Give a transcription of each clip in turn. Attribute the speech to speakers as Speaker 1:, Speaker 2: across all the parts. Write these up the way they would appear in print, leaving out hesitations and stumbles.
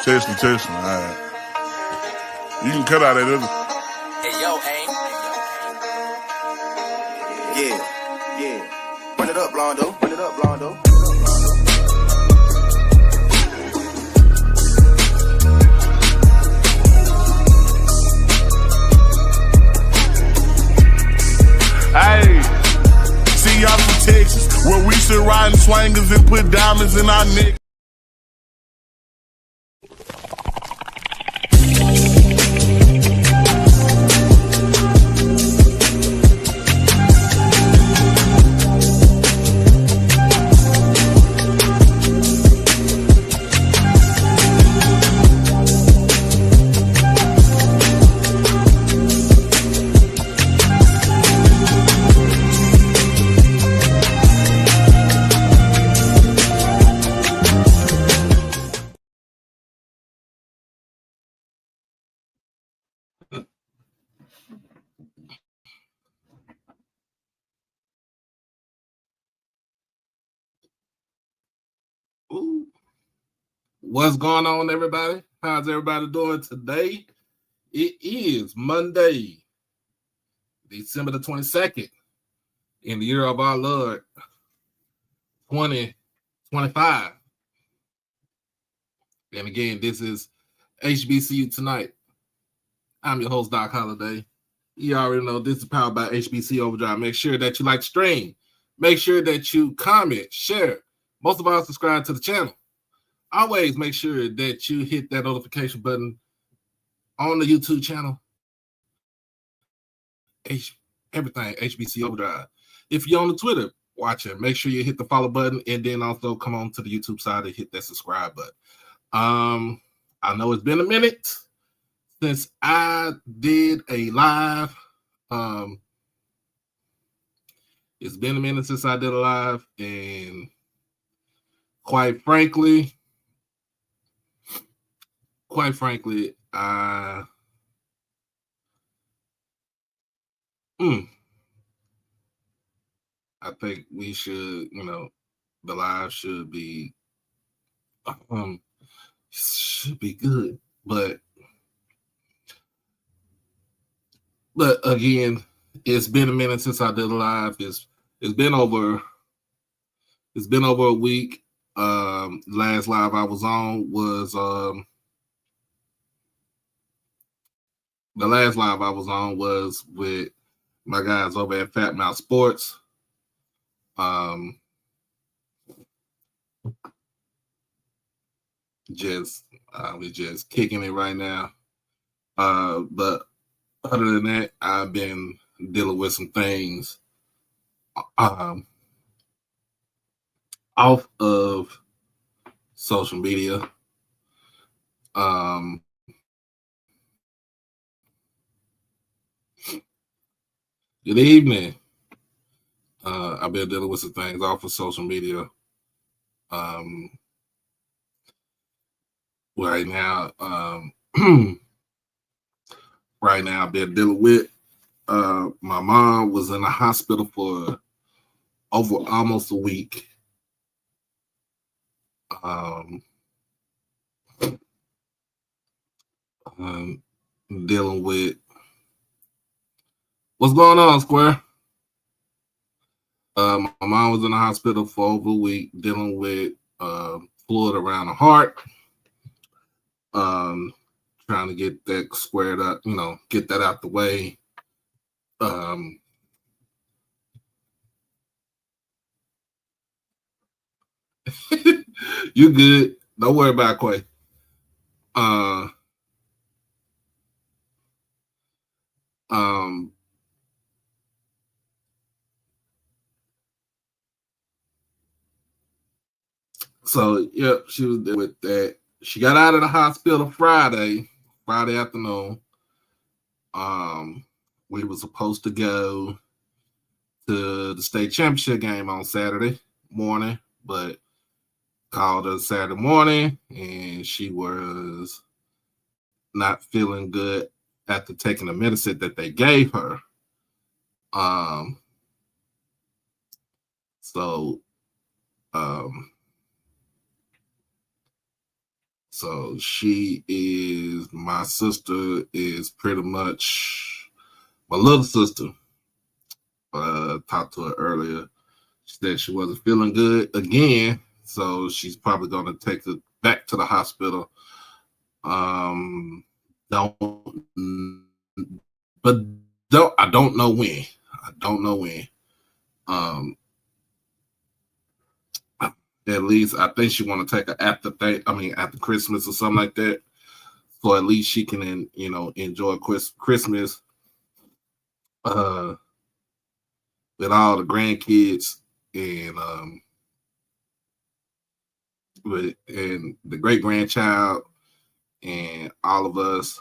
Speaker 1: Testing. All right. You can cut out that other.
Speaker 2: Hey, yo, hey. Yeah. Run it up, Blondo.
Speaker 1: Hey, see y'all from Texas, where we should ride in swangers and put diamonds in our neck.
Speaker 3: Ooh. What's going on, everybody? How's everybody doing today? It is Monday, December the 22nd, in the year of our Lord, 2025. And again, this is HBCU Tonight. I'm your host, Doc Holliday. You already know this is powered by HBCU Overdrive. Make sure that you like the stream. Make sure that you comment, share. Most of all, subscribe to the channel. Always make sure that you hit that notification button on the YouTube channel. Everything HBCU Overdrive. If you're on the Twitter watching, make sure you hit the follow button and then also come on to the YouTube side and hit that subscribe button. I know it's been a minute since I did a live. It's been a minute since I did a live, and quite frankly, I think we should, the live should be good, but again, it's been a minute since I did a live. It's been over a week. Last live I was on was with my guys over at Fat Mouth Sports. We're just kicking it right now. But other than that, I've been dealing with some things off of social media. Good evening. I've been dealing with some things off of social media. Right now, I've been dealing with my mom was in the hospital for over almost a week. Dealing with what's going on, Square. My mom was in the hospital for over a week, dealing with fluid around the heart. Trying to get that squared up, get that out the way. You good? Don't worry about it, Quay. So yeah, she was there with that. She got out of the hospital Friday afternoon. We were supposed to go to the state championship game on Saturday morning, but called her Saturday morning, and she was not feeling good after taking the medicine that they gave her. So she is my sister. Is pretty much my little sister. Talked to her earlier. She said she wasn't feeling good again, so she's probably going to take her back to the hospital. Don't, but I don't know when. I don't know when. At least I think she want to take her after Christmas or something like that. So at least she can, enjoy Christmas with all the grandkids and and the great grandchild and all of us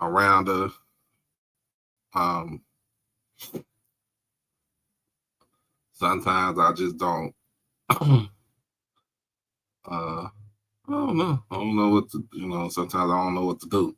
Speaker 3: around her. Sometimes I just don't. I don't know. I don't know what to. Sometimes I don't know what to do.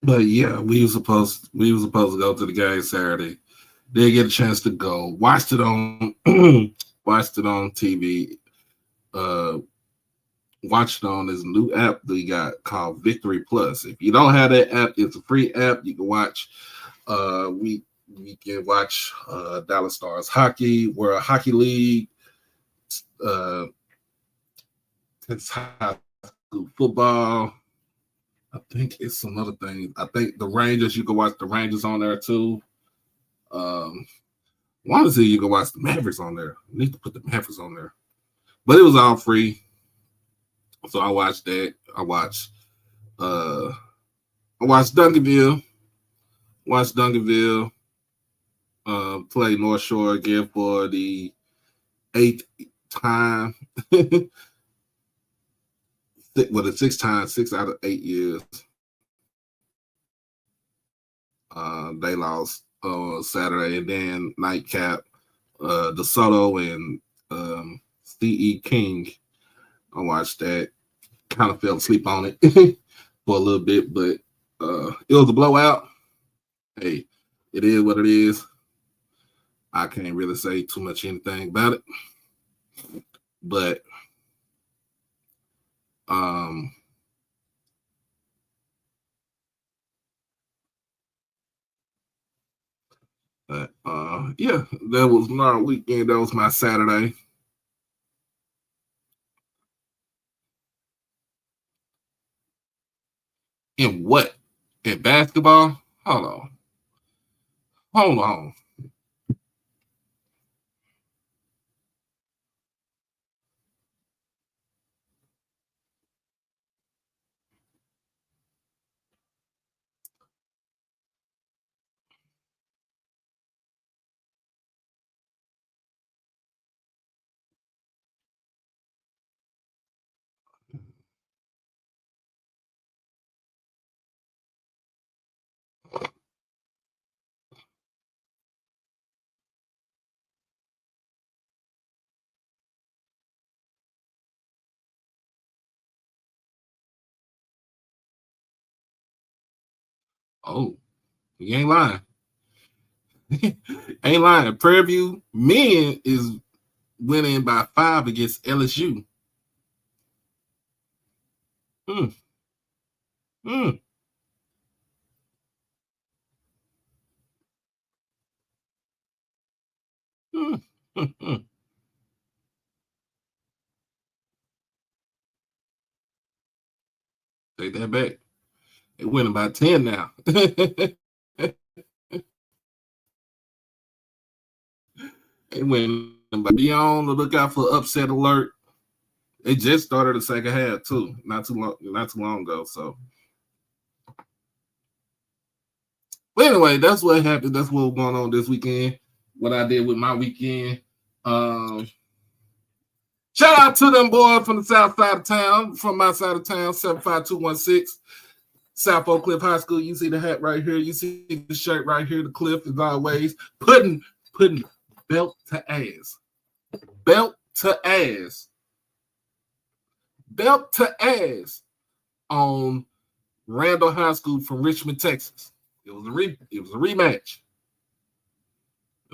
Speaker 3: But yeah, we were supposed to go to the game Saturday. Didn't get a chance to go. Watched it on TV. Watched it on this new app that we got called Victory Plus. If you don't have that app, it's a free app. You can watch. We can watch Dallas Stars hockey, World Hockey League, high school football. I think it's some other things. I think the Rangers, you can watch the Rangers on there too. Want to see you can watch the Mavericks on there. I need to put the Mavericks on there. But it was all free. So I watched that. I watched Duncanville. Play North Shore again for the 8th time. The 6th time, 6 out of 8 years. They lost Saturday, and then nightcap, DeSoto and C.E. King. I watched that. Kind of fell asleep on it for a little bit, but it was a blowout. Hey, it is what it is. I can't really say too much anything about it. But yeah, that was my weekend. That was my Saturday. In what? In basketball? Hold on. Oh, you ain't lying. Ain't lying. Prairie View men is winning by 5 against LSU. Mm. Mm. Mm. Mm. Take that back. They winning by 10 now. They winning by. Be on the lookout for upset alert. They just started the second half too, not too long ago. So, but anyway, that's what happened. That's what's going on this weekend. What I did with my weekend. Shout out to them boys from the south side of town, from my side of town, 75216 South Oak Cliff High School. You see the hat right here. You see the shirt right here. The Cliff is always putting belt to ass. Belt to ass on Randall High School from Richmond, Texas. It was a rematch. It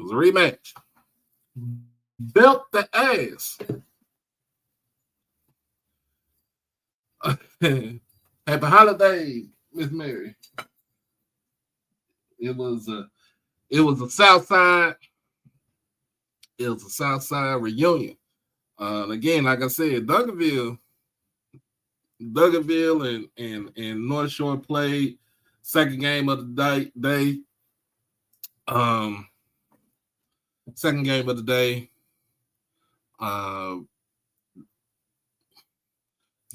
Speaker 3: was a rematch. Belt the ass. Happy holiday, Miss Mary. It was a South Side. It was a South Side reunion. Again, like I said, Duncanville and North Shore played second game of the day. Second game of the day.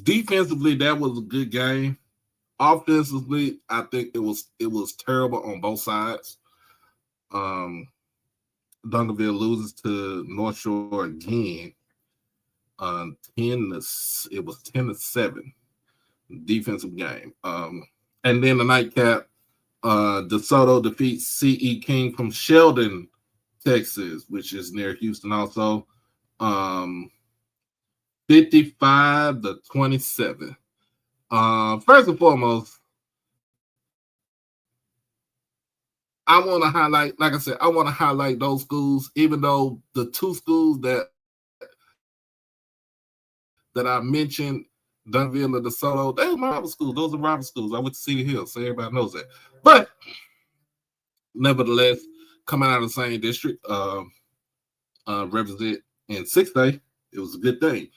Speaker 3: Defensively, that was a good game. Offensively, I think it was terrible on both sides. Duncanville loses to North Shore again. 10-7 defensive game. And then the nightcap, DeSoto defeats C.E. King from Sheldon, Texas, which is near Houston also. 55-27. First and foremost, I want to highlight, like I said, I want to highlight those schools, even though the two schools that I mentioned, Duncanville and DeSoto, they were my rival schools. Those are rival schools. I went to Cedar Hill, so everybody knows that. But nevertheless, coming out of the same district, represent in 6A, it was a good thing.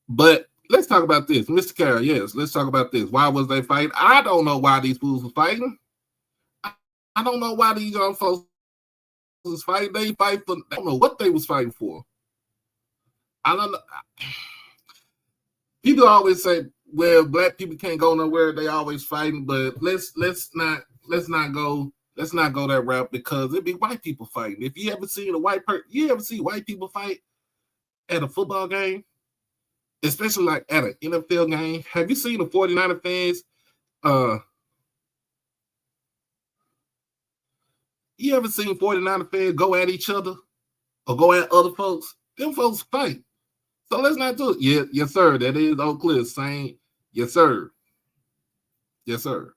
Speaker 3: But let's talk about this. Mr. Carroll, yes, let's talk about this. Why was they fighting? I don't know why these fools were fighting. I don't know why these young folks was fighting. They fight for, I don't know what they was fighting for. I don't know. People always say, well, black people can't go nowhere. They always fighting, but let's not go that route, because it'd be white people fighting. If you ever seen you ever see white people fight at a football game, especially like at an NFL game? Have you seen the 49er fans? You ever seen 49er fans go at each other or go at other folks? Them folks fight. So let's not do it. Yeah, yes, sir. That is Oak Cliff saying, yes, sir. Yes, sir.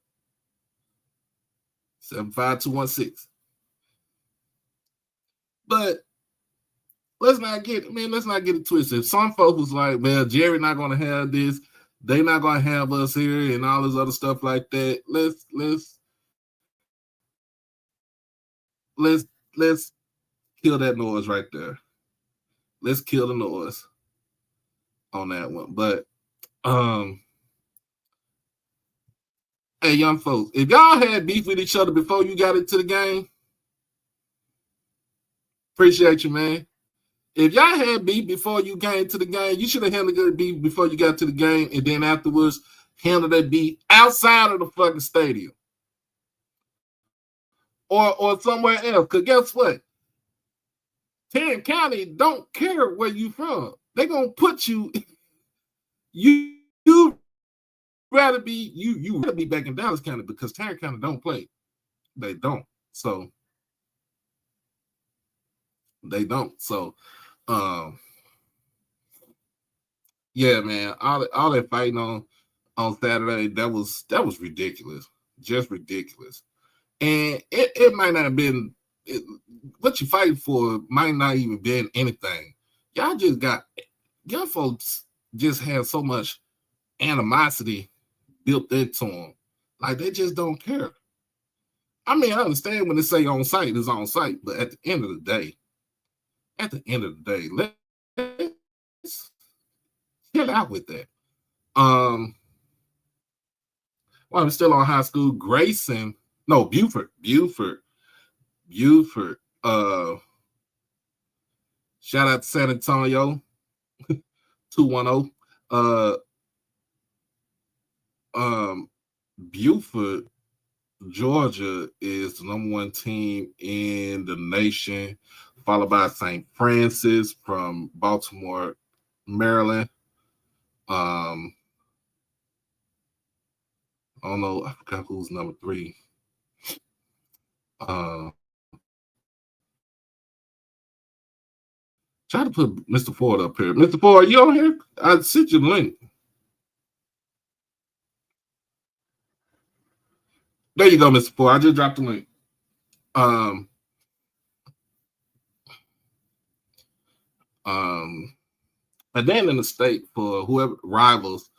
Speaker 3: 75216. But let's not get it twisted. Some folks was like, well, Jerry not gonna have this, they not gonna have us here, and all this other stuff like that. Let's kill that noise right there. Let's kill the noise on that one. But hey, young folks, if y'all had beef with each other before you got into the game, appreciate you, man. If y'all had beef before you got into the game, you should have handled good beef before you got to the game, and then afterwards handle that beef outside of the fucking stadium or somewhere else. Because guess what? Tarrant County don't care where you from. They're gonna put you. You rather be back in Dallas County, because Tarrant County don't play. They don't. So they don't. So yeah, man. All that fighting on Saturday, that was ridiculous. Just ridiculous. And it might not have been what you fighting for, might not even been anything. Y'all folks just have so much animosity built into them. Like, they just don't care. I mean, I understand when they say on site is on site, but at the end of the day, let's chill out with that. While I'm still on high school, Buford. Shout out to San Antonio, 210. Buford, Georgia is the number one team in the nation, followed by St. Francis from Baltimore, Maryland. I don't know, I forgot who's number 3. Try to put Mr. Ford up here. Mr. Ford, you on here? I sent you the link. There you go, Mr. Ford. I just dropped the link. And then in the state for whoever rivals,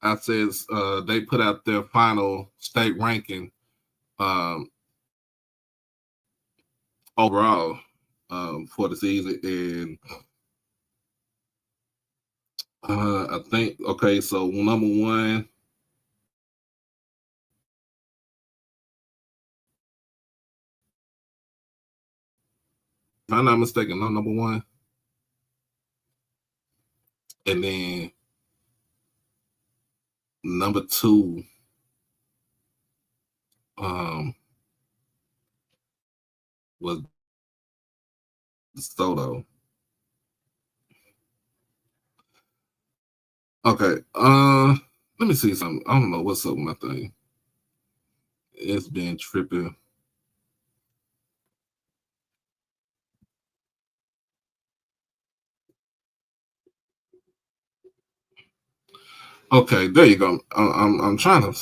Speaker 3: I says they put out their final state ranking overall for the season, and I think so number one. If I'm not mistaken, I'm number one. And then number two, was Soto. Okay. Let me see something. I don't know what's up with my thing. It's been tripping. Okay, there you go. I'm trying to.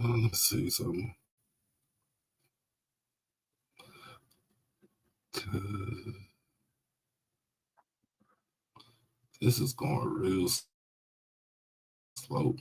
Speaker 3: Let's see something. This is going real slow.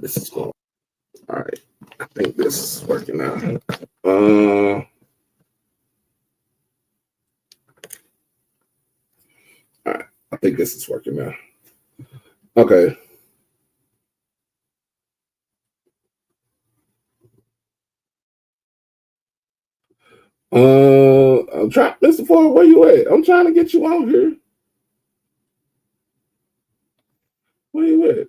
Speaker 3: This is going. All right. I think this is working out. All right. I think this is working now. Okay. I'm trying, Mr. Ford, where you at? I'm trying to get you out here. Where you at?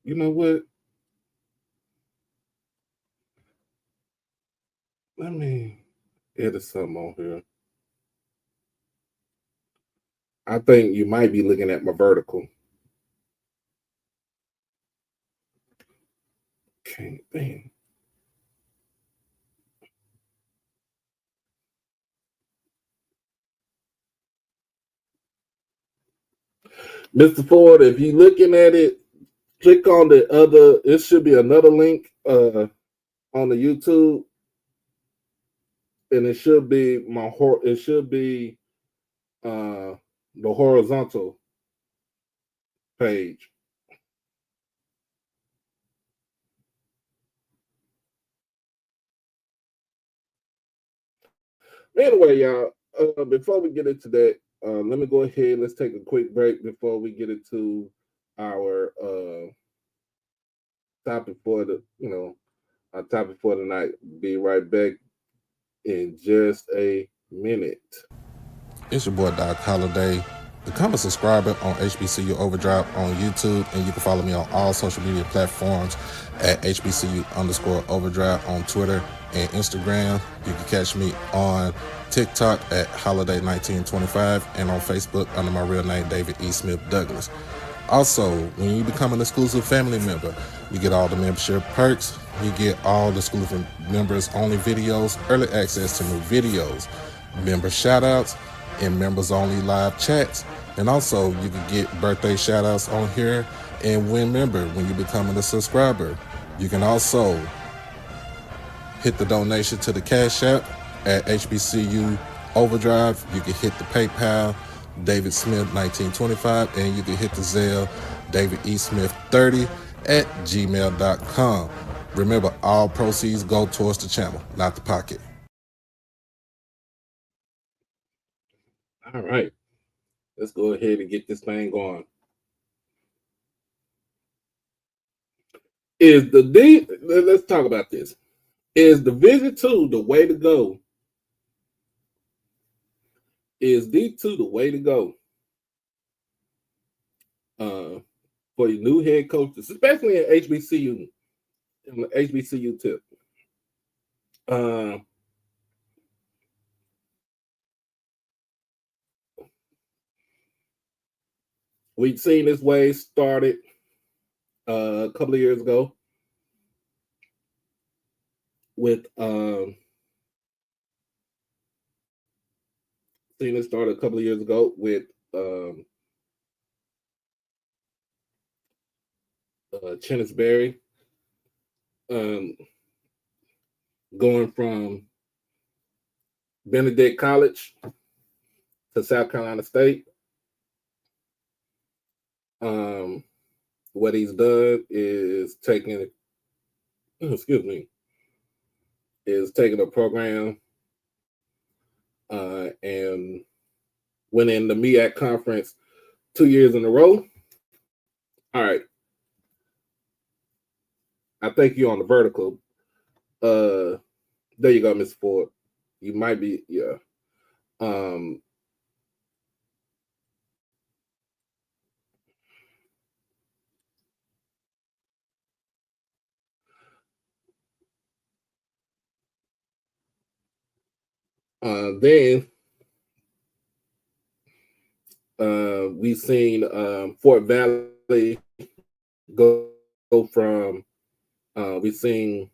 Speaker 3: You know what? Let me edit something on here. I think you might be looking at my vertical. Okay, damn. Mr. Ford, if you're looking at it, click on the other. It should be another link on the YouTube, and it should be the horizontal page. Anyway, y'all, before we get into that, let me go ahead. Let's take a quick break before we get into our topic for our topic for tonight. Be right back in just a minute. It's your boy Doc Holiday. Become a subscriber on HBCU Overdrive on YouTube, and you can follow me on all social media platforms at HBCU_Overdrive on Twitter and Instagram. You can catch me on TikTok at Holiday1925 and on Facebook under my real name, David E. Smith Douglas. Also, when you become an exclusive family member, you get all the membership perks. You get all the exclusive members only videos, early access to new videos, member shoutouts, and members only live chats. And also you can get birthday shout outs on here and win member when you become a subscriber. You can also hit the donation to the Cash App at HBCU Overdrive. You can hit the PayPal David Smith 1925, and you can hit the Zelle David E. Smith 30 at gmail.com. Remember, all proceeds go towards the channel, not the pocket. All right, let's go ahead and get this thing going. Is the D? Let's talk about this. Is Division Two the way to go? Is D2 the way to go? For your new head coaches, especially in HBCU, in the HBCU tip. We've seen this way started a couple of years ago with seen it started a couple of years ago with Berry going from Benedict College to South Carolina State. What he's done is taking a program and winning the MEAC conference 2 years in a row. All right. I think you're on the vertical. There you go, Mr. Ford. You might be, yeah. Then we've seen Fort Valley go from we've seen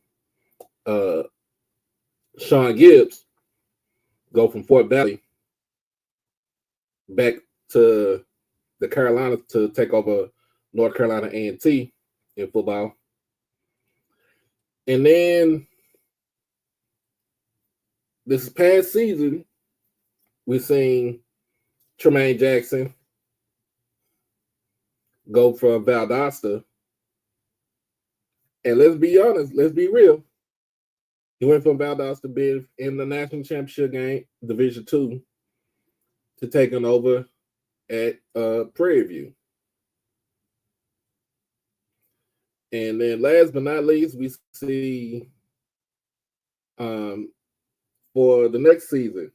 Speaker 3: Sean Gibbs go from Fort Valley back to the Carolinas to take over North Carolina A&T in football. And then this past season, we've seen Tremaine Jackson go from Valdosta. And let's be honest, let's be real. He went from Valdosta being in the national championship game, Division II, to taking over at Prairie View. And then last but not least, we see for the next season,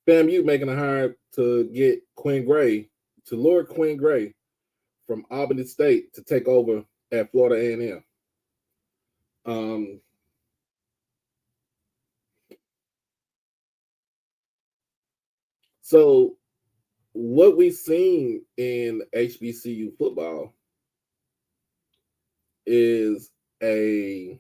Speaker 3: FAMU making a hire to get Lord Quinn Gray from Albany State to take over at Florida A&M. So what we've seen in HBCU football is a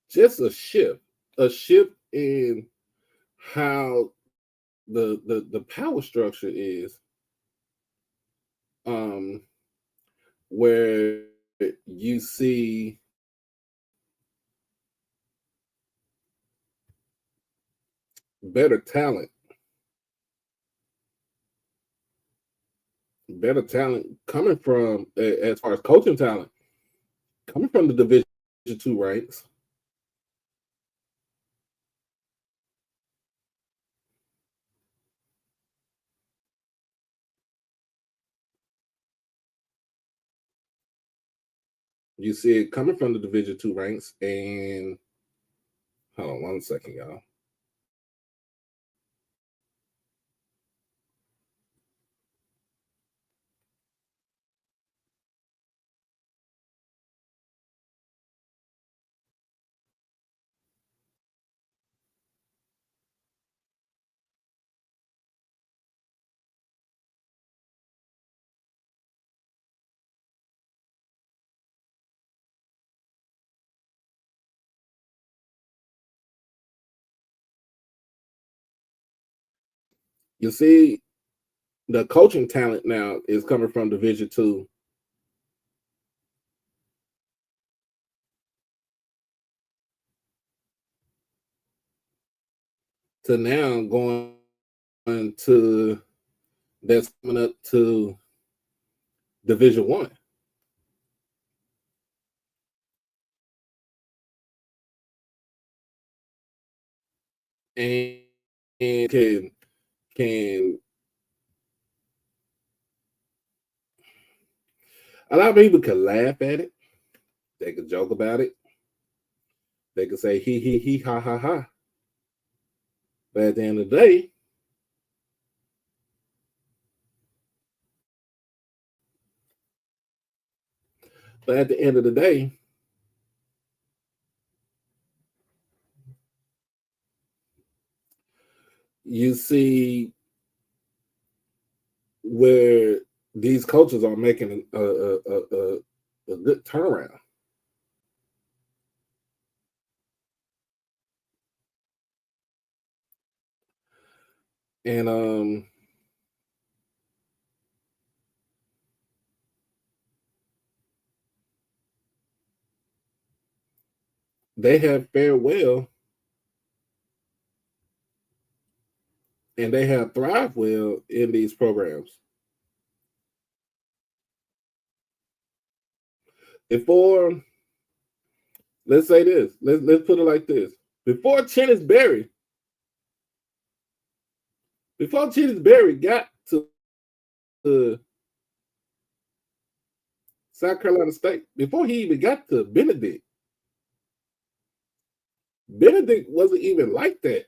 Speaker 3: just a shift in how the power structure is, where you see better talent coming from, as far as coaching talent, coming from the Division II ranks. You see it coming from the Division II ranks, and hold on 1 second, y'all. You see, the coaching talent now is coming from Division II. To now going to that's coming up to Division One. And can a lot of people can laugh at it. They can joke about it. They can say he ha ha ha. But at the end of the day, you see where these coaches are making a good turnaround. And they have fared well, and they have thrived well in these programs. Before, let's say this, let's put it like this: before Chennis Berry got to South Carolina State, before he even got to Benedict wasn't even like that.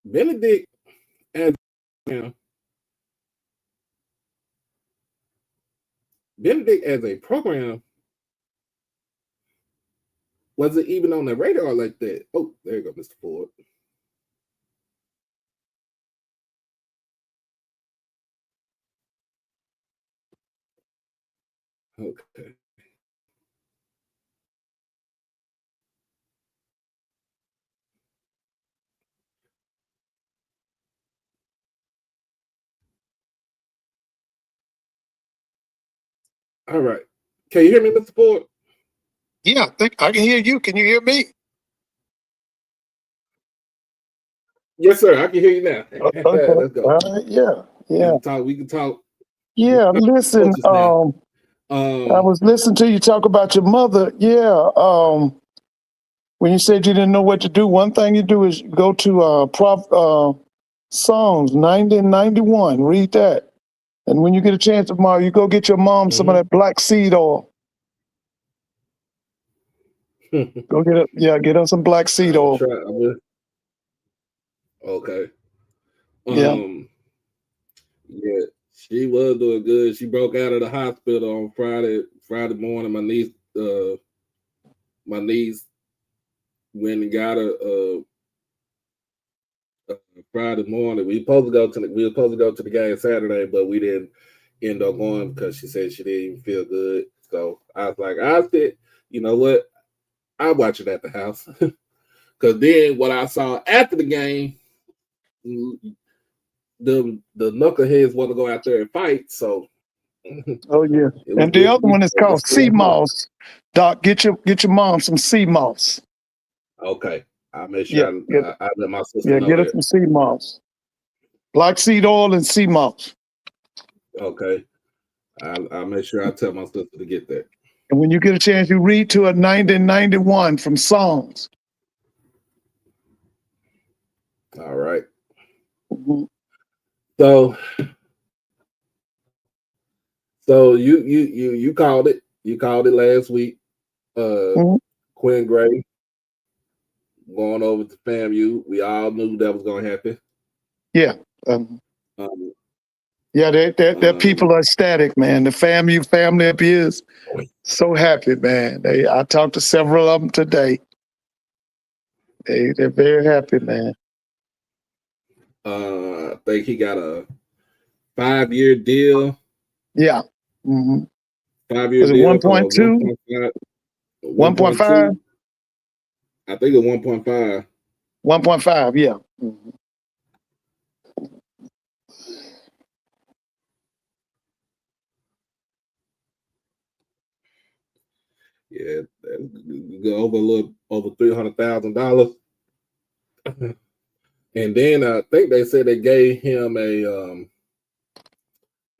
Speaker 3: Benedict as a program wasn't even on the radar like that. Oh, there you go, Mr. Ford. Okay. All right. Can you hear me, Mr. Ford?
Speaker 4: Yeah, I think I can hear you. Can you hear me?
Speaker 3: Yes, sir. I can hear you now.
Speaker 4: Okay.
Speaker 3: Let's go.
Speaker 4: All right. Yeah.
Speaker 3: We can talk.
Speaker 4: Yeah. Listen. I was listening to you talk about your mother. Yeah. When you said you didn't know what to do, one thing you do is go to Psalms 90 and 91. Read that. And when you get a chance tomorrow, you go get your mom some of that black seed oil. Go get it. Yeah, get her some black seed oil.
Speaker 3: Okay.
Speaker 4: Yeah.
Speaker 3: Yeah, she was doing good. She broke out of the hospital on Friday morning. My niece went and got her Friday morning. We were supposed to go to the game Saturday, but we didn't end up going because she said she didn't even feel good. So I was like, I said, you know what? I'll watch it at the house. Because then what I saw after the game, the knuckleheads want to go out there and fight. So
Speaker 4: oh yeah. And the other one is called sea moss. Doc, get your mom some sea moss.
Speaker 3: Okay. I'll make sure I let my sister know.
Speaker 4: Get her some sea moss. Black seed oil and sea moss.
Speaker 3: Okay. I'll make sure I tell my sister to get that.
Speaker 4: And when you get a chance, you read to a 90 and 91 from Psalms.
Speaker 3: All right. Mm-hmm. So you called it. You called it last week. Quinn Gray going over to FAMU. We all knew that was going to happen.
Speaker 4: Yeah. Yeah, their people are ecstatic, man. The FAMU family up here is so happy, man. I talked to several of them today. They're very happy, man.
Speaker 3: I think he got a 5-year deal.
Speaker 4: Yeah. Mm-hmm.
Speaker 3: 5-year deal.
Speaker 4: 1.2? 1.5?
Speaker 3: I think it's 1.5.
Speaker 4: 1.5, yeah. Mm-hmm.
Speaker 3: Yeah, go over a little over $300,000. And then I think they said they gave him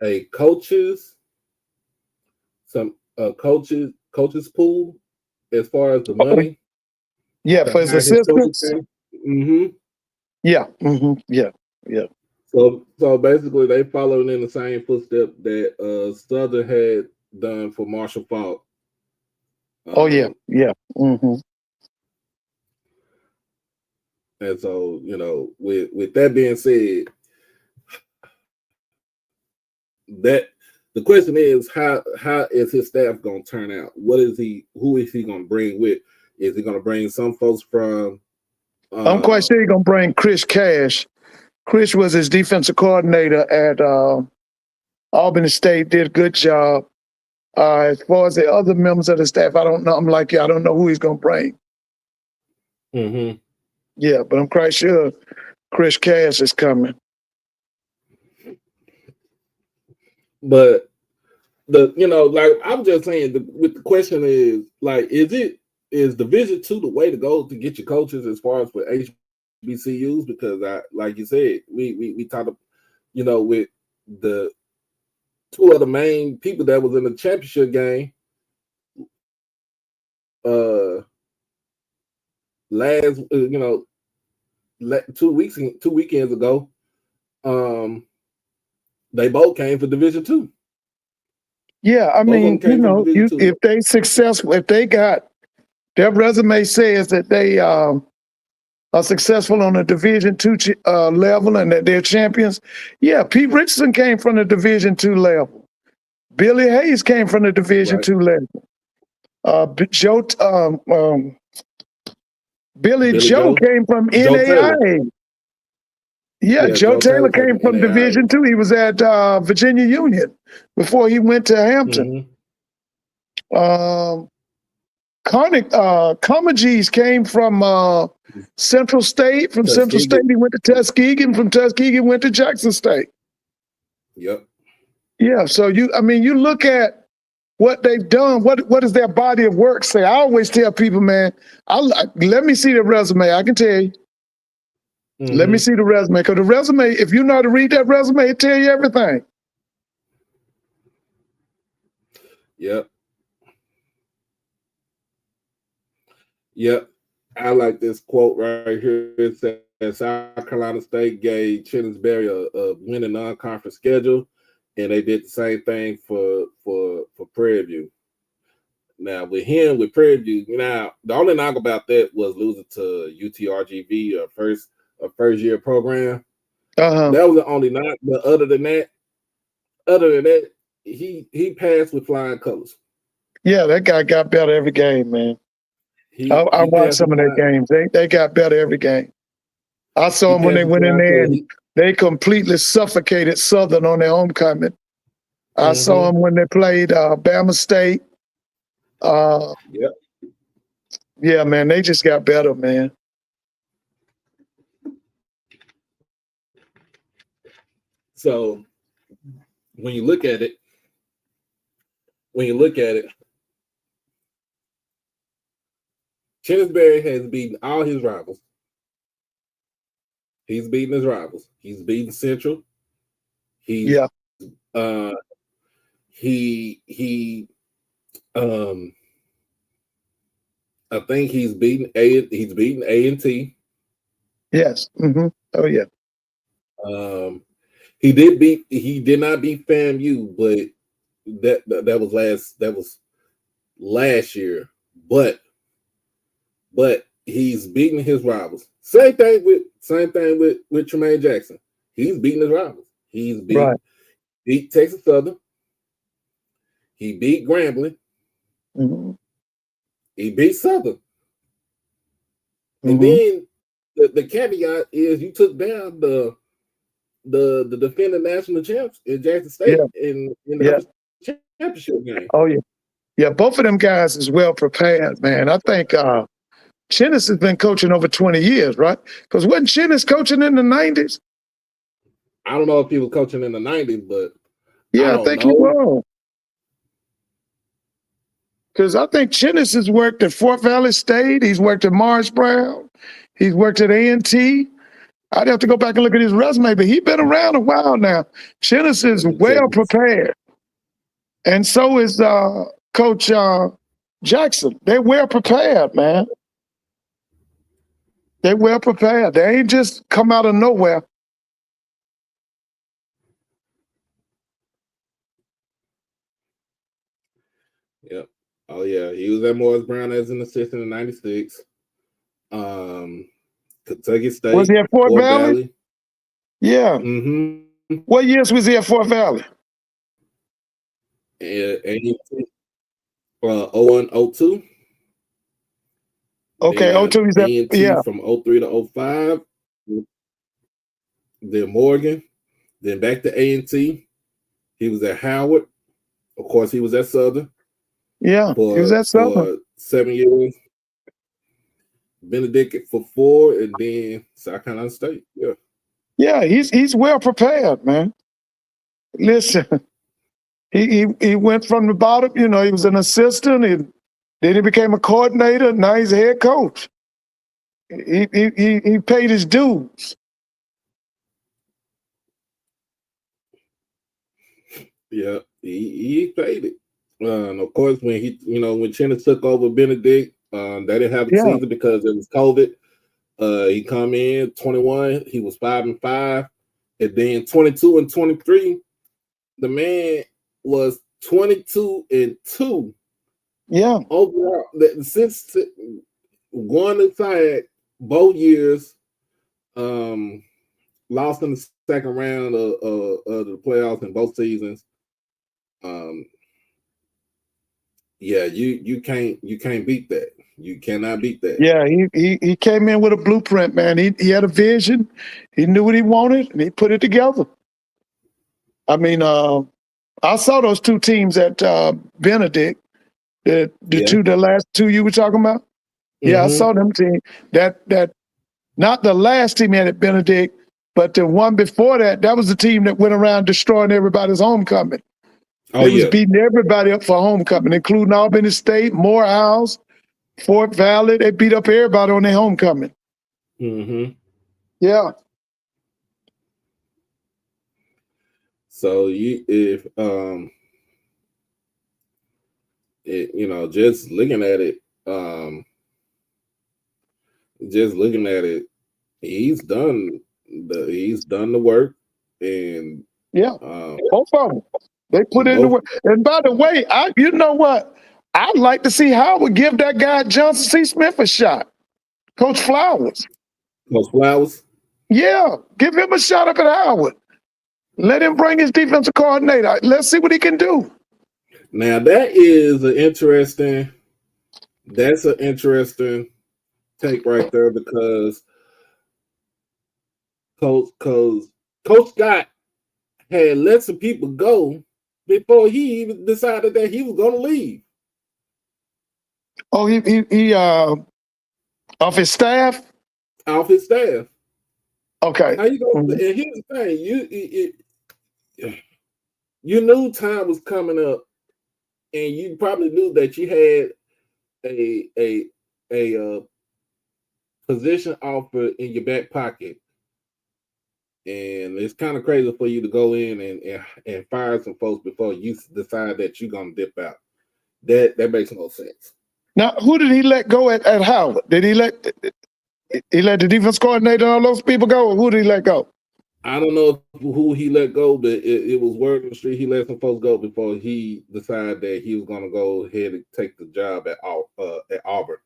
Speaker 3: a coaches coaches pool as far as the money.
Speaker 4: Yeah, for his assistants.
Speaker 3: Mm-hmm.
Speaker 4: Yeah. Mm-hmm. Yeah. Yeah.
Speaker 3: So basically, they followed in the same footstep that Southern had done for Marshall Faulk.
Speaker 4: Oh yeah. Yeah. Mm-hmm.
Speaker 3: And so, with that being said, that the question is how is his staff going to turn out? Who is he going to bring with? Is he going to bring some folks from?
Speaker 4: I'm quite sure he's going to bring Chris Cash. Chris was his defensive coordinator at Albany State. Did a good job. As far as the other members of the staff, I don't know. I'm like, I don't know who he's going to bring.
Speaker 3: Mm-hmm.
Speaker 4: Yeah, but I'm quite sure Chris Cash is coming.
Speaker 3: But like I'm just saying, the question is like, is Division II the way to go to get your coaches as far as for HBCUs? Because like you said, we talked, with the two of the main people that was in the championship game last 2 weekends ago, they both came for Division II.
Speaker 4: Yeah, I mean, if they successful, if they got their resume says that they are successful on a Division II level and that they're champions. Yeah, Pete Richardson came from the Division II level. Billy Hayes came from the Division II level. Billy Joe came from NAIA. Yeah, Joe Taylor came from Division II. He was at Virginia Union before he went to Hampton. Comagese came from Central State. From Central State, he went to Tuskegee. From Tuskegee, went to Jackson State.
Speaker 3: Yep.
Speaker 4: Yeah. So you look at what they've done. What does their body of work say? I always tell people, man, let me see the resume. I can tell you. Mm-hmm. Let me see the resume, because the resume, if you know how to read that resume, it tell you everything.
Speaker 3: Yep. Yep. I like this quote right here. It says South Carolina State gave Chennisberry a winning non-conference schedule, and they did the same thing for Prairie View. Now with Prairie View, the only knock about that was losing to UTRGV, a first year program. That was the only knock. But other than that, he passed with flying colors.
Speaker 4: Yeah, that guy got better every game, man. I watched some of their games. They got better every game. I saw them when they went in there and they completely suffocated Southern on their homecoming. I saw them when they played Bama State.
Speaker 3: Yep.
Speaker 4: Yeah, man, they just got better, man.
Speaker 3: So when you look at it, Chennisberry has beaten all his rivals. He's beaten his rivals. He's beaten Central. He I think he's beaten A&T.
Speaker 4: Yes. Mm-hmm. Oh yeah.
Speaker 3: He did not beat FAMU, but that was last year. But he's beating his rivals. Same thing with Tremaine Jackson. He's beating his rivals. He's beat Texas Southern. He beat Grambling.
Speaker 4: Mm-hmm.
Speaker 3: He beat Southern. And then the caveat is you took down the defending national champs in Jackson State in the championship game.
Speaker 4: Oh yeah. Yeah, both of them guys is well prepared, man. I think Chennis has been coaching over 20 years, right? Because wasn't Chennis coaching in the 90s?
Speaker 3: I don't know if he was coaching in the 90s, but
Speaker 4: yeah, I think he was. Because I think Chinnis has worked at Fort Valley State. He's worked at Morris Brown. He's worked at A&T. I'd have to go back and look at his resume, but he's been around a while now. Chinnis is well prepared. And so is Coach Jackson. They're well prepared, man. They're well prepared. They ain't just come out of nowhere.
Speaker 3: Yep. Oh yeah, he was at Morris Brown as an assistant in '96. Kentucky State.
Speaker 4: Was he at Fort Valley? Yeah.
Speaker 3: Mm-hmm.
Speaker 4: What years was he at Fort Valley?
Speaker 3: 01, 02.
Speaker 4: Okay, 02 he's at, yeah.
Speaker 3: From 03 to 05. Then Morgan. Then back to A&T. He was at Howard. Of course, he was at Southern.
Speaker 4: Yeah, he was at Southern.
Speaker 3: For 7 years. Benedict for 4, and then South Carolina State. Yeah.
Speaker 4: Yeah, he's well prepared, man. Listen, he went from the bottom, you know, he was an assistant, and then he became a coordinator, now he's a head coach. He paid his dues.
Speaker 3: Yeah, he paid it. Of course, when when Chinnis took over Benedict, they didn't have a season because it was COVID. He come in 21, he was 5-5, and then 22 and 23, the man was 22-2.
Speaker 4: Yeah,
Speaker 3: overall, since going inside both years, lost in the second round of the playoffs in both seasons. Yeah, you can't beat that. You cannot beat that.
Speaker 4: Yeah, he came in with a blueprint, man. He had a vision. He knew what he wanted, and he put it together. I mean, I saw those two teams at Benedict, the last two you were talking about. Mm-hmm. Yeah, I saw them team. That not the last team at Benedict, but the one before that. That was the team that went around destroying everybody's homecoming. They was beating everybody up for homecoming, including Albany State, Morehouse, Fort Valley. They beat up everybody on their homecoming.
Speaker 3: Mm-hmm.
Speaker 4: Yeah.
Speaker 3: So just looking at it, he's done the work, and
Speaker 4: both of them. They put in the work. And by the way, you know what? I'd like to see Howard give that guy Johnson C. Smith a shot. Coach Flowers.
Speaker 3: Coach Flowers?
Speaker 4: Yeah, give him a shot up at Howard. Let him bring his defensive coordinator. Let's see what he can do.
Speaker 3: Now that's an interesting take right there, because Coach Scott had let some people go before he even decided that he was going to leave.
Speaker 4: Oh, he off his staff?
Speaker 3: Off his staff.
Speaker 4: Okay.
Speaker 3: How you going? And here's the thing: you knew time was coming up, and you probably knew that you had a position offer in your back pocket, and it's kind of crazy for you to go in and fire some folks before you decide that you're gonna dip out. That makes no sense.
Speaker 4: Now, who did he let go at Howard? Did he let the defense coordinator and all those people go, or who did he let go?
Speaker 3: I don't know who he let go, but it was word on the street he let some folks go before he decided that he was going to go ahead and take the job at Auburn.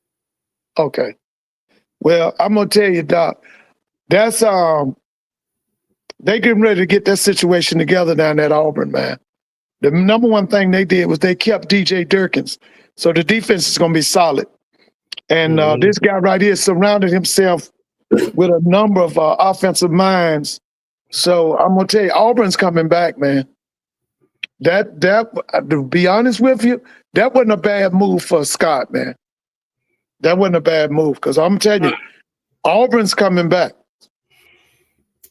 Speaker 4: Okay. Well, I'm going to tell you, Doc, that's they getting ready to get that situation together down at Auburn, man. The number one thing they did was they kept DJ Durkins. So the defense is going to be solid. And this guy right here surrounded himself with a number of offensive minds. So I'm going to tell you, Auburn's coming back, man. That to be honest with you, that wasn't a bad move for Scott, man. That wasn't a bad move, because I'm telling you, Auburn's coming back.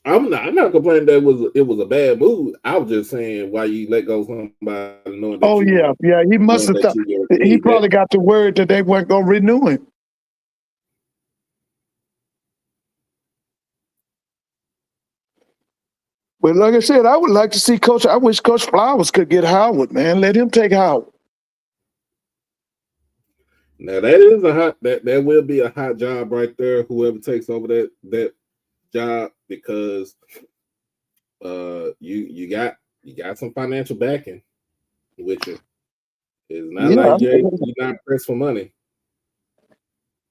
Speaker 3: I'm not complaining that it was a bad move. I was just saying why you let go of somebody knowing that
Speaker 4: Oh yeah, he must have thought. He probably got the word that they weren't gonna renew him. But like I said, I would like to see Coach. I wish Coach Flowers could get Howard, man. Let him take Howard.
Speaker 3: Now that is a hot that will be a hot job right there. Whoever takes over that job, because you got some financial backing with you. It's not like you're not pressed for money.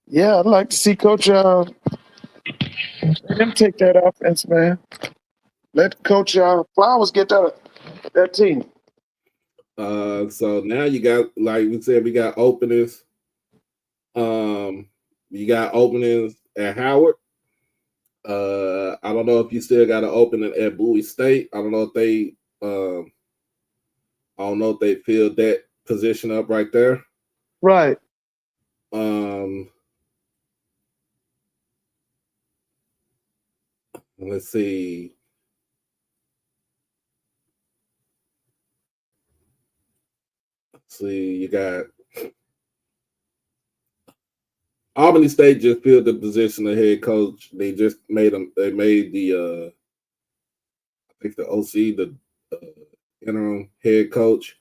Speaker 4: Yeah, I'd like to see Coach let him take that offense, man. Let Coach Flowers get that team.
Speaker 3: So now you got, like we said, we got openings. You got openings at Howard. I don't know if you still got an opening at Bowie State. I don't know if they filled that position up right there.
Speaker 4: Right.
Speaker 3: Let's see. You got Albany State just filled the position of head coach. They just made them. They made the I think the OC the interim head coach,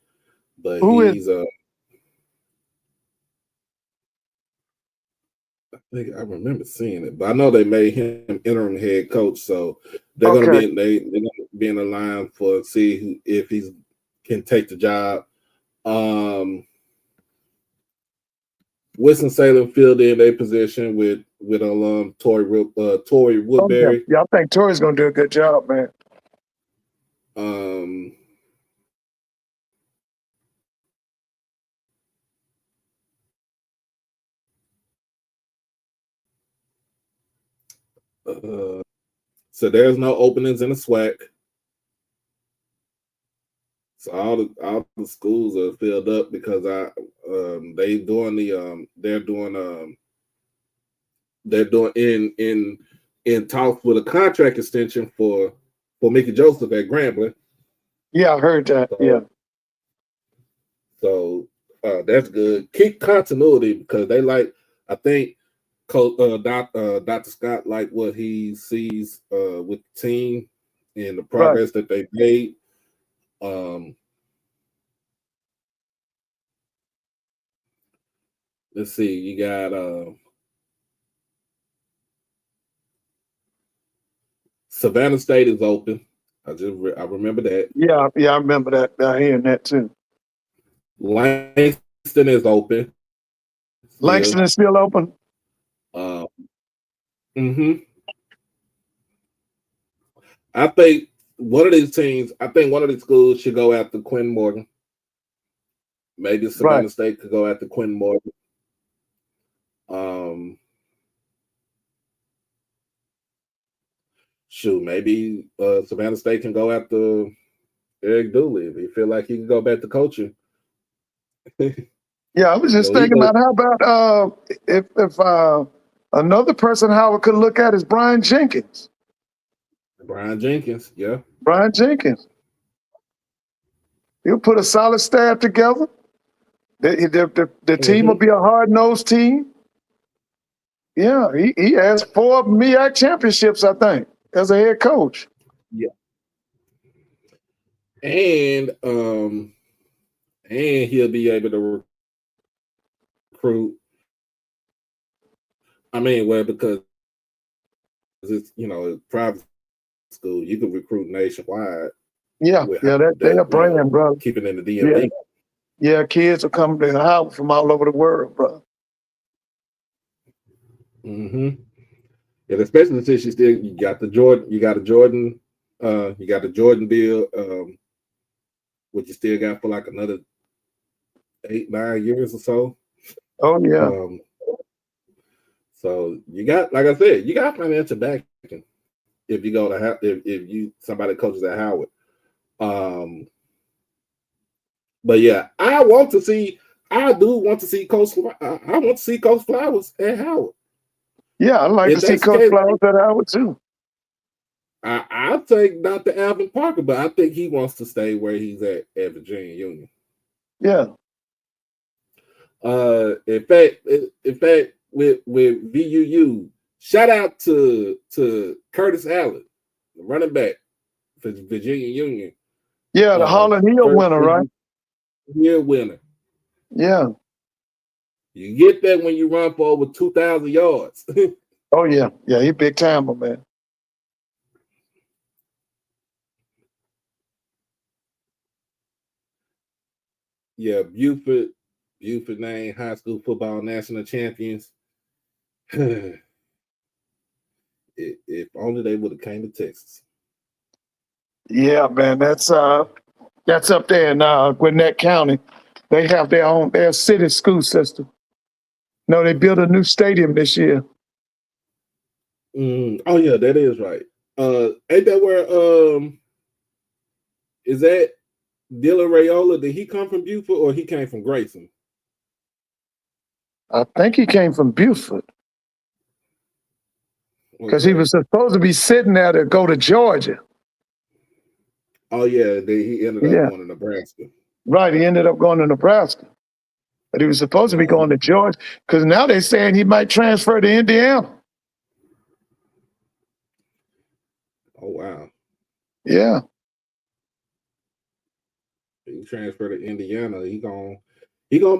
Speaker 3: but he's I think I remember seeing it, but I know they made him interim head coach, so they're gonna be they're gonna be in the line for see if he can take the job. Winston-Salem filled in a position with Tory Woodbury.
Speaker 4: Yeah, I think Tory's gonna do a good job, man.
Speaker 3: So there's no openings in the SWAC. So all the schools are filled up because they're doing in talks with a contract extension for Mickey Joseph at Grambling.
Speaker 4: Yeah, I heard that.
Speaker 3: So that's good. Keep continuity because they I think Dr. Scott like what he sees with the team and the progress that they made. Let's see. You got Savannah State is open. I remember that.
Speaker 4: Yeah, I remember that. I hearing that too.
Speaker 3: Langston is open.
Speaker 4: Langston is still open.
Speaker 3: I think one of these schools should go after Quinn Morgan. Maybe Savannah State could go after Quinn Morgan. Maybe Savannah State can go after Eric Dooley if he feel like he can go back to coaching.
Speaker 4: Yeah, I was just thinking about how about if another person Howard could look at is Brian Jenkins.
Speaker 3: Yeah.
Speaker 4: Brian Jenkins. He'll put a solid staff together. The team will be a hard-nosed team. Yeah, he has 4 MEAC championships, I think, as a head coach.
Speaker 3: Yeah. And he'll be able to recruit. I mean, well, because it's private school, you can recruit nationwide.
Speaker 4: Yeah, they're a brand, bro.
Speaker 3: Keep it in the DMV.
Speaker 4: Yeah, kids will come to Howard from all over the world, bro.
Speaker 3: And especially since you got a Jordan deal, which you still got for like another 8-9 years or so.
Speaker 4: Oh yeah.
Speaker 3: So you got, like I said, you got financial backing if you go to if you somebody coaches at Howard. But yeah, I want to see Coach Flowers at Howard.
Speaker 4: Yeah, I'd like to see Coach Flowers at Howard too.
Speaker 3: I'll take Dr. Alvin Parker, but I think he wants to stay where he's at Virginia Union.
Speaker 4: Yeah.
Speaker 3: In fact, with VUU, shout out to Curtis Allen, running back for Virginia Union.
Speaker 4: Yeah, the Holland Hill winner, right?
Speaker 3: Hill winner.
Speaker 4: Yeah.
Speaker 3: You get that when you run for over 2,000 yards.
Speaker 4: Oh yeah, yeah, he big timer, man.
Speaker 3: Yeah, Buford named high school football national champions. If only they would have came to Texas.
Speaker 4: Yeah, man, that's up there in Gwinnett County. They have their city school system. No, they built a new stadium this year.
Speaker 3: Oh yeah, that is right. Ain't that where is that Dylan Rayola? Did he come from Buford or he came from Grayson?
Speaker 4: I think he came from Buford. Because he was supposed to be sitting there to go to Georgia.
Speaker 3: Oh yeah, he ended up going to Nebraska.
Speaker 4: Right, he ended up going to Nebraska. But he was supposed to be going to Georgia because now they're saying he might transfer to Indiana.
Speaker 3: Oh wow.
Speaker 4: Yeah.
Speaker 3: He transferred to Indiana. He gonna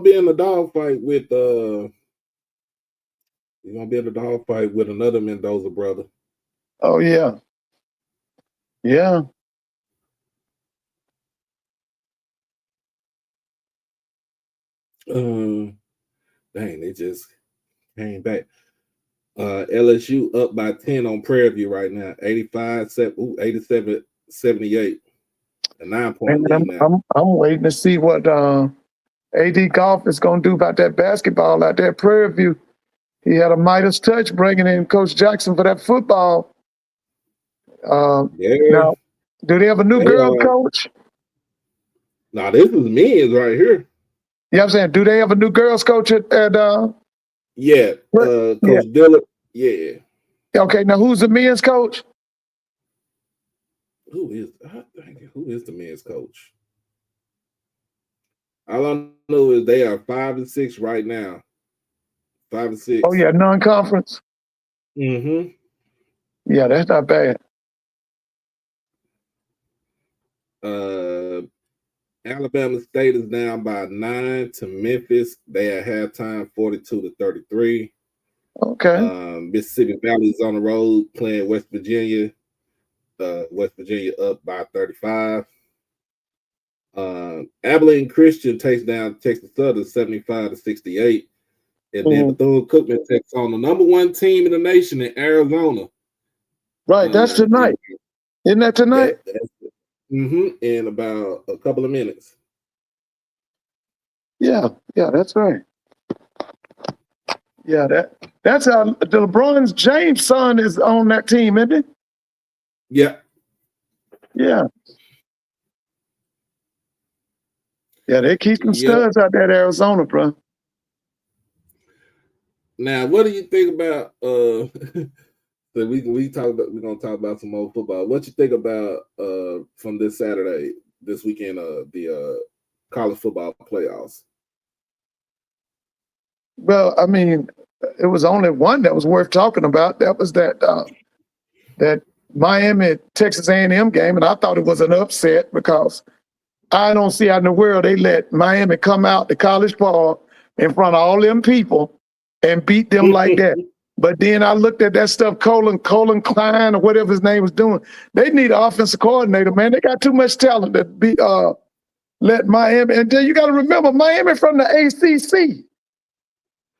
Speaker 3: be in the dogfight with another Mendoza brother.
Speaker 4: Oh yeah. Yeah.
Speaker 3: Dang, they just came back. LSU up by 10 on Prairie View right now. 87-78. A 9-point lead now.
Speaker 4: I'm waiting to see what AD Golf is going to do about that basketball out there at Prairie View. He had a Midas touch bringing in Coach Jackson for that football. Now, do they have a new girls coach?
Speaker 3: Nah, this is men's right here.
Speaker 4: You know what I'm saying? Do they have a new girls coach at
Speaker 3: Coach Dillard. Yeah.
Speaker 4: Okay, now who's the men's coach?
Speaker 3: Who is the men's coach? All I know is they are 5-6 right now. 5-6.
Speaker 4: Oh yeah, non-conference.
Speaker 3: Mm-hmm.
Speaker 4: Yeah, that's not bad.
Speaker 3: Alabama State is down by 9 to Memphis. They at halftime 42-33.
Speaker 4: Okay.
Speaker 3: Mississippi Valley is on the road playing West Virginia. West Virginia up by 35. Abilene Christian takes down Texas Southern 75-68. And then Bethune-Cookman takes on the number 1 team in the nation in Arizona.
Speaker 4: Right, that's tonight. Isn't that tonight?
Speaker 3: In about a couple of minutes.
Speaker 4: Yeah, that's right. Yeah, that's how the LeBron James' son is on that team, isn't it?
Speaker 3: Yeah.
Speaker 4: Yeah. Yeah, they keep some studs out there in Arizona, bro.
Speaker 3: Now, what do you think about so we're gonna talk about some more football. What you think about from this weekend, the college football playoffs?
Speaker 4: Well, I mean, it was only one that was worth talking about. That was that Miami Texas A&M game, and I thought it was an upset because I don't see how in the world they let Miami come out to College Park in front of all them people and beat them like that. But then I looked at that stuff, Colin Klein or whatever his name was doing. They need an offensive coordinator, man. They got too much talent to be let Miami. And then you got to remember, Miami from the ACC.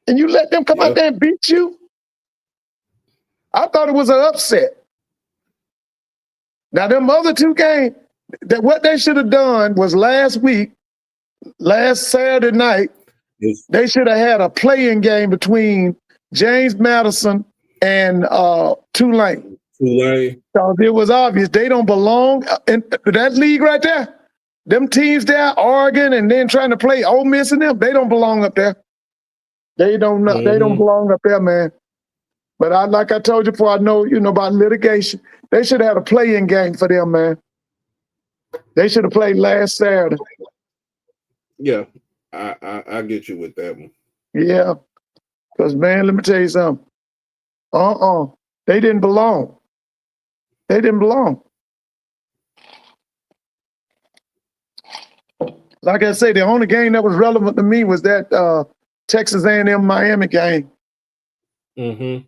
Speaker 4: And you let them come out there and beat you? I thought it was an upset. Now, them other 2 games, what they should have done was last Saturday night, they should have had a playing game between James Madison and Tulane. So it was obvious they don't belong in that league right there. Them teams there, Oregon, and then trying to play Ole Miss and them, they don't belong up there. They don't belong up there, man. But like I told you before, I know about litigation. They should have had a play-in game for them, man. They should have played last Saturday.
Speaker 3: Yeah, I get you with that one.
Speaker 4: Yeah, because man, let me tell you something. They didn't belong. They didn't belong. Like I say, the only game that was relevant to me was that Texas A&M Miami game.
Speaker 3: Mm-hmm.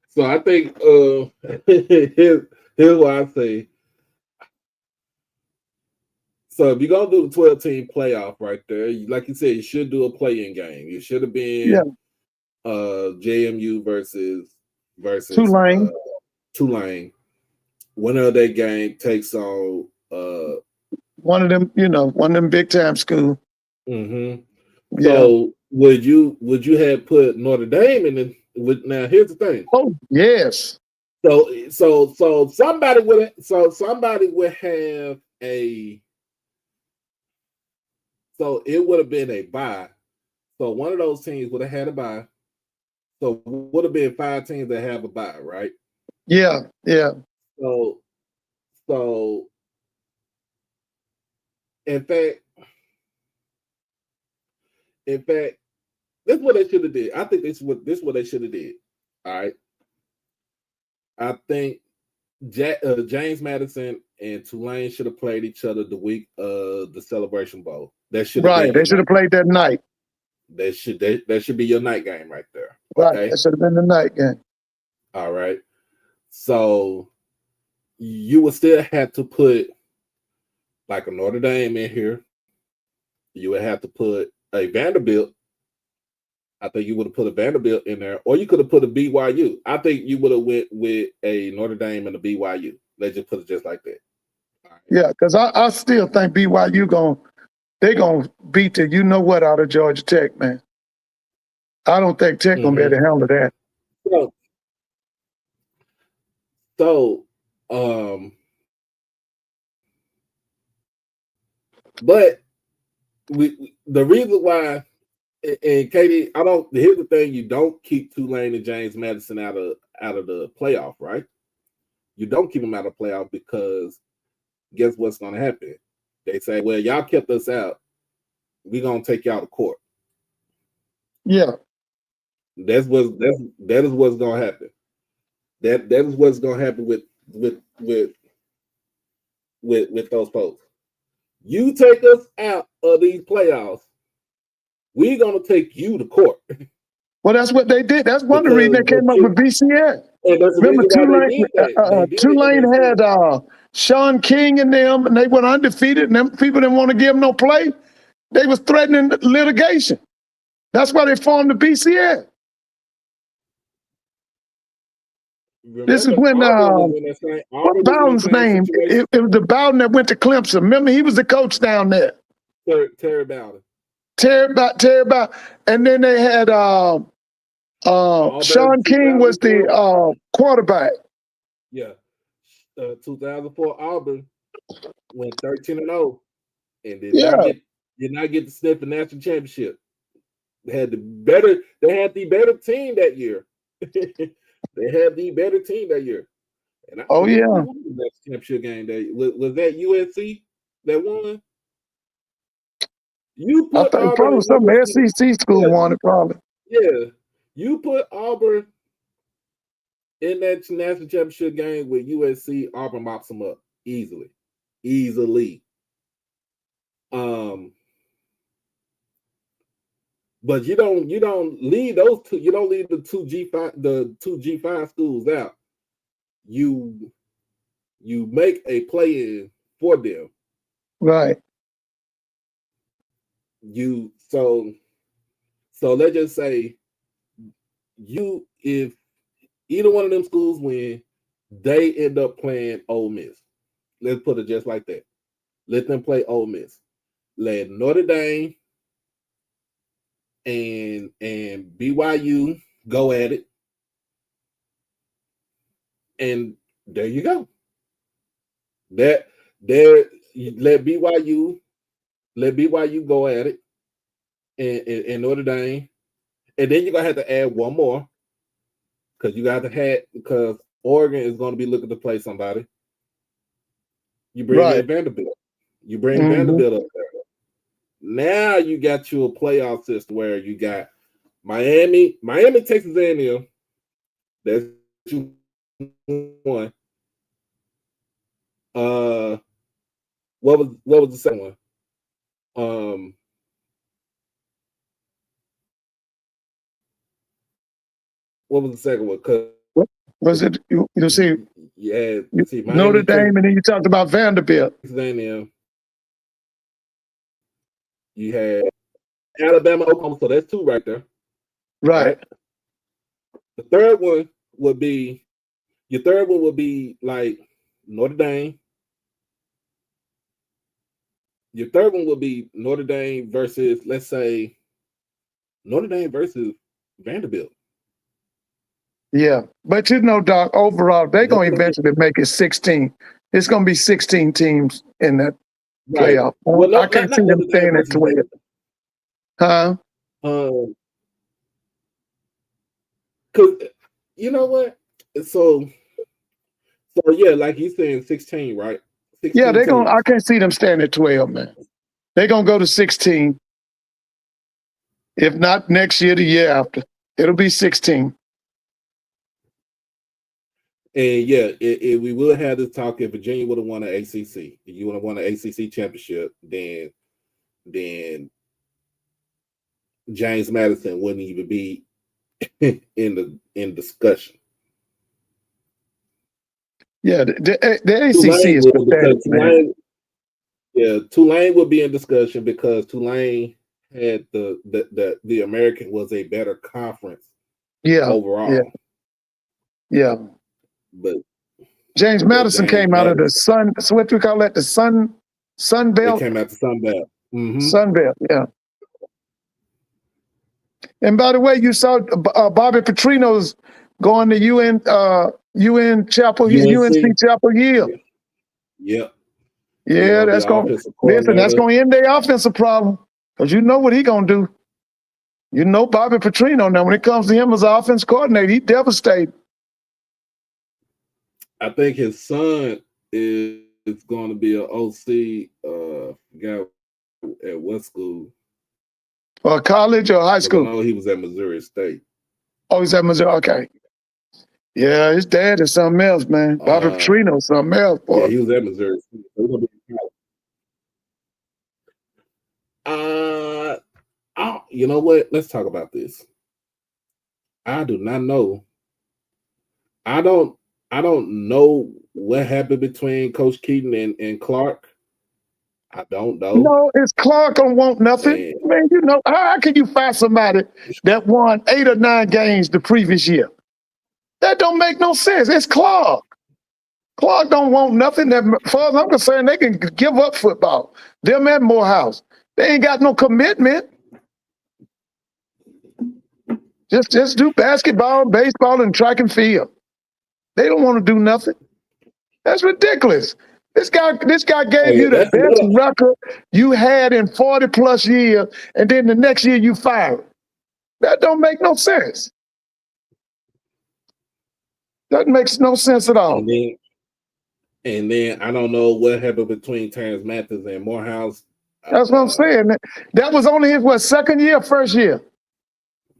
Speaker 3: So I think here's what I say. So if you're gonna do the 12-team playoff right there, like you said, you should do a play-in game. You should have been JMU versus Tulane. Winner of that game takes on
Speaker 4: one of them big time school.
Speaker 3: Mm-hmm. So would you have put Notre Dame in the? Now here's the thing.
Speaker 4: Oh yes.
Speaker 3: So somebody would have a. So it would have been a bye. So one of those teams would have had a bye. So would have been 5 teams that have a bye, right?
Speaker 4: Yeah.
Speaker 3: So in fact, this is what they should have did. I think this is what they should have did. All right. I think James Madison and Tulane should have played each other the week of the Celebration Bowl. That should have been
Speaker 4: they should have played that night.
Speaker 3: That should be your night game right there.
Speaker 4: Right.
Speaker 3: Okay?
Speaker 4: That should have been the night game.
Speaker 3: All right. So you would still have to put like a Notre Dame in here. You would have to put a Vanderbilt. I think you would have put a Vanderbilt in there, or you could have put a BYU. I think you would have went with a Notre Dame and a BYU. Let's just put it just like that.
Speaker 4: Right. Yeah, because I still think BYU they're gonna beat the what out of Georgia Tech, man. I don't think Tech gonna be able to handle that.
Speaker 3: But the reason why, and Katie, here's the thing: you don't keep Tulane and James Madison out of the playoff, right? You don't keep them out of the playoff because guess what's going to happen? They say, "Well, y'all kept us out. We're gonna take y'all to court."
Speaker 4: Yeah,
Speaker 3: that is what's going to happen. That is what's going to happen with those folks. You take us out of these playoffs, we're going to take you to court.
Speaker 4: Well, that's what they did. That's one of the reasons they came up with BCS.
Speaker 3: Remember,
Speaker 4: Tulane had Sean King and them, and they went undefeated, and them people didn't want to give them no play. They was threatening litigation. That's why they formed the BCS.
Speaker 3: Remember,
Speaker 4: this is when what Bowden's name? It was the Bowden that went to Clemson. Remember, he was the coach down there.
Speaker 3: Terry Bowden.
Speaker 4: Terry Bowden. And then they had Sean King was the quarterback.
Speaker 3: Yeah. 2004 Auburn went 13-0 and did not get the sniff of national championship. They had the better team that year. They had the better team that year. And that championship game was that USC that won? You put
Speaker 4: I think probably some SEC school won it probably.
Speaker 3: Yeah. You put Auburn in that national championship game with USC, Auburn mops them up easily. But you don't leave those two. You don't leave the two G5 schools out. You make a play in for them.
Speaker 4: Right.
Speaker 3: So let's just say if either one of them schools win, they end up playing Ole Miss. Let's put it just like that. Let them play Ole Miss. Let Notre Dame and BYU go at it. And there you go. Let BYU go at it and Notre Dame. And then you're gonna have to add one more. because you got to have because Oregon is going to be looking to play somebody. You bring in Vanderbilt. You bring Vanderbilt up there. Now you got you a playoff system where you got Miami, Texas A&M. That's you one. What was the second one? What was the second one?
Speaker 4: Was it you see?
Speaker 3: Yeah, see,
Speaker 4: Notre Dame, and then you talked about Vanderbilt.
Speaker 3: You had Alabama, Oklahoma, so that's two right there.
Speaker 4: Right.
Speaker 3: The third one would be like Notre Dame. Your third one would be Notre Dame versus, let's say, Notre Dame versus Vanderbilt.
Speaker 4: Yeah, but Doc, overall, they're going to eventually make it 16. It's going to be 16 teams in that playoff. Well, no, I can't see them staying at 12. Huh?
Speaker 3: Because, you know what? So yeah, like he's saying 16, right? 16
Speaker 4: yeah, they're going to, I can't see them staying at 12, man. They're going to go to 16. If not next year, the year after. It'll be 16.
Speaker 3: And yeah, we will have this talk if Virginia would have won an ACC. If you would have won an ACC championship, then James Madison wouldn't even be in discussion.
Speaker 4: Yeah, the ACC is pathetic, man.
Speaker 3: Yeah, Tulane would be in discussion because Tulane had the American was a better conference.
Speaker 4: Yeah,
Speaker 3: overall.
Speaker 4: Yeah.
Speaker 3: But
Speaker 4: James Madison came out of the Sun. So what do we call that? The Sun Belt.
Speaker 3: It came out the Sun Belt. Mm-hmm.
Speaker 4: Sun Belt. Yeah. And by the way, you saw Bobby Petrino's going to UNC Chapel Hill.
Speaker 3: Yep.
Speaker 4: Yeah, that's going to end their offensive problem because you know what he's going to do. You know Bobby Petrino now. When it comes to him as an offense coordinator, he's devastated.
Speaker 3: I think his son is going to be an OC guy at what school?
Speaker 4: Or college or high school?
Speaker 3: No, he was at Missouri State.
Speaker 4: Oh, he's at Missouri. Okay. Yeah, his dad is something else, man. Bobby Petrino is something else, boy.
Speaker 3: Yeah, he was at Missouri State. You know what? Let's talk about this. I do not know. I don't know what happened between Coach Keaton and Clark. I don't know.
Speaker 4: No, it's Clark don't want nothing. Man, you know, how can you find somebody that won 8 or 9 games the previous year? That don't make no sense. It's Clark. Clark don't want nothing. That, as far as I'm concerned, they can give up football. Them at Morehouse. They ain't got no commitment. Just do basketball, baseball, and track and field. They don't want to do nothing. That's ridiculous. This guy gave you the best record you had in 40 plus years, and then the next year you fired. That don't make no sense. That makes no sense at all.
Speaker 3: And then I don't know what happened between Terrence Mathis and Morehouse.
Speaker 4: That's what I'm saying. That was only his second year, first year?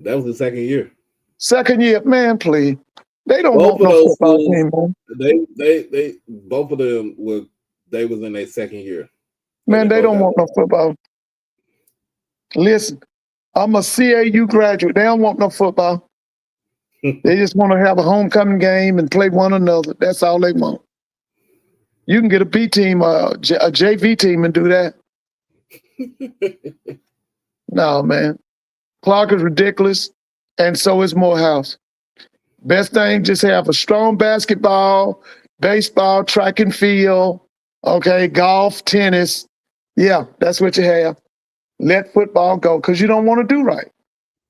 Speaker 3: That was the second year.
Speaker 4: Second year, man, please. They don't want no football team, man.
Speaker 3: They both of them was in their second year.
Speaker 4: Man, they don't want no football. Listen, I'm a CAU graduate. They don't want no football. They just want to have a homecoming game and play one another. That's all they want. You can get a B team, a JV team, and do that. No, man. Clark is ridiculous, and so is Morehouse. Best thing, just have a strong basketball, baseball, track and field, okay, golf, tennis. Yeah, that's what you have. Let football go because you don't want to do right.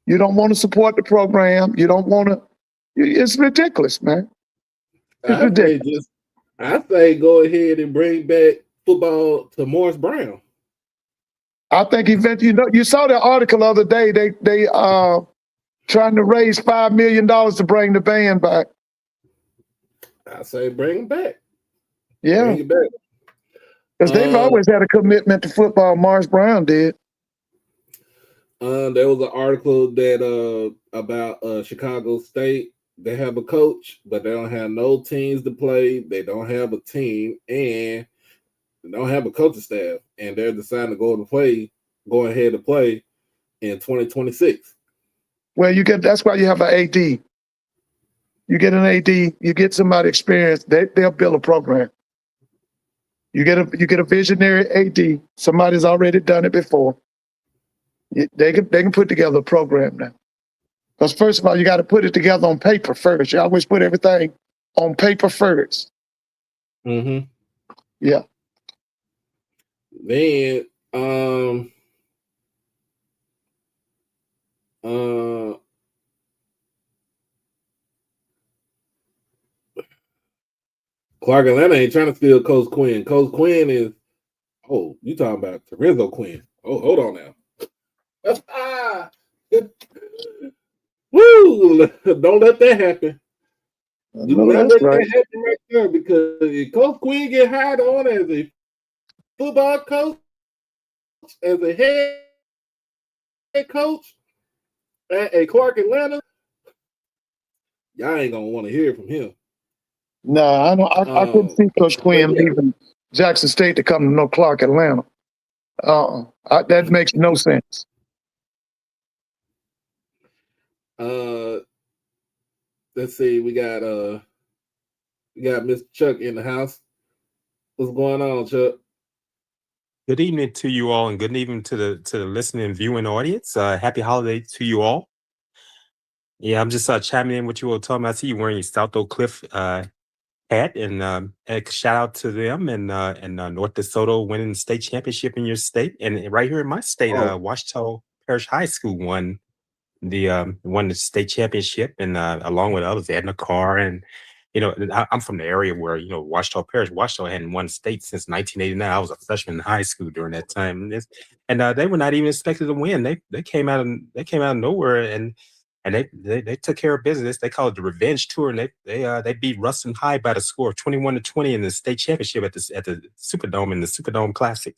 Speaker 4: You don't want to support the program. You don't want to. It's ridiculous, man. It's ridiculous.
Speaker 3: I say go ahead and bring back football to Morris Brown.
Speaker 4: I think eventually, you saw that article the other day. They trying to raise $5 million to bring the band back.
Speaker 3: I say bring it back.
Speaker 4: Yeah.
Speaker 3: Bring it back.
Speaker 4: Because they've always had a commitment to football. Morris Brown did.
Speaker 3: There was an article that about Chicago State. They have a coach, but they don't have no teams to play. They don't have a team, and they don't have a coaching staff. And they're deciding to go ahead to play in 2026.
Speaker 4: Well, that's why you have an AD. You get an AD, you get somebody experienced, they'll build a program. You get a visionary AD, somebody's already done it before. They can put together a program now. Because first of all, you got to put it together on paper first. You always put everything on paper first.
Speaker 3: Mm-hmm.
Speaker 4: Yeah.
Speaker 3: Then Clark Atlanta ain't trying to steal Coach Quinn. Coach Quinn is, you talking about Terrizzo Quinn. Oh, hold on now. Woo! Don't let that happen. Do not let that happen right there, because if Coach Quinn get hired on as a football coach, as a head coach at a Clark Atlanta, y'all ain't gonna want to hear from him.
Speaker 4: No, I couldn't see Coach Quinn leaving Jackson State to come to no Clark Atlanta. That makes no sense.
Speaker 3: Let's see. We got Mr. Chuck in the house. What's going on, Chuck?
Speaker 5: Good evening to you all, and good evening to the listening and viewing audience. Happy holiday to you all. Yeah, I'm just chiming in what you all talking about. I see you wearing your South Oak Cliff hat, and a shout out to them and North DeSoto winning the state championship in your state, and right here in my state, Washita Parish High School won the state championship, and along with others, Edna Carr, and I'm from the area where Washita Parish, Washita hadn't won state since 1989. I was a freshman in high school during that time, and they were not even expected to win. They came out of nowhere, and they took care of business. They call it the revenge tour, and they beat Ruston High by the score of 21-20 in the state championship at the Superdome in the Superdome Classic.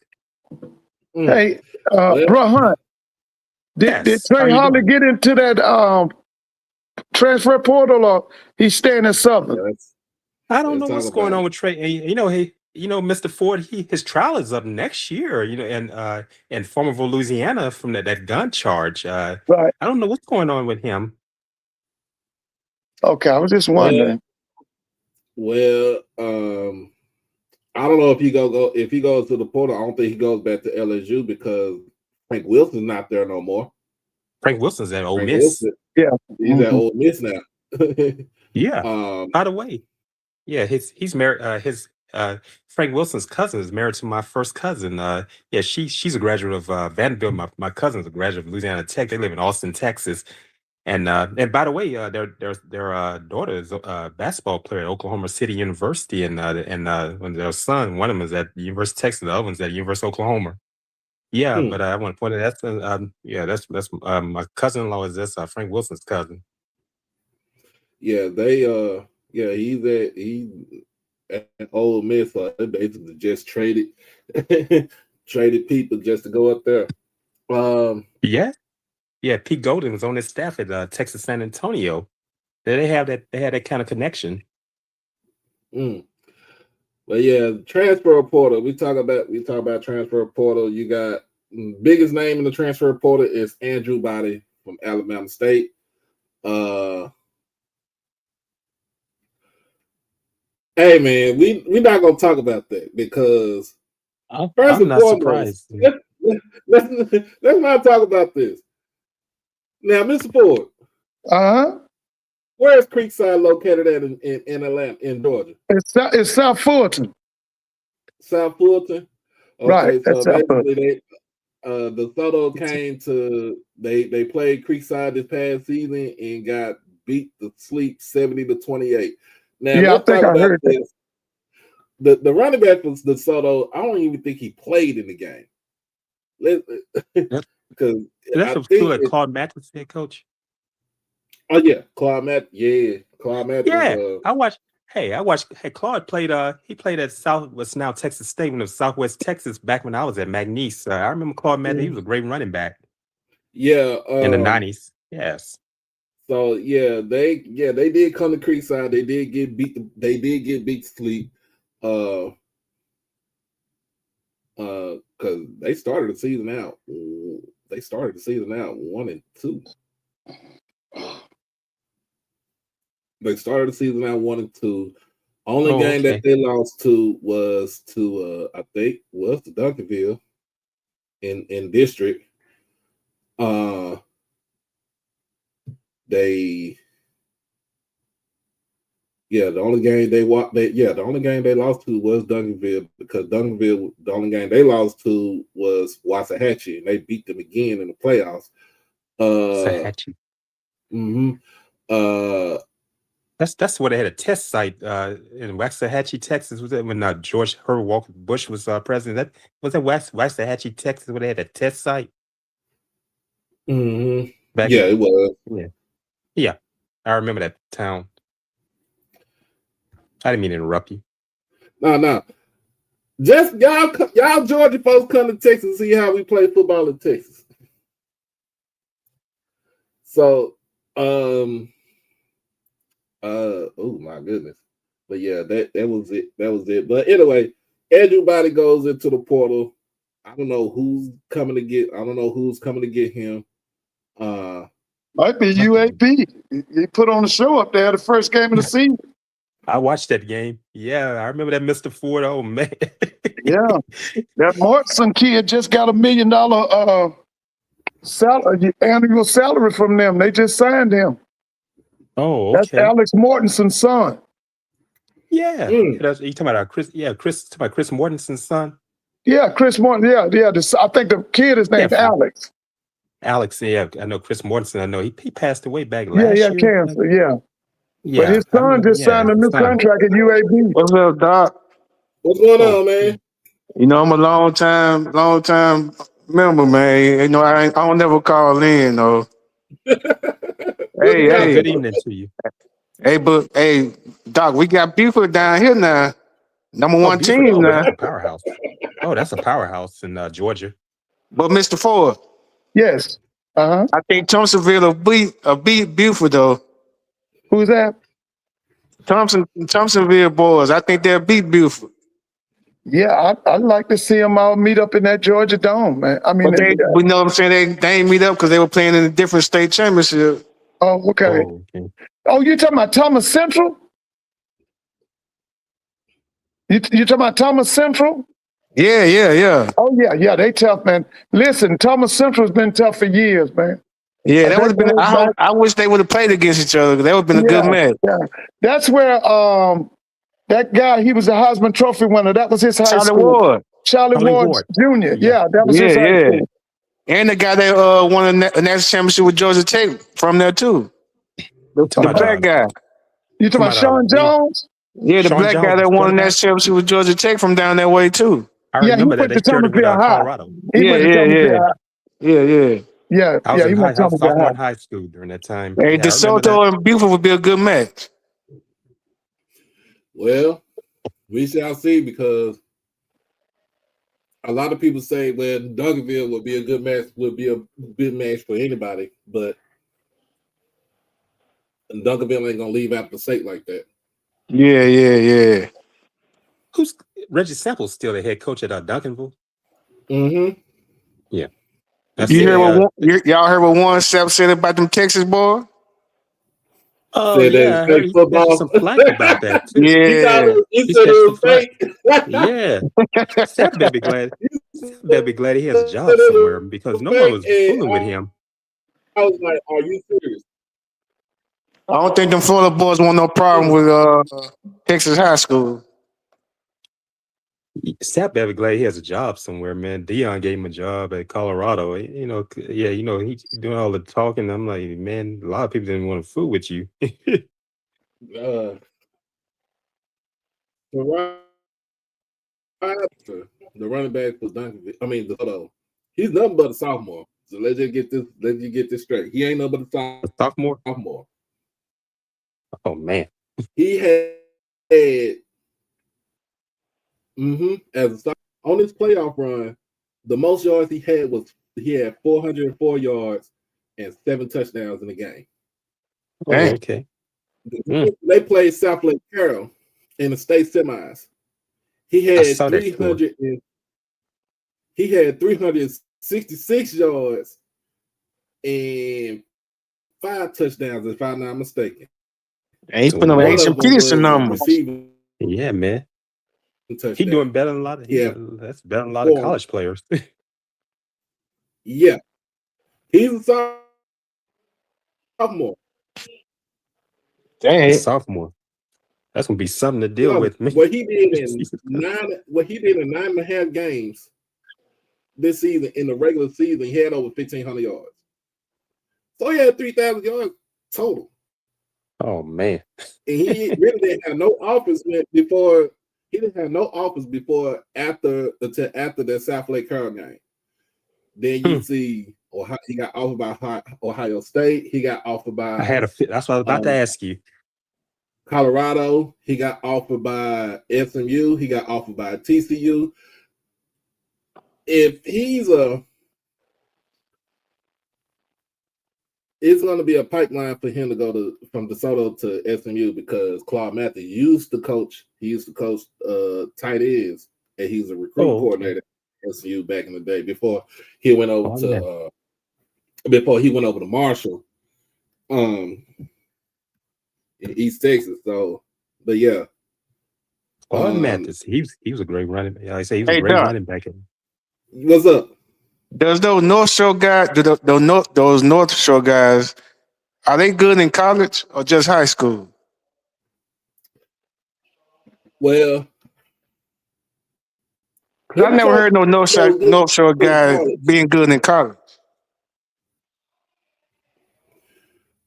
Speaker 4: Hey, Bro Hunt, did Trey Holly get into that transfer portal, or he's staying at Southern?
Speaker 5: I don't know what's going on with Trey. Mr. Ford, his trial is up next year. In Farmerville, Louisiana, from that gun charge. Right. I don't know what's going on with him.
Speaker 4: Okay, I was just wondering.
Speaker 3: Well, I don't know if he goes to the portal. I don't think he goes back to LSU because Frank Wilson's not there no more.
Speaker 5: Frank Wilson's at Ole Miss.
Speaker 3: He's at Ole Miss now.
Speaker 5: Yeah. By the way, he's married. Frank Wilson's cousin is married to my first cousin. She's a graduate of Vanderbilt. My cousin's a graduate of Louisiana Tech. They live in Austin, Texas. And by the way, their daughter is a basketball player at Oklahoma City University, and when their son, one of them is at the University of Texas, the other one's at the University of Oklahoma. Yeah, but I want to point out that's my cousin-in-law is Frank Wilson's cousin.
Speaker 3: Yeah, he's at Ole Miss, so they basically just traded people just to go up there.
Speaker 5: Pete Golden was on his staff at Texas San Antonio. They had that kind of connection.
Speaker 3: But transfer portal. We talk about transfer portal. You got biggest name in the transfer portal is Andrew Body from Alabama State. Hey man, we're not gonna talk about that because first
Speaker 5: I'm not surprised.
Speaker 3: Let's not talk about this. Now, Mr. Ford. Where is Creekside located at in Atlanta, in Georgia?
Speaker 4: It's South Fulton.
Speaker 3: South Fulton? Okay,
Speaker 4: right.
Speaker 3: So basically DeSoto came to they played Creekside this past season and got beat to sleep 70-28. Now let's talk about this. The running back was DeSoto. I don't even think he played in the game.
Speaker 5: Because that's a school that Claude Mathis head coach.
Speaker 3: Oh yeah, Claude Matt. Yeah, Claude Matthews.
Speaker 5: Yeah, I watched. Hey, Claude played. He played at what's now Texas State, when it was Southwest Texas, back when I was at McNeese. I remember Claude Matthews. He was a great running back.
Speaker 3: Yeah,
Speaker 5: in the 90s. Yes.
Speaker 3: So they did come to Creekside. They did get beat. They did get beat to sleep. Because they started the season out. They started the season out 1-2. They started the season out 1-2. Only game that they lost to was to I think was to Duncanville in district. The only game the only game they lost to was Duncanville, because Duncanville, the only game they lost to was Waxahachie, and they beat them again in the playoffs.
Speaker 5: Waxahachie. That's where they had a test site in Waxahachie, Texas. Was it when George Herbert Walker Bush was president? Was that Waxahachie, Texas, where they had a test site?
Speaker 3: It was.
Speaker 5: Yeah, I remember that town. I didn't mean to interrupt you.
Speaker 3: No. Just y'all Georgia folks come to Texas and see how we play football in Texas. So, oh my goodness. But yeah, that was it. That was it. But anyway, everybody goes into the portal. I don't know who's coming to get him.
Speaker 4: Might be UAB. He put on a show up there the first game of the season.
Speaker 5: I watched that game. Yeah, I remember that Mr. Ford. Oh man.
Speaker 4: Yeah. That Morrison kid just got $1 million annual salary from them. They just signed him.
Speaker 5: Oh, okay.
Speaker 4: That's Alex Mortensen's son.
Speaker 5: Yeah. You talking about Chris Mortensen's son?
Speaker 4: Yeah, Chris Morton. Yeah. I think the kid is named Alex.
Speaker 5: Alex, yeah. I know Chris Mortensen. I know he passed away back last year.
Speaker 4: Yeah, cancer, yeah. But his son just signed a new contract at UAB.
Speaker 6: What's up, Doc?
Speaker 3: What's going on, man?
Speaker 6: You know, I'm a long time member, man. You know, I don't never call in, though. Hey,
Speaker 5: good evening to you.
Speaker 6: Hey, Doc, we got Buford down here now. Number one team now.
Speaker 5: That's a powerhouse. Oh, that's a powerhouse in Georgia.
Speaker 6: But Mr. Ford.
Speaker 4: Yes.
Speaker 6: I think Thompsonville will beat Buford, though.
Speaker 4: Who's that?
Speaker 6: Thompsonville boys. I think they'll beat Buford.
Speaker 4: Yeah, I'd like to see them all meet up in that Georgia Dome, man. I mean,
Speaker 6: we know what I'm saying. They ain't meet up because they were playing in a different state championship.
Speaker 4: Oh, okay. Oh, you talking about Thomas Central? You talking about Thomas Central?
Speaker 6: Yeah.
Speaker 4: Oh, yeah. They tough, man. Listen, Thomas Central's been tough for years, man.
Speaker 6: Yeah, that would have been. I wish they would have played against each other. That would have been a good match.
Speaker 4: Yeah, that's where that guy, he was a Heisman Trophy winner. That was his high school. Charlie Ward Jr. Yeah, that was his high school.
Speaker 6: And the guy that won a national championship with Georgia Tech from there too. The black guy.
Speaker 4: You talking about Sean Jones?
Speaker 6: Yeah, the black guy that won a national championship with Georgia Tech from down that way too.
Speaker 5: I remember that they started with Colorado.
Speaker 6: Yeah.
Speaker 5: I was in high school during that time.
Speaker 6: Hey, DeSoto and Buford would be a good match.
Speaker 3: Well, we shall see, because a lot of people say, well, Duncanville would be a good match for anybody, but Duncanville ain't gonna leave out the state like that.
Speaker 6: Yeah.
Speaker 5: Who's Reggie Sample's still the head coach at Duncanville?
Speaker 3: Mm-hmm.
Speaker 5: Yeah.
Speaker 6: Y'all heard what Warren Sapp said about them Texas boys?
Speaker 5: Oh, yeah, I heard he got some flack about that too.
Speaker 6: Yeah.
Speaker 3: He said it was fake.
Speaker 5: Yeah. Sapp better be glad he has a job somewhere, because no one was fooling with him.
Speaker 3: I was like, are you serious?
Speaker 6: I don't think them Florida boys want no problem with Texas high school.
Speaker 5: Sapp better be glad he has a job somewhere, man. Dion gave him a job at Colorado. He doing all the talking. I'm like, man, a lot of people didn't want to fool with you.
Speaker 3: The running back for Duncanville. He's nothing but a sophomore. So let's just get this straight. He ain't nothing but a sophomore.
Speaker 5: Oh man.
Speaker 3: He had as a start on his playoff run, the most yards he had 404 yards and 7 touchdowns in the game.
Speaker 5: Oh, okay.
Speaker 3: They played South Lake Carroll in the state semis. He had 300. He had 366 yards and 5 touchdowns, if I'm not mistaken.
Speaker 6: And he's putting up Asian Peterson numbers.
Speaker 5: Yeah, man. He's doing better than a lot of that's better than a lot of college players.
Speaker 3: Yeah. He's a sophomore.
Speaker 6: Dang.
Speaker 5: Sophomore. That's gonna be something to deal with.
Speaker 3: What he did in 9.5 games this season in the regular season, he had over 1,500 yards. So he had 3,000 yards total.
Speaker 5: Oh man.
Speaker 3: And he really didn't have no offense before. He didn't have no offense before after the South Lake Carroll game. Then you see he got offered by Ohio State. He got offered by.
Speaker 5: That's what I was about to ask you.
Speaker 3: Colorado. He got offered by SMU. He got offered by TCU. If he's it's going to be a pipeline for him to go from DeSoto to SMU because Claude Matthews used to coach. He used to coach tight ends, and he's a recruit coordinator at SMU back in the day before he went over to Marshall, in East Texas. So, but yeah,
Speaker 5: Claude Matthews, he was a great running. Like I say, he was a great running back.
Speaker 3: What's up?
Speaker 6: Does those North Shore guys, those North Shore guys, are they good in college or just high school?
Speaker 3: Well,
Speaker 6: I never heard no North Shore guy being good in college.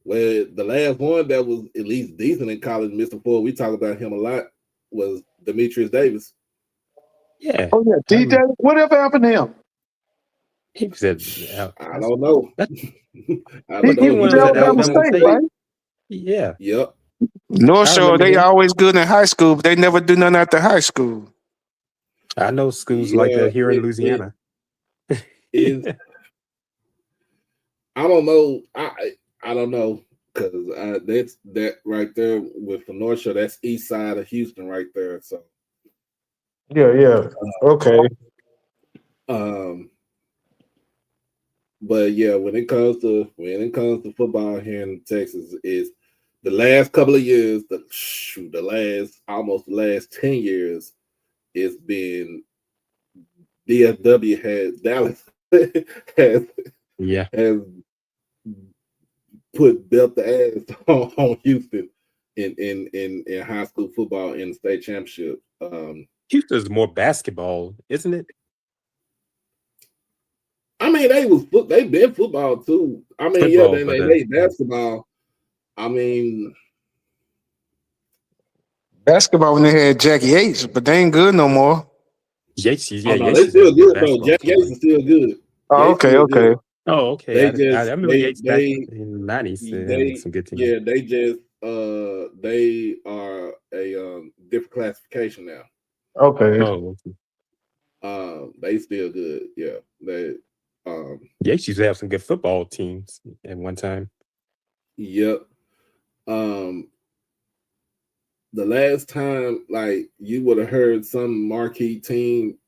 Speaker 3: Well, the last one that was at least decent in college, Mr. Ford, we talk about him a lot, was Demetrius Davis.
Speaker 5: Yeah.
Speaker 4: Oh yeah, DJ. Whatever happened to him?
Speaker 5: He said,
Speaker 3: I don't know.
Speaker 4: He was at Alabama State, right?
Speaker 5: Yeah.
Speaker 3: Yep.
Speaker 6: North Shore, they always good in high school, but they never do nothing after high school.
Speaker 5: I know schools like that here in Louisiana.
Speaker 3: I don't know. I don't know because that's that right there with the North Shore. That's east side of Houston right there. So
Speaker 6: yeah. Okay.
Speaker 3: But yeah, when it comes to football here in Texas, is the last couple of years, the last 10 years, it's been DFW has Dallas has put belt the ass on Houston in high school football in the state championship.
Speaker 5: Houston's more basketball, isn't it?
Speaker 3: I mean, they've been football too. I mean, they basketball. I mean,
Speaker 6: basketball when they had Jackie Yates, but they ain't good no more.
Speaker 5: Yates,
Speaker 3: they still good though. Jackie Yates is still good.
Speaker 6: Oh, okay.
Speaker 5: Oh, okay. I remember Yates back in the 90s. Some good teams.
Speaker 3: Yeah, they are a different classification now.
Speaker 6: Okay.
Speaker 3: They still good. Yeah, they.
Speaker 5: Yates used to have some good football teams at one time.
Speaker 3: Yep. The last time, like, you would have heard some marquee team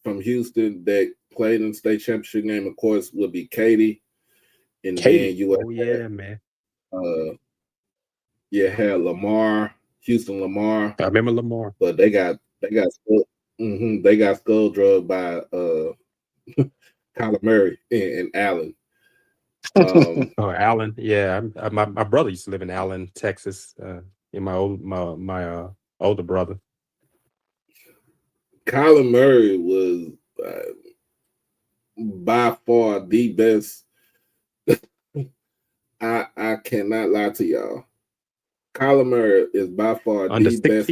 Speaker 3: from Houston that played in the state championship game, of course, would be Katy. And then you would
Speaker 5: man.
Speaker 3: You had Lamar, Houston Lamar.
Speaker 5: I remember Lamar.
Speaker 3: But they got skull drugged by Kyler Murray and Allen.
Speaker 5: Allen, yeah. My brother used to live in Allen, Texas. And my older brother.
Speaker 3: Kyler Murray was by far the best. I cannot lie to y'all. Kyler Murray is by far the best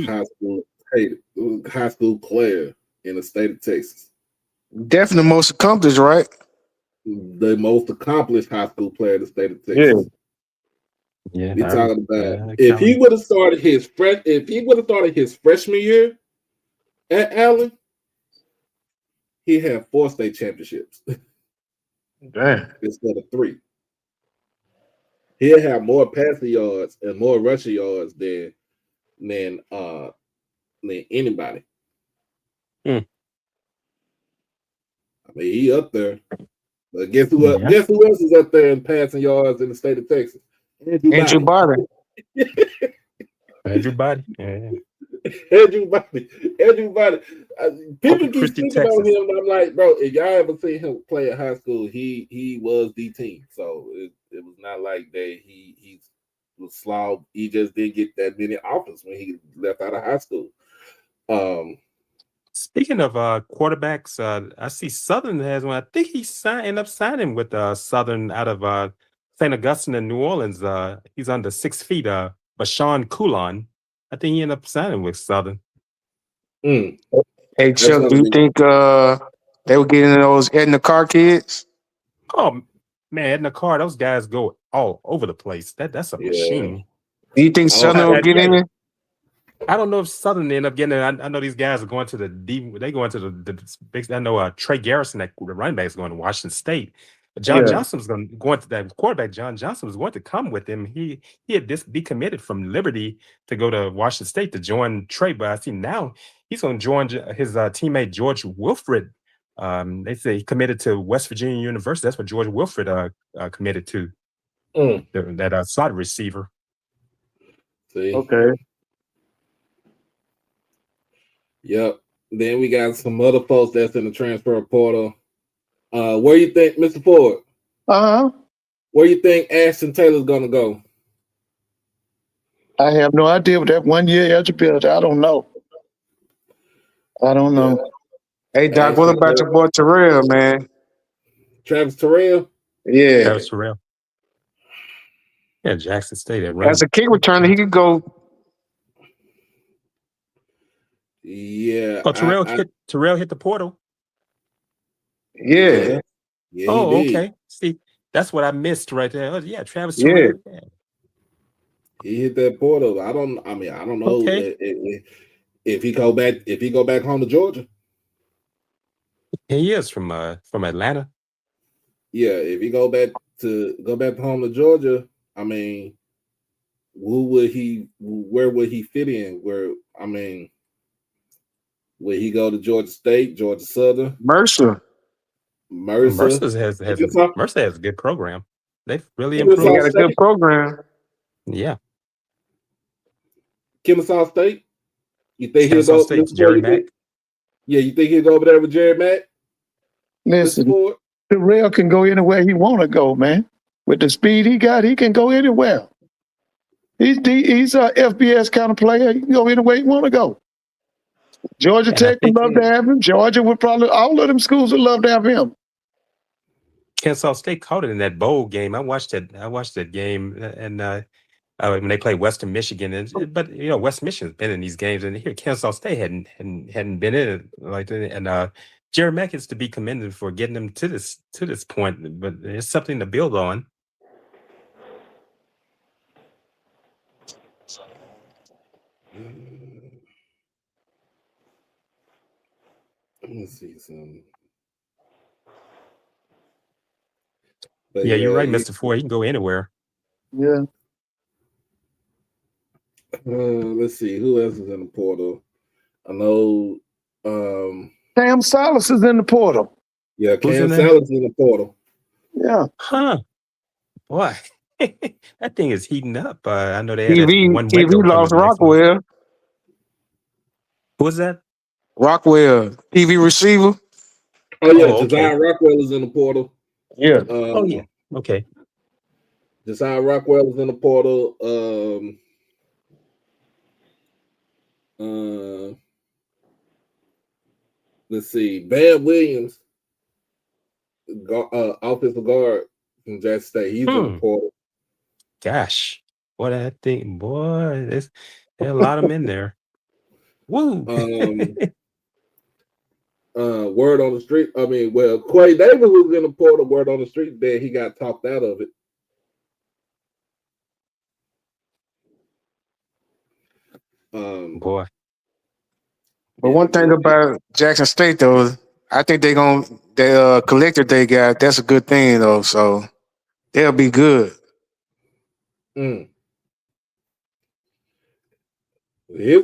Speaker 3: high school player in the state of Texas.
Speaker 6: Definitely most accomplished, right?
Speaker 3: The most accomplished high school player in the state of Texas.
Speaker 5: Yeah,
Speaker 3: We talking about
Speaker 5: Calvin.
Speaker 3: if he would have started his freshman year at Allen, he had 4 state championships
Speaker 6: Damn.
Speaker 3: instead of 3. He'll have more passing yards and more rushing yards than anybody.
Speaker 5: Hmm.
Speaker 3: I mean, he up there. But guess who?
Speaker 5: Yeah.
Speaker 3: Guess who else is up there in passing yards in the state of Texas?
Speaker 6: Andrew Body.
Speaker 5: Everybody. Yeah.
Speaker 3: Everybody. People keep
Speaker 5: Christie,
Speaker 3: thinking about
Speaker 5: Texas.
Speaker 3: him. And I'm like, bro, if y'all ever seen him play at high school, he was the team. So it was not like that. He was slow. He just didn't get that many offers when he left out of high school.
Speaker 5: Speaking of quarterbacks, I see Southern has one. I think he ended up signing with Southern out of St. Augustine in New Orleans. He's under 6 feet. Bashawn Coulon. I think he ended up signing with Southern.
Speaker 6: Hey Chuck, do you think they were getting those Edna Carr kids?
Speaker 5: Oh man, Edna Carr, those guys go all over the place. That's a machine.
Speaker 6: Do you think Southern will get in?
Speaker 5: I don't know if Southern end up getting it. I know these guys are going to the deep. They going to the big. I know Trey Garrison, that the running back, is going to Washington State. But John Johnson's going to that quarterback. John Johnson was going to come with him. He had decommitted from Liberty to go to Washington State to join Trey. But I see now he's going to join his teammate George Wilfred. They say he committed to West Virginia University. That's what George Wilfred committed to. That slot receiver.
Speaker 3: See?
Speaker 6: Okay.
Speaker 3: Yep. Then we got some other folks that's in the transfer portal. Where you think, Mr. Ford? Where you think Ashton Taylor's gonna go?
Speaker 4: I have no idea with that 1 year eligibility. I don't know.
Speaker 3: Yeah.
Speaker 6: Hey Doc, what about your boy Terrell, man?
Speaker 3: Travis Terrell?
Speaker 6: Yeah.
Speaker 5: Travis Terrell. Yeah, Jackson State.
Speaker 6: As a kick returner, he could go.
Speaker 3: Yeah.
Speaker 5: Oh, Terrell hit the portal.
Speaker 6: Yeah.
Speaker 5: Oh, okay. See, that's what I missed right there. Oh, yeah, Travis Terrell. Yeah.
Speaker 3: He hit that portal. I don't know if he go back home to Georgia.
Speaker 5: He is from Atlanta.
Speaker 3: Yeah, if he go back home to Georgia, I mean, where would he fit in? Would he go to Georgia State, Georgia Southern?
Speaker 6: Mercer
Speaker 5: has a good program. They've really
Speaker 6: improved. They got a good program.
Speaker 5: Yeah.
Speaker 3: Kennesaw State? You think
Speaker 5: Kennesaw State, Jerry Mack?
Speaker 3: Yeah, you think he'll go over there with Jerry Mack?
Speaker 4: Listen, Terrell can go anywhere he want to go, man. With the speed he got, he can go anywhere. He's a FBS kind of player. He can go anywhere he want to go. Georgia Tech would love to have him. Georgia would probably, all of them schools would love to have him.
Speaker 5: Kennesaw State caught it in that bowl game. I watched that game, and when they played Western Michigan, but West Michigan's been in these games, and here Kennesaw State hadn't been in it like that. And Jerry Mack is to be commended for getting them to this point, but it's something to build on.
Speaker 3: Let me see some.
Speaker 5: But yeah, you're right, Mr. Ford. He can go anywhere.
Speaker 4: Yeah.
Speaker 3: Let's see who else is in the portal. I know.
Speaker 4: Cam Salas is in the portal.
Speaker 3: Yeah, Cam Salas is in the portal.
Speaker 4: Yeah.
Speaker 5: Huh. Boy, that thing is heating up. I know they had
Speaker 6: TV lost Rockwell.
Speaker 5: Who was that?
Speaker 6: Rockwell, TV receiver.
Speaker 3: Oh yeah, Josiah Rockwell is in the portal.
Speaker 6: Yeah.
Speaker 5: Oh yeah. Okay.
Speaker 3: Josiah Rockwell is in the portal. Let's see. Van Williams, offensive guard from Jackson State. He's in the portal.
Speaker 5: Gosh, what I think, boy, there's a lot of them in there. Woo.
Speaker 3: Word on the street. I mean, well, Quay Davis was in the portal. Word on the street that he got talked out of it.
Speaker 5: Boy.
Speaker 6: But one thing about Jackson State though, I think they collector they got. That's a good thing though. So they'll be good.
Speaker 3: Here's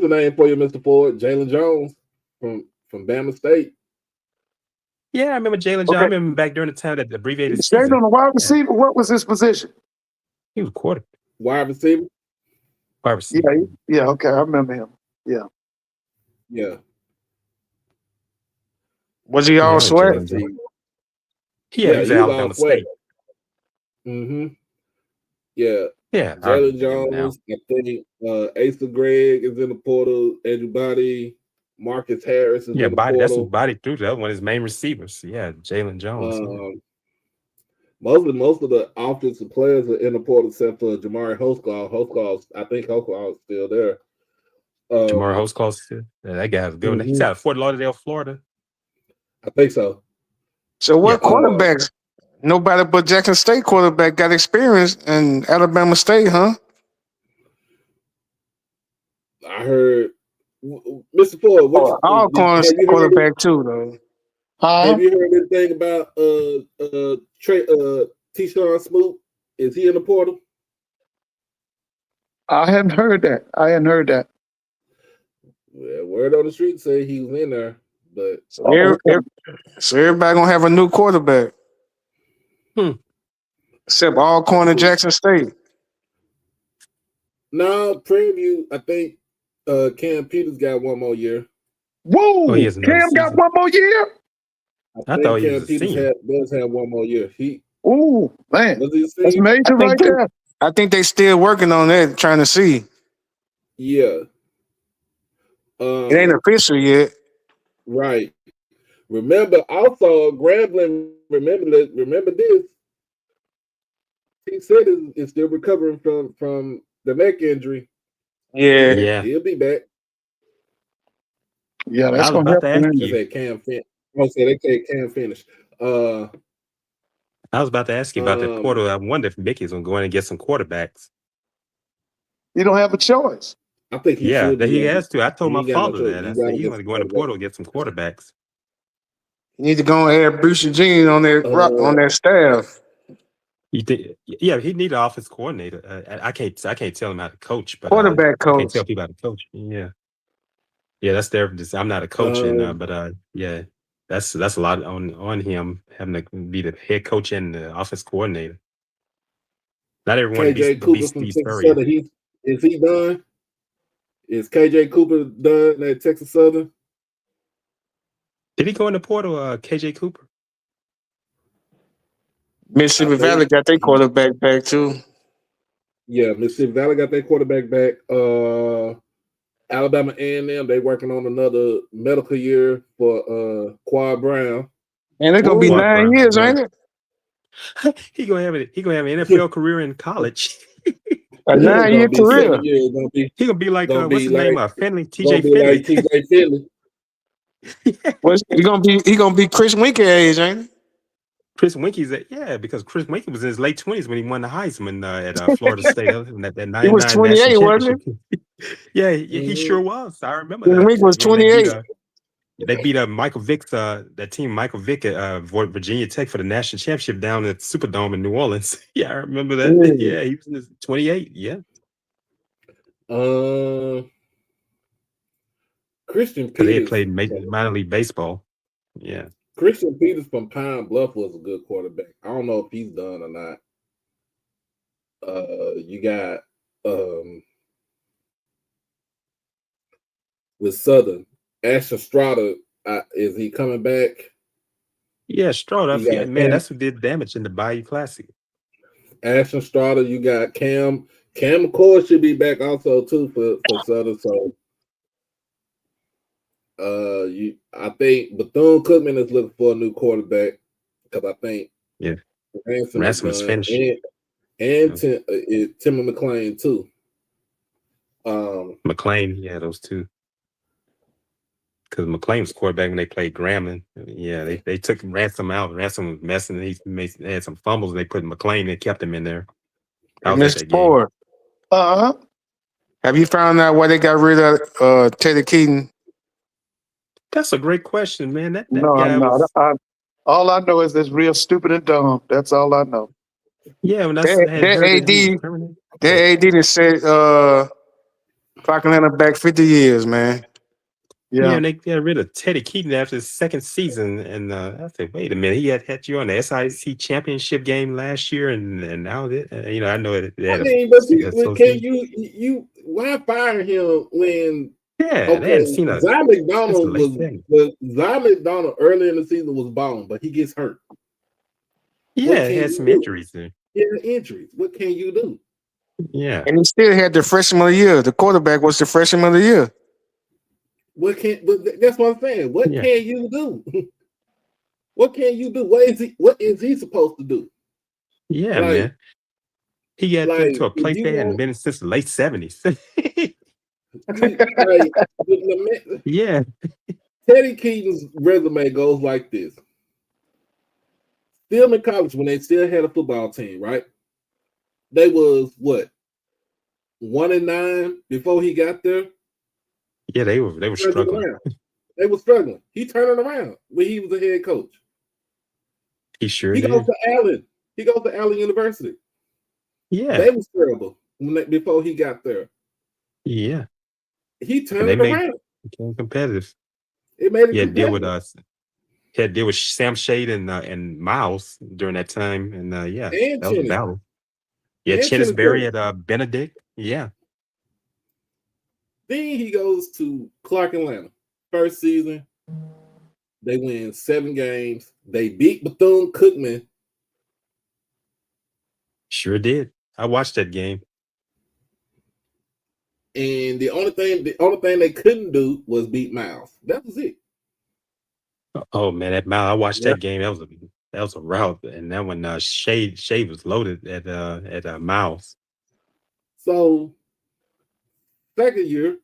Speaker 3: the name for you, Mr. Ford. Jalen Jones from Bama State.
Speaker 5: Yeah, I remember Jalen Jones. I remember back during the time that the abbreviated
Speaker 4: Stayed
Speaker 5: season.
Speaker 4: on the wide receiver. What was his position?
Speaker 5: He was quarterback.
Speaker 3: Wide receiver.
Speaker 5: Wide receiver.
Speaker 4: Yeah. Okay, I remember him. Yeah.
Speaker 6: Was he all sweat?
Speaker 5: Yeah, he was at Alabama State.
Speaker 3: Yeah.
Speaker 5: Yeah.
Speaker 3: Jalen Jones, I think Asa Gregg is in the portal, Andrew Body, Marcus Harris is in the portal.
Speaker 5: That's what Body threw. That was one of his main receivers. Yeah, Jalen Jones.
Speaker 3: Most of the offensive players are in the portal except for Jamari Hoscall. I think Hoscall is still there.
Speaker 5: Jamari Hoscall, that guy's good. He's out of Fort Lauderdale, Florida.
Speaker 3: I think so.
Speaker 6: So what quarterbacks? Nobody but Jackson State quarterback got experience in Alabama State, huh?
Speaker 3: I heard Mr. Ford.
Speaker 6: All corners quarterback too, though.
Speaker 3: Have you heard anything about T-Shawn Smoot? Is he in the portal?
Speaker 4: I hadn't heard that.
Speaker 3: Well, word on the street say he was in there, but
Speaker 6: so everybody gonna have a new quarterback. Except all corner Jackson State.
Speaker 3: No, Prairie, I think Cam Peters got one more year.
Speaker 4: Whoa! Cam got one more year?
Speaker 5: I thought he was a senior.
Speaker 3: Does have one more year.
Speaker 4: Man. That's major right there.
Speaker 6: I think they still working on that, trying to see.
Speaker 3: Yeah.
Speaker 6: It ain't official yet.
Speaker 3: Right. Remember, also, Grambling, remember this. He said is still recovering from the neck injury.
Speaker 6: Yeah.
Speaker 3: He'll be back.
Speaker 4: Yeah, that's going to help him.
Speaker 3: They said Cam finish.
Speaker 5: I was about to ask you about that portal. I wonder if Mickey's going to go in and get some quarterbacks.
Speaker 4: You don't have a choice.
Speaker 3: I think he should.
Speaker 5: He has to. I told my father that. I said, you want to go in the portal and get some quarterbacks.
Speaker 6: You need to go and add Bruce Eugene on that staff.
Speaker 5: You think? Yeah, he need an office coordinator. I can't tell him how to coach, but
Speaker 6: quarterback coach.
Speaker 5: I can't tell people how to coach. Yeah, that's their. I'm not a coach, but that's a lot on him having to be the head coach and the office coordinator. Not everyone
Speaker 3: KJ Cooper from Texas Southern. Is he done? Is KJ Cooper done at Texas Southern?
Speaker 5: Did he go in the portal, KJ Cooper?
Speaker 6: Mississippi Valley got their quarterback back too.
Speaker 3: Yeah, Mississippi Valley got their quarterback back. Alabama A&M, they working on another medical year for Quad Brown.
Speaker 6: And it's gonna be 9 years, ain't it?
Speaker 5: He gonna have an NFL career in college.
Speaker 6: A 9-year career.
Speaker 5: He gonna be like what's his name? Finley, TJ
Speaker 3: Finley. TJ Finley.
Speaker 6: He gonna be Chris Winkie age, ain't he?
Speaker 5: Chris Winkie's because Chris Winkie was in his late 20s when he won the Heisman at Florida State. That
Speaker 6: he was 28, wasn't
Speaker 5: he? Yeah, he sure was. I remember
Speaker 6: that. Winkie was 28.
Speaker 5: They beat Michael Vick's that team, Michael Vick at Virginia Tech for the national championship down at Superdome in New Orleans. Yeah, I remember that. Yeah, he was in his 28. Yeah.
Speaker 3: Christian Peters.
Speaker 5: They had played minor league baseball. Yeah.
Speaker 3: Christian Peters from Pine Bluff was a good quarterback. I don't know if he's done or not. You got with Southern, Ashton Strata. Is he coming back?
Speaker 5: Yeah, Strata. Man, that's who did damage in the Bayou Classic.
Speaker 3: Ashton Strata. You got Cam. Cam McCoy should be back also too for Southern. So. I think Bethune-Cookman is looking for a new quarterback because I think
Speaker 5: Ransom is finished,
Speaker 3: and Timmy McClain too.
Speaker 5: McClain, those two. Because McClain was quarterback when they played Grambling. Yeah, they took Ransom out. Ransom was messing. He had some fumbles. And they put McClain and kept him in there.
Speaker 6: Mr. Ford. Have you found out why they got rid of Teddy Keaton?
Speaker 5: That's a great question, man. That
Speaker 4: No,
Speaker 5: guy
Speaker 4: I'm not.
Speaker 5: was
Speaker 4: All I know is that's real stupid and dumb. That's all I know.
Speaker 5: yeah. When I
Speaker 6: That,
Speaker 5: had
Speaker 6: that
Speaker 5: heard that he was
Speaker 6: AD,
Speaker 5: terminated,
Speaker 6: that AD that said clock Atlanta back 50 years, man.
Speaker 5: yeah,
Speaker 4: Yeah.
Speaker 5: and they got rid of Teddy Keaton after his second season, and I said, wait a minute, he had you on the SIC championship game last year, and now that I know it
Speaker 3: I
Speaker 5: had
Speaker 3: mean, but can
Speaker 5: association.
Speaker 3: you why fire him when
Speaker 5: Yeah, they hadn't
Speaker 3: okay,
Speaker 5: seen a
Speaker 3: Zion
Speaker 5: since the
Speaker 3: McDonald
Speaker 5: late thing.
Speaker 3: Zion McDonald early in the season was balling, but he gets hurt. What
Speaker 5: Yeah, it
Speaker 3: can
Speaker 5: had
Speaker 3: you
Speaker 5: some
Speaker 3: do?
Speaker 5: injuries there.
Speaker 3: Yeah, injuries. What can you do?
Speaker 5: Yeah,
Speaker 6: And he still had the freshman of the year. The quarterback was the freshman of the year.
Speaker 3: What can? But that's what I'm saying. What
Speaker 5: yeah,
Speaker 3: can you do? What can you do? What is he supposed to do?
Speaker 5: yeah,
Speaker 3: Like,
Speaker 5: man. He got them to a
Speaker 3: if
Speaker 5: place
Speaker 3: you
Speaker 5: they hadn't
Speaker 3: want,
Speaker 5: been since the late 70s.
Speaker 3: like,
Speaker 5: Yeah,
Speaker 3: Teddy Keaton's resume goes like this. Still in college when they still had a football team, right? They was what 1-9 before he got there.
Speaker 5: yeah, they were struggling.
Speaker 3: They were struggling. He turned it around when he was a head coach.
Speaker 5: He sure
Speaker 3: He goes
Speaker 5: did.
Speaker 3: to Allen. He goes to Allen University.
Speaker 5: Yeah,
Speaker 3: They was terrible before he got there.
Speaker 5: yeah,
Speaker 3: He
Speaker 5: and
Speaker 3: turned
Speaker 5: they
Speaker 3: it around.
Speaker 5: became competitive.
Speaker 3: It made it
Speaker 5: He had to deal with
Speaker 3: competitive.
Speaker 5: us. He had to deal with Sam Shade and Miles during that time, and yeah,
Speaker 3: And
Speaker 5: that was a
Speaker 3: Cheney.
Speaker 5: battle. Yeah,
Speaker 3: And
Speaker 5: Chennis
Speaker 3: Cheney
Speaker 5: Berry
Speaker 3: Berry.
Speaker 5: at Benedict. Yeah,
Speaker 3: Then he goes to Clark Atlanta. First season, they win 7 games. They beat Bethune-Cookman.
Speaker 5: sure did. I watched that game.
Speaker 3: And the only thing they couldn't do was beat Miles. That was it.
Speaker 5: Oh man, that Miles! I watched
Speaker 4: Yeah.
Speaker 5: that game. That was a rout, and that one Shade was loaded at Miles.
Speaker 3: So second year,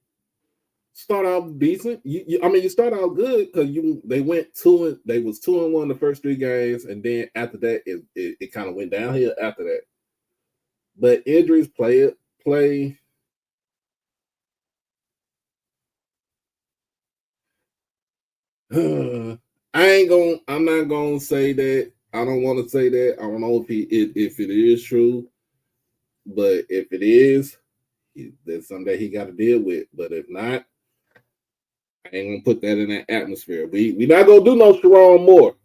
Speaker 3: start out decent. You start out good because they was 2-1 the first 3 games, and then after that it kind of went downhill after that. But injuries play. I'm not gonna say that. I don't want to say that. I don't know if it is true, but if it is, there's something that he got to deal with. But if not, I ain't gonna put that in that atmosphere. We not gonna do no Sharon Moore.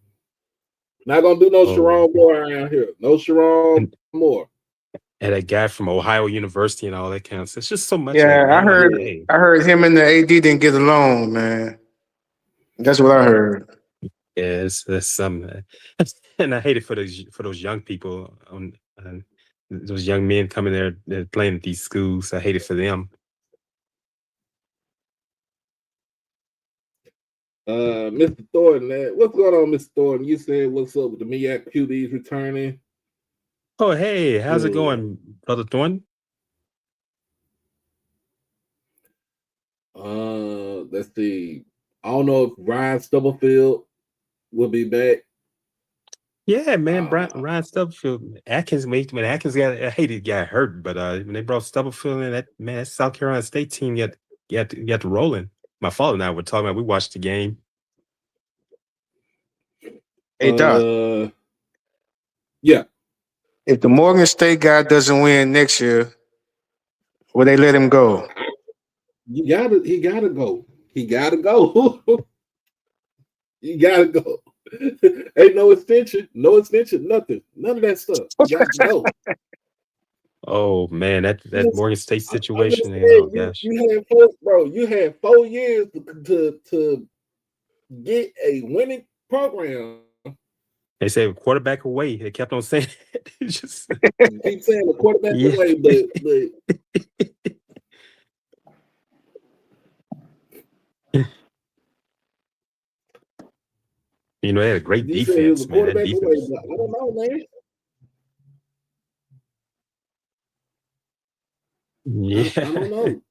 Speaker 3: Not gonna do no
Speaker 5: Oh,
Speaker 3: Sharon Moore around here. No Sharon Moore.
Speaker 5: and a guy from Ohio University and all that kind of stuff. It's just so much
Speaker 6: Yeah,
Speaker 5: like, man, like,
Speaker 6: I
Speaker 5: hey,
Speaker 6: heard him and the AD didn't get along, man. That's what I heard.
Speaker 5: yeah, it's some, and I hate it for those young people those young men coming there, they're playing at these schools. I hate it for them.
Speaker 3: Mr. Thornton, what's going on, Mr. Thornton? You said what's up with the MEAC QBs returning?
Speaker 5: Oh, hey, how's it
Speaker 3: Yeah.
Speaker 5: going, Brother Thornton?
Speaker 3: Let's see. I don't know if Ryan Stubblefield will be back.
Speaker 5: Yeah, man, Ryan Stubblefield, Atkins, when Atkins I hate he got hurt, but when they brought Stubblefield in, that South Carolina State team got to rolling. My father and I were talking about. We watched the game.
Speaker 6: Hey, Doc,
Speaker 3: Yeah.
Speaker 6: if the Morgan State guy doesn't win next year, will they let him go?
Speaker 3: He gotta go. He gotta go. He gotta go. Ain't no extension, nothing. None of that stuff. You got to go.
Speaker 5: Oh man, that Morgan State situation.
Speaker 3: You,
Speaker 5: Oh gosh,
Speaker 3: you had 4 years to get a winning program.
Speaker 5: they say quarterback away. They kept on saying it. Just
Speaker 3: You keep saying the quarterback
Speaker 5: yeah.
Speaker 3: away, but
Speaker 5: You know, they had a great
Speaker 3: you said he was
Speaker 5: defense,
Speaker 3: a
Speaker 5: man. That
Speaker 3: quarterback away.
Speaker 5: defense.
Speaker 3: But I don't know, man.
Speaker 5: Yeah.
Speaker 3: I don't know.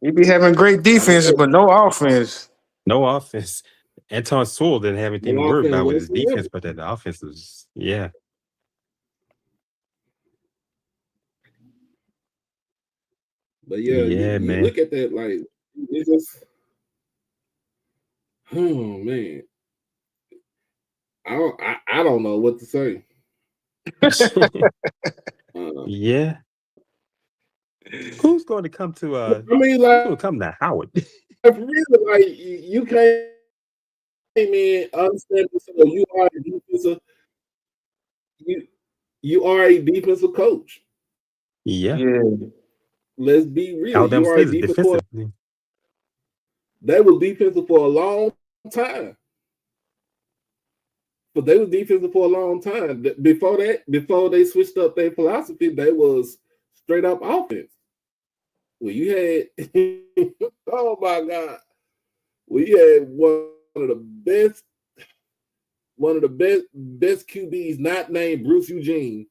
Speaker 6: He be having great defenses, but no offense.
Speaker 5: No offense. Anton Sewell didn't have anything to
Speaker 3: No
Speaker 5: worry
Speaker 3: offense
Speaker 5: about with his
Speaker 3: whatsoever.
Speaker 5: defense, but that offense was, yeah.
Speaker 3: But yeah,
Speaker 5: Yeah,
Speaker 3: you
Speaker 5: man.
Speaker 3: look at that like it's just, oh man, I don't know what to say.
Speaker 5: Yeah. Who's going to come to
Speaker 3: I mean,
Speaker 5: who's going
Speaker 3: like
Speaker 5: to come to Howard?
Speaker 3: for real, like you came in understanding, so you are a defensive, you you are a defensive coach.
Speaker 5: Yeah.
Speaker 6: Yeah.
Speaker 3: Let's be real.
Speaker 5: Alabama
Speaker 3: You are a
Speaker 5: State is
Speaker 3: defensive coach.
Speaker 5: defensively.
Speaker 3: They was defensive for a long time. But they was defensive for a long time. Before that, before they switched up their philosophy, they was straight up offense. Well, you had oh my god, we had of the best, one of the best QBs not named Bruce Eugene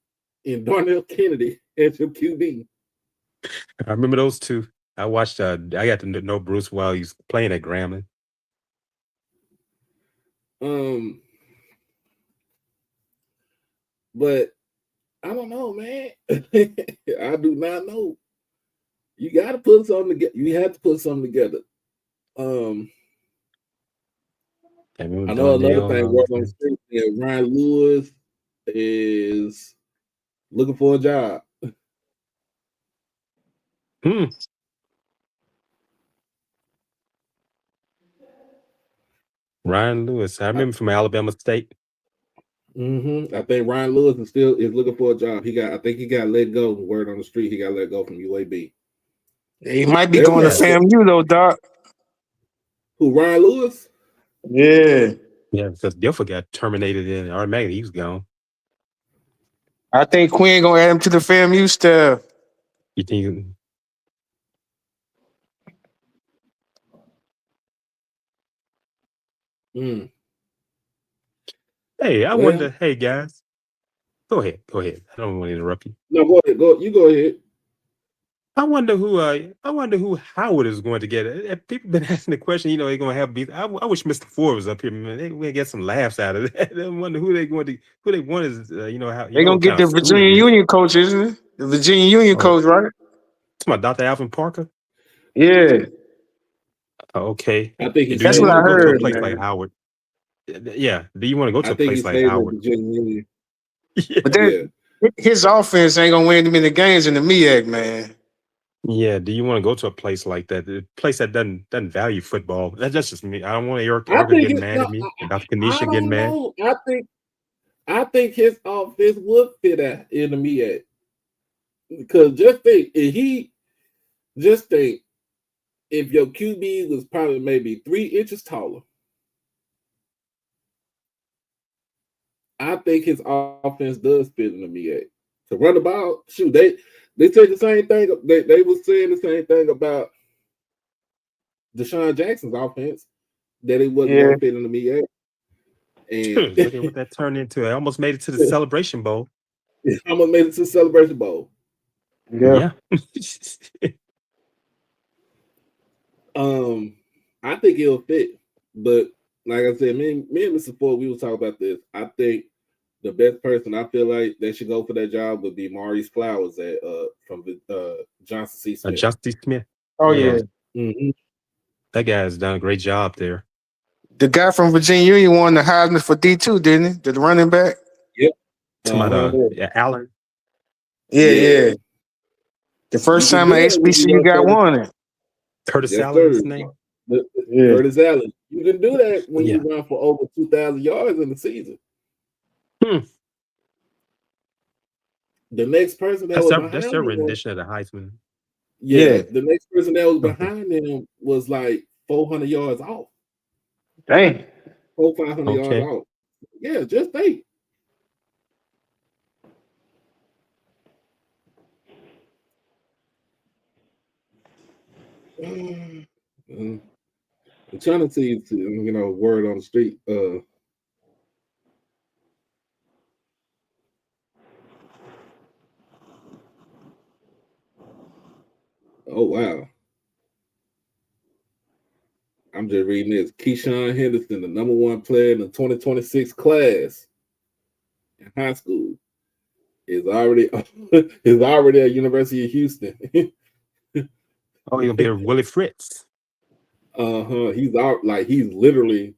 Speaker 3: and Darnell Kennedy as your QB.
Speaker 5: I remember those two. I watched. I got to know Bruce while he was playing at Grambling.
Speaker 3: But I don't know, man. I do not know. You got to put something together. You have to put something together.
Speaker 5: I
Speaker 3: I
Speaker 5: remember
Speaker 3: know another
Speaker 5: Darnell.
Speaker 3: thing. Word on the street, Ryan Lewis is looking for a job.
Speaker 5: Ryan Lewis. I remember from Alabama State.
Speaker 3: I think Ryan Lewis is looking for a job. I think he got let go. Word on the street, he got let go from UAB.
Speaker 6: He might be going to FAMU though, Doc.
Speaker 3: Who, Ryan Lewis?
Speaker 6: Yeah.
Speaker 5: Yeah, because Dilfer got terminated and automatically he was gone.
Speaker 6: I think Quinn gonna add him to the FAMU staff.
Speaker 5: You think? Hey, I wonder. Hey, guys, go ahead. Go ahead. I don't want to interrupt you.
Speaker 3: No, go ahead. You go ahead.
Speaker 5: I wonder who Howard is going to get. People been asking the question. You know, they're going to have. I wish Mr. Ford was up here, man. They will get some laughs out of that. I wonder who they want is. You know how
Speaker 6: They're gonna get the Virginia Union coach, isn't it? The Virginia Union coach, right?
Speaker 5: It's my Dr. Alvin Parker.
Speaker 6: Yeah.
Speaker 5: Okay.
Speaker 3: I think
Speaker 6: that's what I heard.
Speaker 5: Go to a place like Howard? Yeah. Do you want to go to a place like Howard?
Speaker 6: Yeah. But his offense ain't gonna win him in the games in the MEAC, man.
Speaker 5: Yeah. Do you want to go to a place like that? A place that doesn't value football? That's just me. I don't want Erica getting mad at me. Dr. Kanisha getting mad.
Speaker 3: I think his offense would fit in the MEAC. Because just think if your QB was probably maybe 3 inches taller, I think his offense does fit in the MEAC. To run the ball, shoot, they say the same thing. They were saying the same thing about Deshaun Jackson's offense, that it wasn't going to fit in the MEAC. And
Speaker 5: look at what that turned into. I almost made it to the Celebration Bowl.
Speaker 3: Almost made it to the Celebration Bowl.
Speaker 5: Yeah.
Speaker 3: I think it'll fit, but like I said, me and Mr. Ford, we will talk about this. I think the best person I feel like that should go for that job would be Maurice Flowers from Johnson C. Smith.
Speaker 5: Johnson C. Smith.
Speaker 6: Oh yeah.
Speaker 5: That guy has done a great job there.
Speaker 6: The guy from Virginia Union won the Heisman for D2, didn't he? The running back.
Speaker 3: Yep.
Speaker 5: Allen.
Speaker 6: Yeah. The first time an HBCU got won it.
Speaker 5: Curtis Allen is his name.
Speaker 3: Curtis Allen. You can do that when you run for over 2,000 yards in the season. The next person that was behind
Speaker 5: that's their rendition of the Heisman.
Speaker 3: Yeah, the next person that was behind him was like 400 yards off.
Speaker 6: Dang.
Speaker 3: 500 yards off. Yeah, just think. I'm trying to see, word on the street. Oh wow. I'm just reading this. Keyshawn Henderson, the number 1 player in the 2026 class in high school, is already at University of Houston.
Speaker 5: Oh, he'll be a Willie Fritz.
Speaker 3: He's out like he's literally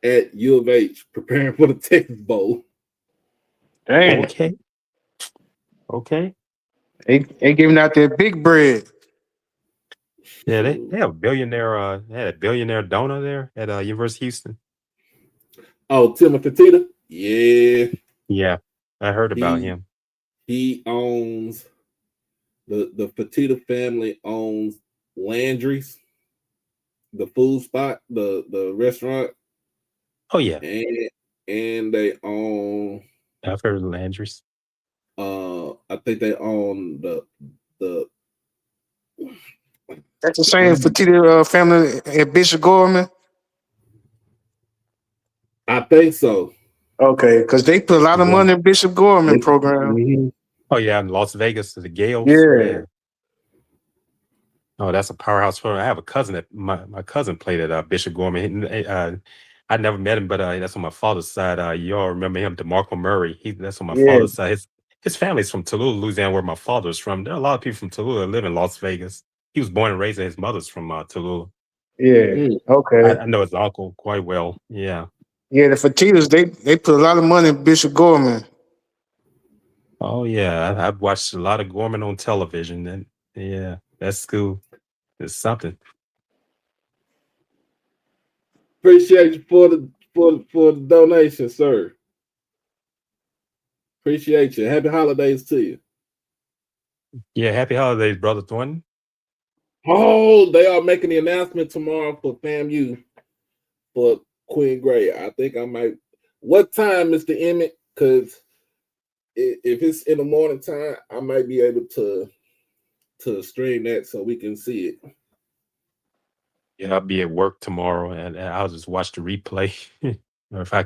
Speaker 3: at U of H preparing for the Texas Bowl.
Speaker 6: Damn.
Speaker 5: Okay.
Speaker 6: They giving out that big bread.
Speaker 5: Yeah, they have a billionaire. They had a billionaire donor there at University of Houston.
Speaker 3: Oh, Timothy Fertitta? Yeah.
Speaker 5: Yeah, I heard about him.
Speaker 3: He owns the Fertitta family owns Landry's, the food spot, the restaurant.
Speaker 5: Oh yeah,
Speaker 3: and they own.
Speaker 5: I've heard of Landry's.
Speaker 3: I think they own the.
Speaker 6: That's the same Fertitta family at Bishop Gorman.
Speaker 3: I think so.
Speaker 6: Okay, because they put a lot of money in Bishop Gorman program.
Speaker 5: Oh yeah, in Las Vegas to the Gales.
Speaker 6: Yeah.
Speaker 5: Oh, that's a powerhouse program. I have a cousin that my cousin played at Bishop Gorman. I never met him, but that's on my father's side. You all remember him, DeMarco Murray. That's on my father's side. His family's from Tallulah, Louisiana, where my father's from. There are a lot of people from Tallulah that live in Las Vegas. He was born and raised, and his mother's from Tallulah.
Speaker 6: Yeah. Okay.
Speaker 5: I know his uncle quite well. Yeah.
Speaker 6: Yeah, the Fertittas, they put a lot of money in Bishop Gorman.
Speaker 5: Oh yeah, I've watched a lot of Gorman on television, and yeah, that school is something.
Speaker 3: Appreciate you for the donation, sir. Appreciate you. Happy holidays to you.
Speaker 5: Yeah, happy holidays, Brother Thornton.
Speaker 3: Oh, they are making the announcement tomorrow for FAMU for Queen Gray. I think I might. What time, Mr. Emmett? Because if it's in the morning time, I might be able to stream that so we can see it.
Speaker 5: Yeah, I'll be at work tomorrow, and I'll just watch the replay, or if I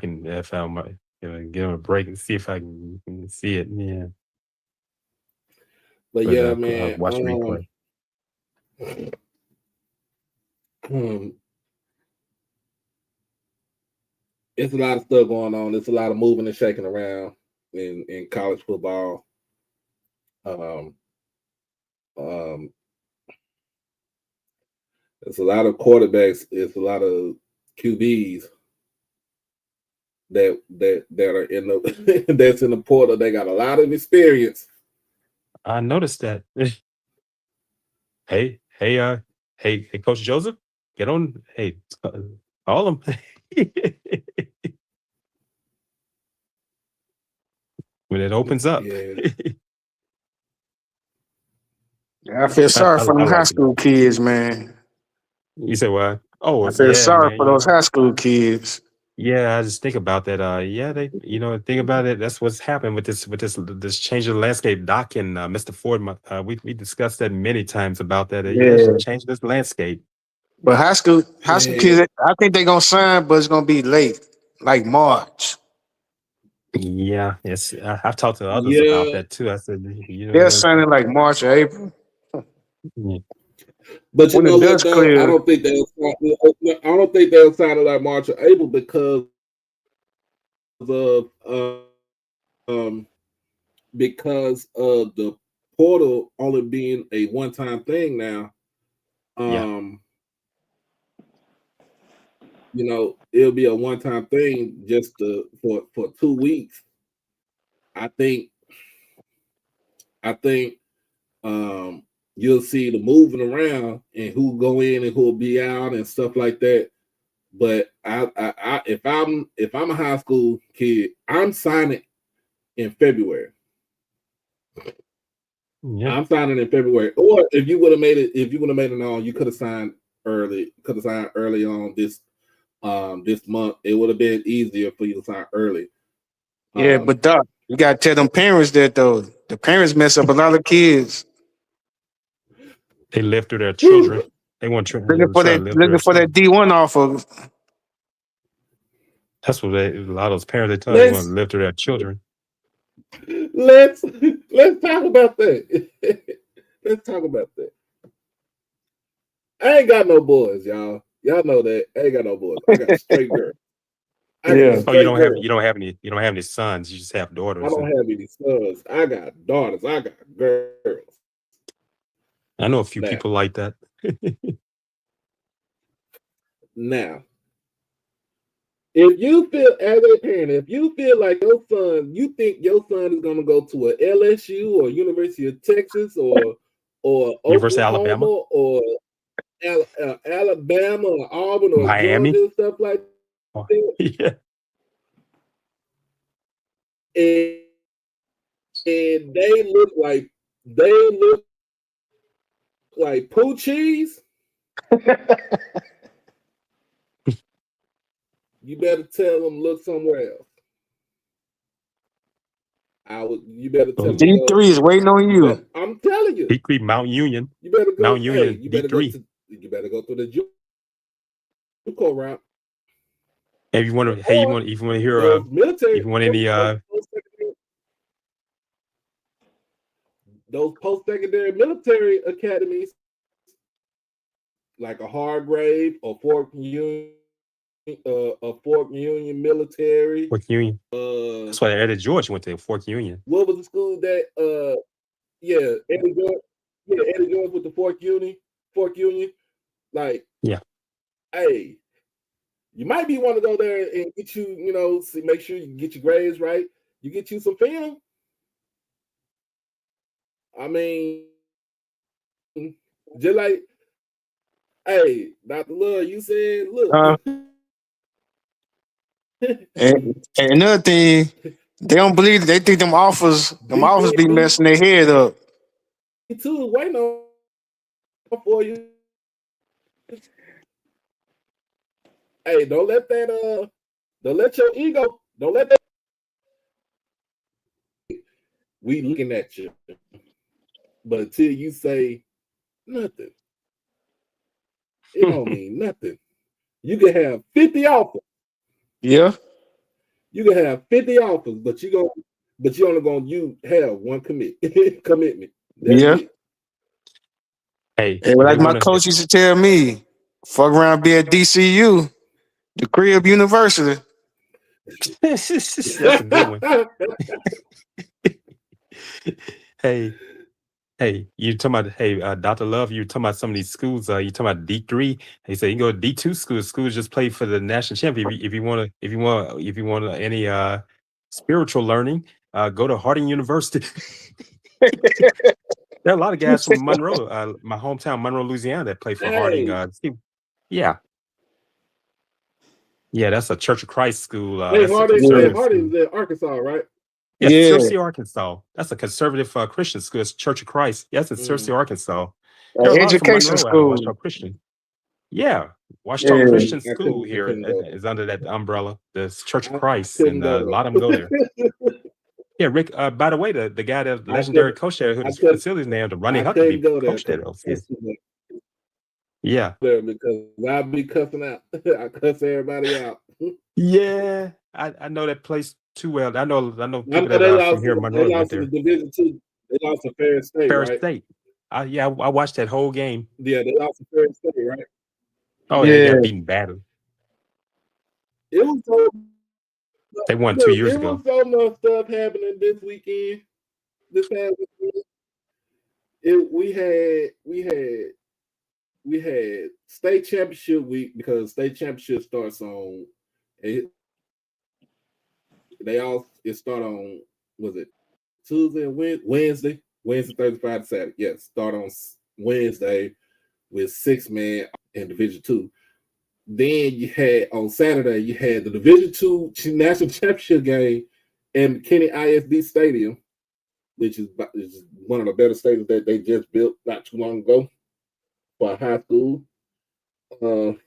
Speaker 5: might give him a break and see if I can see it. Yeah.
Speaker 3: But yeah, man.
Speaker 5: I'll watch the replay.
Speaker 3: It's a lot of stuff going on. There's a lot of moving and shaking around in college football. It's a lot of quarterbacks. It's a lot of QBs that are in the that's in the portal. They got a lot of experience.
Speaker 5: I noticed that. Hey, Coach Joseph, get on. Hey, call him. When it opens up.
Speaker 3: Yeah.
Speaker 6: I feel sorry for them high school kids, man.
Speaker 5: You say what? Oh,
Speaker 6: I feel sorry for those high school kids.
Speaker 5: Yeah, I just think about that. They, think about it. That's what's happened with this change of the landscape. Doc and Mr. Ford, we discussed that many times about that. Change this landscape.
Speaker 6: But high school kids, I think they're gonna sign, but it's gonna be late, like March.
Speaker 5: Yeah, yes. I've talked to others about that too. I said,
Speaker 6: they're signing like March or April.
Speaker 5: Yeah.
Speaker 3: But you know what? Though, I don't think they'll sign it like March or April because of the portal only being a one-time thing now. It'll be a one-time thing just for 2 weeks. I think you'll see the moving around and who go in and who'll be out and stuff like that. But if I'm a high school kid, I'm signing in February. Yeah. I'm signing in February. Or if you would have made it on, you could have signed early. Could have signed early on this month. It would have been easier for you to sign early.
Speaker 6: Yeah, but Doc, you gotta tell them parents that though. The parents mess up a lot of kids.
Speaker 5: They live through their children. They want
Speaker 6: looking for that D1 offer.
Speaker 5: That's what a lot of those parents they tell you want to live through their children.
Speaker 3: Let's talk about that. Let's talk about that. I ain't got no boys, y'all. Y'all know that. I ain't got no boys. I got a straight girl.
Speaker 5: You don't have any sons. You just have daughters.
Speaker 3: I don't have any sons. I got daughters. I got girls.
Speaker 5: I know a few people like that.
Speaker 3: Now, if you feel, as a parent, if you feel like your son, you think your son is going to go to a LSU or University of Texas or
Speaker 5: University of
Speaker 3: Oklahoma
Speaker 5: Alabama,
Speaker 3: or Alabama or Auburn or
Speaker 5: Miami.
Speaker 3: Georgia, stuff like
Speaker 5: Oh,
Speaker 3: that,
Speaker 5: yeah.
Speaker 3: and they look like poo cheese, you better tell them look somewhere else. You better tell them
Speaker 6: D3 is waiting on you.
Speaker 3: I'm telling you.
Speaker 5: D3 Mount Union.
Speaker 3: You better go.
Speaker 5: Mount Union.
Speaker 3: You better
Speaker 5: D3.
Speaker 3: you better go through the JUCO route.
Speaker 5: If you want to, hey, if you want to hear,
Speaker 3: military,
Speaker 5: if you want any,
Speaker 3: those post-secondary military academies, like a Hargrave or Fort Union military.
Speaker 5: Fort Union. That's why Eddie George went to Fort Union.
Speaker 3: What was the school that? Eddie George with the Fort Union. Like,
Speaker 5: yeah.
Speaker 3: Hey, you might be want to go there and get you, make sure you get your grades right. You get you some film. I mean, just like, hey, Dr. Love, you said, look.
Speaker 6: And another thing, they don't believe it. They think them offers be messing their head up.
Speaker 3: Me too, waiting on for you. Hey, don't let your ego, don't let that. We looking at you, but until you say nothing, it don't mean nothing. You can have 50 offers.
Speaker 6: Yeah.
Speaker 3: You can have 50 offers, but you only gonna have one commitment. That's it.
Speaker 5: Hey,
Speaker 6: like my coach used to tell me, fuck around, be at DCU, the Crib University.
Speaker 5: That's a good one. Hey, you talking about Dr. Love, you talking about some of these schools, you talking about D3. He said you can go to D2 schools. Schools just play for the national championship. If you want any spiritual learning, go to Harding University. There are a lot of guys from Monroe, my hometown, Monroe, Louisiana, that play for Harding. Yeah, that's a Church of Christ school.
Speaker 3: Harding's in Arkansas, right?
Speaker 5: Yes, Searcy, Arkansas. That's a conservative Christian school. It's Church of Christ. Yes, it's Searcy, Arkansas.
Speaker 6: Education school.
Speaker 5: Washington Christian. Yeah, Washington Christian School here is under that umbrella. The Church of Christ, and a lot of them go there. Yeah, Rick. By the way, the guy, that legendary coach there, who the facility's named, the Ronnie Huckabee coach there. Yeah,
Speaker 3: because I'll be cussing out. I cuss everybody out.
Speaker 5: Yeah, I know that place too well. I know people that are from here in Monroe.
Speaker 3: They lost to the Division II. They lost to Ferris State.
Speaker 5: Ferris State. I watched that whole game.
Speaker 3: Yeah, they lost to Ferris State, right?
Speaker 5: Oh, yeah, they got beaten badly.
Speaker 3: It was so.
Speaker 5: They won 2 years ago.
Speaker 3: There was so much stuff happening this weekend. This past weekend. We had state championship week, because state championship starts on. It start on, was it Tuesday and Wednesday, Thursday, Friday, Saturday. Yes, start on Wednesday with 6-man in Division II. Then you had on Saturday, you had the Division II national championship game in McKinney ISD Stadium, which is one of the better stadiums that they just built not too long ago for a high school. I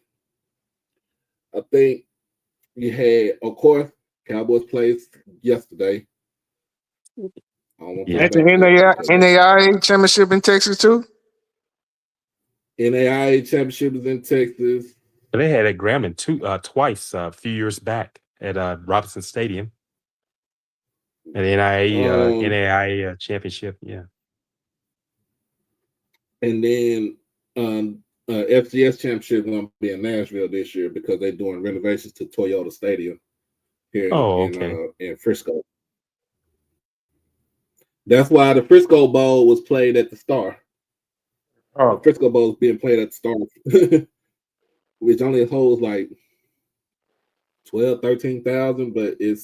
Speaker 3: think you had, of course, Cowboys played yesterday.
Speaker 6: At the NAIA championship in Texas too.
Speaker 3: NAIA championship is in Texas.
Speaker 5: They had at Grambling twice a few years back at Robinson Stadium. At the NAIA championship, yeah.
Speaker 3: And then FCS championship is going to be in Nashville this year, because they're doing renovations to Toyota Stadium here in Frisco. That's why the Frisco Bowl was played at the Star. The Frisco Bowl is being played at the Stars, which only holds like 12, 13,000, but you're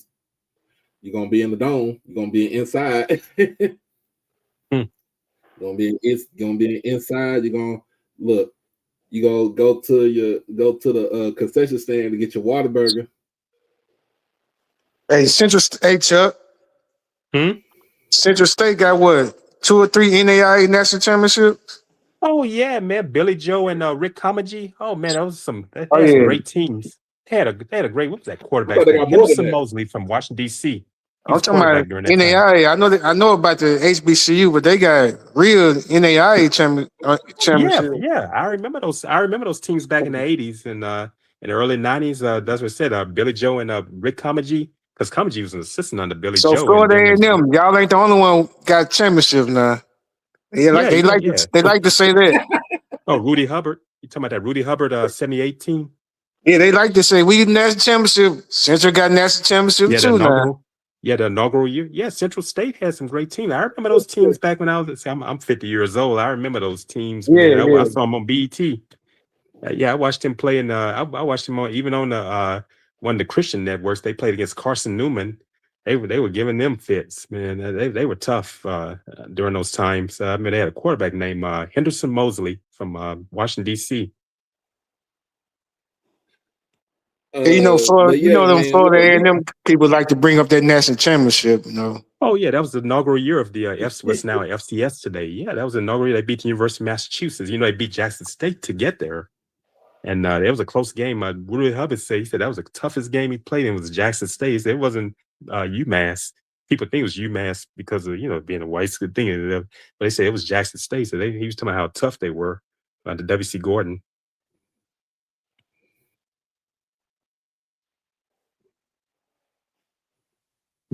Speaker 3: gonna be in the dome. You're gonna be inside. It's gonna be inside. You're gonna look. You go to the concession stand to get your Whataburger.
Speaker 6: Hey, Chuck. Central State got what, 2 or 3 NAIA national championships?
Speaker 5: Oh yeah, man. Billy Joe and Rick Comedy. Oh man, that was some great teams. They had a great, what was that quarterback? Henderson Mosley from Washington, D.C.
Speaker 6: I'm talking about NAIA. I know about the HBCU, but they got real NAIA championship.
Speaker 5: Yeah. I remember those teams back in the 80s and in the early 90s. That's what I said. Billy Joe and Rick Comedy, because Comedy was an assistant under Billy Joe.
Speaker 6: So Florida A&M, y'all ain't the only one got championship now. They like to say that.
Speaker 5: Oh, Rudy Hubbard. You talking about that Rudy Hubbard 78 team?
Speaker 6: Yeah, they like to say we national championship. Central got national championship too now.
Speaker 5: Yeah, the inaugural year. Yeah, Central State had some great teams. I remember those teams back when I'm 50 years old. I remember those teams.
Speaker 6: Yeah,
Speaker 5: I saw them on BET. I watched them play in. I watched them even on the one of the Christian networks. They played against Carson Newman. They were giving them fits, man. They were tough during those times. I mean, they had a quarterback named Henderson Mosley from Washington, D.C.
Speaker 6: Them Florida A&M people like to bring up that national championship,
Speaker 5: Oh yeah, that was the inaugural year of the what's now FCS today. Yeah, that was the inaugural year. They beat the University of Massachusetts. They beat Jackson State to get there, and it was a close game. Rudy Hubbard he said that was the toughest game he played in was Jackson State. He said it wasn't UMass. People think it was UMass because of being a white school thing, but they say it was Jackson State. So he was talking about how tough they were. The W.C. Gordon.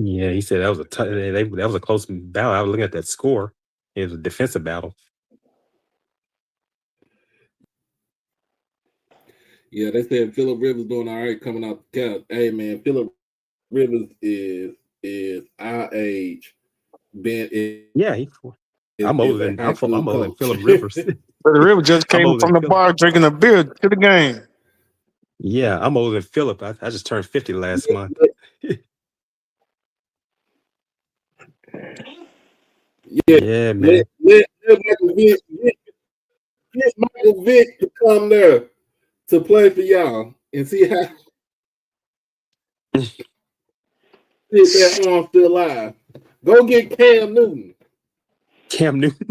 Speaker 5: Yeah, he said that was that was a close battle. I was looking at that score. It was a defensive battle.
Speaker 3: Yeah, they said Phillip Rivers doing all right coming out the count. Hey man, Phillip Rivers is our age.
Speaker 5: I'm older than Phillip Rivers.
Speaker 6: Phillip Rivers just came from the bar drinking a beer to the game.
Speaker 5: Yeah, I'm older than Phillip. I just turned 50 last month. Yeah, man.
Speaker 3: Let Michael Vick to come there to play for y'all and see how that arm still alive. Go get Cam Newton.
Speaker 5: Cam Newton?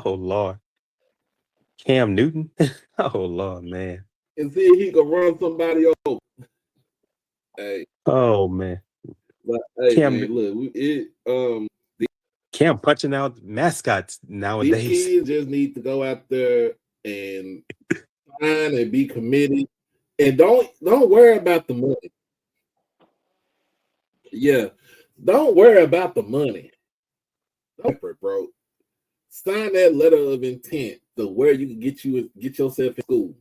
Speaker 5: Oh Lord. Cam Newton? Oh Lord, man.
Speaker 3: And see if he can run somebody over. Hey.
Speaker 5: Oh man.
Speaker 3: But, hey, Cam, man, look,
Speaker 5: Cam punching out mascots nowadays.
Speaker 3: These kids just need to go out there and sign and be committed, and don't worry about the money. Yeah, don't worry about the money. Don't, bro. Sign that letter of intent to where you can get yourself in school.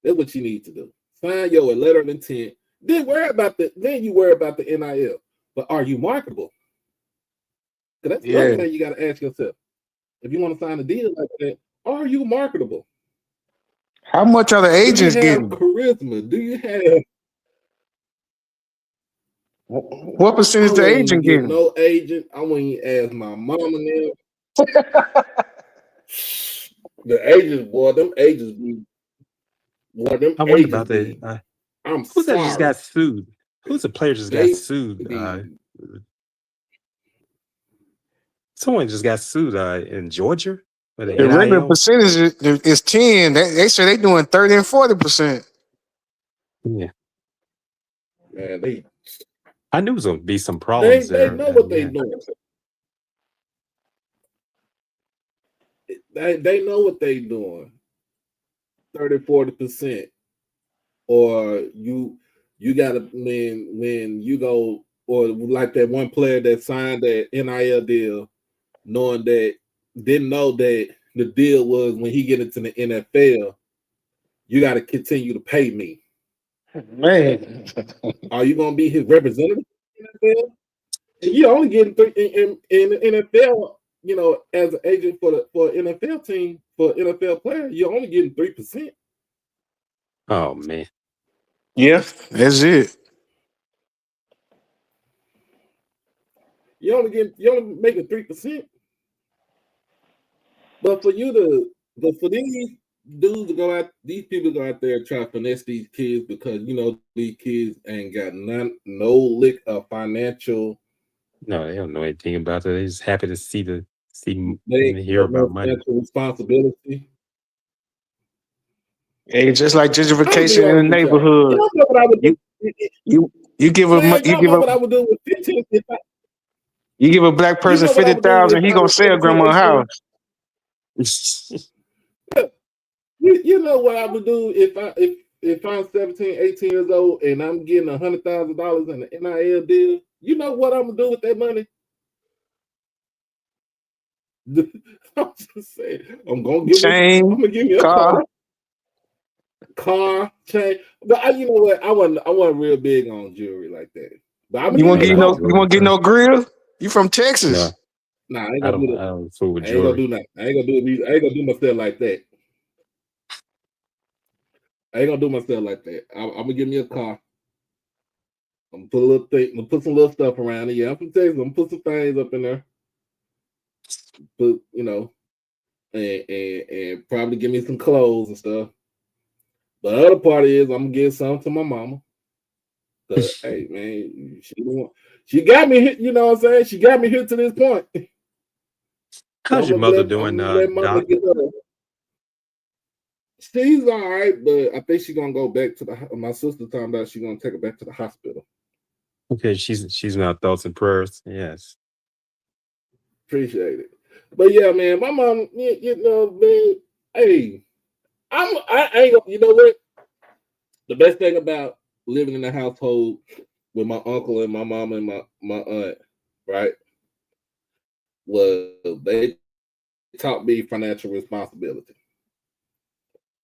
Speaker 3: That's what you need to do. Sign your letter of intent. Then you worry about the NIL. But are you marketable? That's the other thing you got to ask yourself. If you want to sign a deal like that, are you marketable?
Speaker 6: How much are the agents getting?
Speaker 3: Charisma? Do you have?
Speaker 6: What percentage the agent getting?
Speaker 3: No agent. I wouldn't ask my mama now. The agents, boy, them agents be. Boy, them
Speaker 5: I wonder about that. Who's that just got sued? Who's the player just got sued? Someone just got sued in Georgia.
Speaker 6: The regular percentage is 10. They say they're doing 30 and 40%.
Speaker 5: Yeah.
Speaker 3: Man,
Speaker 5: I knew it was going to be some problems there.
Speaker 3: They know what they're doing. They know what they're doing. 30, 40%. Or you got to, when you go, or like that one player that signed that NIL deal, didn't know that the deal was when he get into the NFL, you got to continue to pay me.
Speaker 6: Man,
Speaker 3: are you gonna be his representative in the NFL? You only getting in the NFL as an agent for an NFL team, for an NFL player, you're only getting 3%.
Speaker 5: Oh man.
Speaker 6: Yeah, that's it.
Speaker 3: You only making 3%. But for these dudes to go out, these people go out there and try to finesse these kids because these kids ain't got no lick of financial.
Speaker 5: No, they don't know anything about it. They're just happy to see
Speaker 3: They
Speaker 5: and
Speaker 3: ain't
Speaker 5: hear
Speaker 3: got no
Speaker 5: about money.
Speaker 3: financial responsibility.
Speaker 6: It's just like
Speaker 3: I'm gonna be
Speaker 6: gentrification in the
Speaker 3: honest with y'all.
Speaker 6: neighborhood.
Speaker 3: Y'all know what I would do.
Speaker 6: You give
Speaker 3: Man,
Speaker 6: you
Speaker 3: y'all
Speaker 6: give
Speaker 3: know
Speaker 6: a
Speaker 3: what I would do with 15.
Speaker 6: you give a black
Speaker 3: You
Speaker 6: person
Speaker 3: know what I would do
Speaker 6: 50,000,
Speaker 3: if
Speaker 6: he
Speaker 3: I
Speaker 6: gonna
Speaker 3: was
Speaker 6: sell
Speaker 3: 17,
Speaker 6: grandma a
Speaker 3: 18.
Speaker 6: house.
Speaker 3: You know what I would do if I'm 17, 18 years old and I'm getting $100,000 in an NIL deal. You know what I'm gonna do with that money? I'm just saying, I'm gonna give
Speaker 6: Chain,
Speaker 3: me a
Speaker 6: car.
Speaker 3: car, chain. But you know what? I wasn't real big on jewelry like that. But I'm gonna
Speaker 6: You
Speaker 3: give
Speaker 6: won't
Speaker 3: me a
Speaker 5: I
Speaker 6: get
Speaker 5: like
Speaker 3: car.
Speaker 6: you
Speaker 5: jewelry
Speaker 6: won't get
Speaker 5: too.
Speaker 6: no grill. You from Texas?
Speaker 5: No,
Speaker 3: Nah, I ain't
Speaker 5: I
Speaker 3: gonna do
Speaker 5: don't.
Speaker 3: that.
Speaker 5: I don't fool with
Speaker 3: I ain't gonna
Speaker 5: jewelry.
Speaker 3: do nothing. I ain't gonna do myself like that. I ain't gonna do myself like that. I'm gonna give me a car. I'm gonna put a little thing. I'm gonna put some little stuff around it. Yeah, I'm from Texas. I'm gonna put some things up in there. Put and probably give me some clothes and stuff. The other part is I'm gonna give some to my mama. Cause hey man, she got me here, you know what I'm saying? She got me here to this point. So
Speaker 5: How's your mother doing,
Speaker 3: I'm gonna let mama
Speaker 5: Doc?
Speaker 3: get her. She's all right, but I think she's gonna go back to my sister talking about she's gonna take her back to the hospital.
Speaker 5: Okay, she's in our thoughts and prayers. Yes.
Speaker 3: Appreciate it. But yeah, man, my mom, man, hey, I ain't gonna, you know what? The best thing about living in a household with my uncle and my mom and my aunt, right, was they taught me financial responsibility.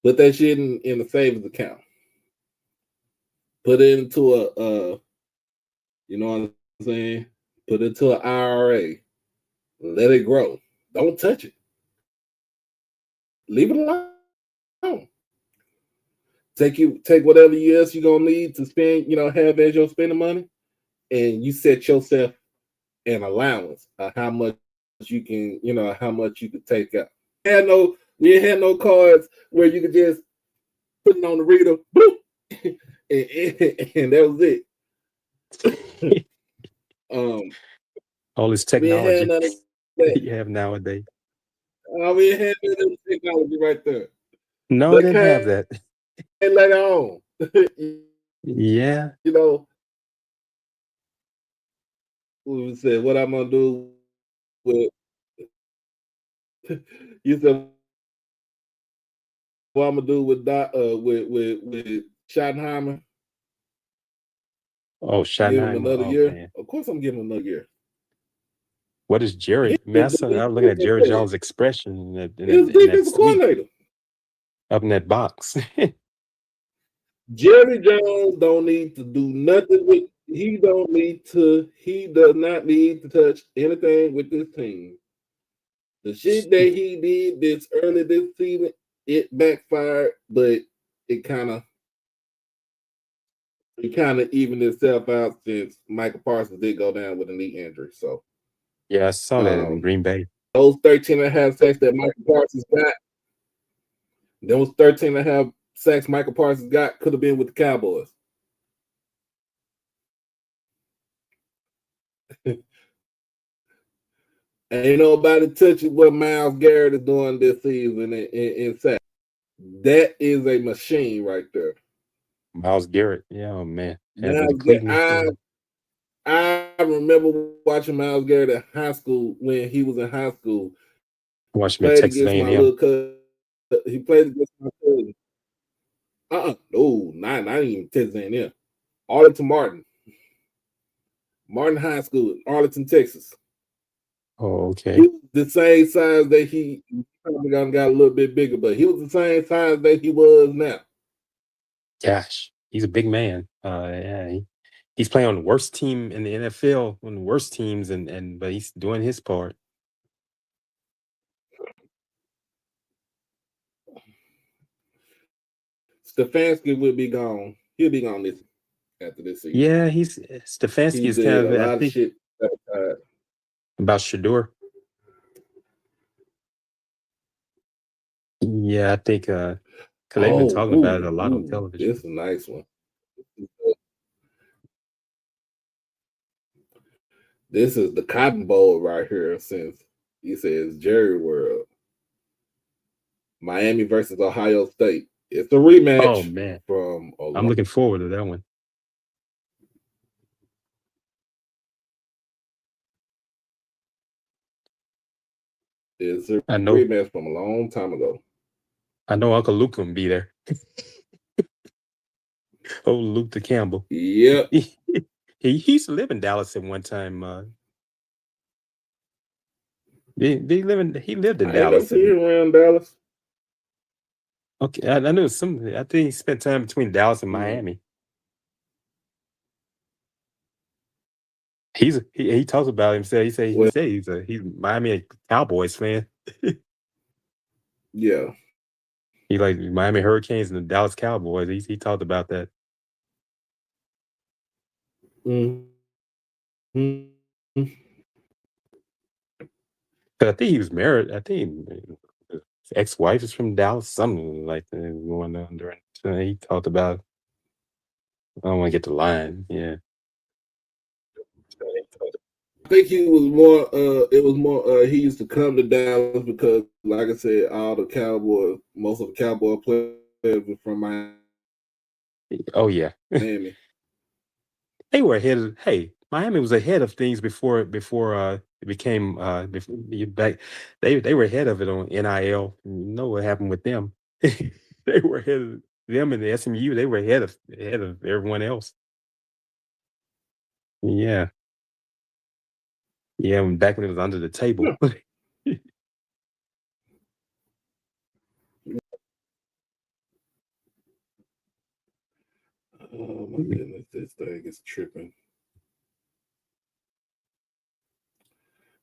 Speaker 3: Put that shit in the savings account. Put it into you know what I'm saying? Put it into an IRA. Let it grow. Don't touch it. Leave it alone. Take whatever else you're gonna need to spend, have as your spending money, and you set yourself an allowance of how much you can, how much you could take out. We ain't had no cards where you could just put it on the reader, boop, and that was it.
Speaker 5: All this
Speaker 3: We ain't had
Speaker 5: technology
Speaker 3: none of
Speaker 5: that
Speaker 3: that.
Speaker 5: you have nowadays.
Speaker 3: We ain't had none of the technology right there.
Speaker 5: No,
Speaker 3: That
Speaker 5: didn't have
Speaker 3: came
Speaker 5: that.
Speaker 3: later on.
Speaker 5: Yeah.
Speaker 3: You know, we said what I'm gonna do with you said what I'm gonna do with with Schottenheimer.
Speaker 5: Oh,
Speaker 3: Give him
Speaker 5: Schottenheimer.
Speaker 3: another
Speaker 5: Oh
Speaker 3: year.
Speaker 5: man.
Speaker 3: Of course, I'm giving him another year.
Speaker 5: What is Jerry?
Speaker 3: He
Speaker 5: Man,
Speaker 3: was the
Speaker 5: I'm looking at Jerry Jones' expression in that
Speaker 3: defensive
Speaker 5: suite
Speaker 3: coordinator.
Speaker 5: up in that box.
Speaker 3: Jerry Jones don't need to do nothing with. He don't need to. He does not need to touch anything with this team. The shit that he did this early this season, it backfired, but it kind of evened itself out since Michael Parsons did go down with a knee injury. So
Speaker 5: Yeah, I saw that in Green Bay.
Speaker 3: those 13 and a half sacks that Michael Parsons got, those 13 and a half sacks Michael Parsons got could have been with the Cowboys. Ain't nobody touching what Myles Garrett is doing this season in sacks. That is a machine right there.
Speaker 5: Myles Garrett. Yeah, oh man. And with the
Speaker 3: Myles
Speaker 5: Cleveland.
Speaker 3: I remember watching Myles Garrett in high school when he was in high school.
Speaker 5: Watched him at
Speaker 3: Played
Speaker 5: Texas
Speaker 3: against my
Speaker 5: A&M.
Speaker 3: little cousin. He played against my cousin. No, not even Texas A&M. Arlington Martin High School, Arlington, Texas.
Speaker 5: Oh, okay.
Speaker 3: He was the same size that he probably got a little bit bigger, but he was the same size that he was now.
Speaker 5: Gosh, he's a big man. Yeah, he's playing on the worst team in the NFL, one of the worst teams, but he's doing his part.
Speaker 3: Stefanski will be gone. He'll be gone this after this season.
Speaker 5: Yeah, Stefanski
Speaker 3: He
Speaker 5: is
Speaker 3: did
Speaker 5: kind
Speaker 3: a
Speaker 5: of, I
Speaker 3: lot of
Speaker 5: think,
Speaker 3: shit.
Speaker 5: about Shador. Yeah, I think because they've been talking about it a lot on television.
Speaker 3: This is a nice one. This is the Cotton Bowl right here. Since he says Jerry World, Miami versus Ohio State. It's a rematch.
Speaker 5: Oh man,
Speaker 3: from
Speaker 5: I'm looking forward to that one.
Speaker 3: It's a rematch from a long time ago.
Speaker 5: I know Uncle Luke gonna be there. Oh, Luke the Campbell.
Speaker 3: Yep.
Speaker 5: He used to live in Dallas at one time. He lived in Dallas.
Speaker 3: He around Dallas.
Speaker 5: Okay, I know some. I think he spent time between Dallas and Miami. He talks about himself. He say he's a Miami Cowboys fan.
Speaker 3: Yeah.
Speaker 5: He like Miami Hurricanes and the Dallas Cowboys. He talked about that. But I think he was married. I think his ex-wife is from Dallas, something like that going on during. He talked about. I don't want to get the line. Yeah.
Speaker 3: I think he was more. It was more. He used to come to Dallas because, like I said, most of the Cowboy players were from Miami.
Speaker 5: Oh yeah.
Speaker 3: Miami.
Speaker 5: They were ahead of. Hey, Miami was ahead of things before it became back. They were ahead of it on NIL. You know what happened with them? They were ahead of them and the SMU. They were ahead of everyone else. Yeah. Yeah, back when it was under the table.
Speaker 3: Oh my goodness, this thing is tripping.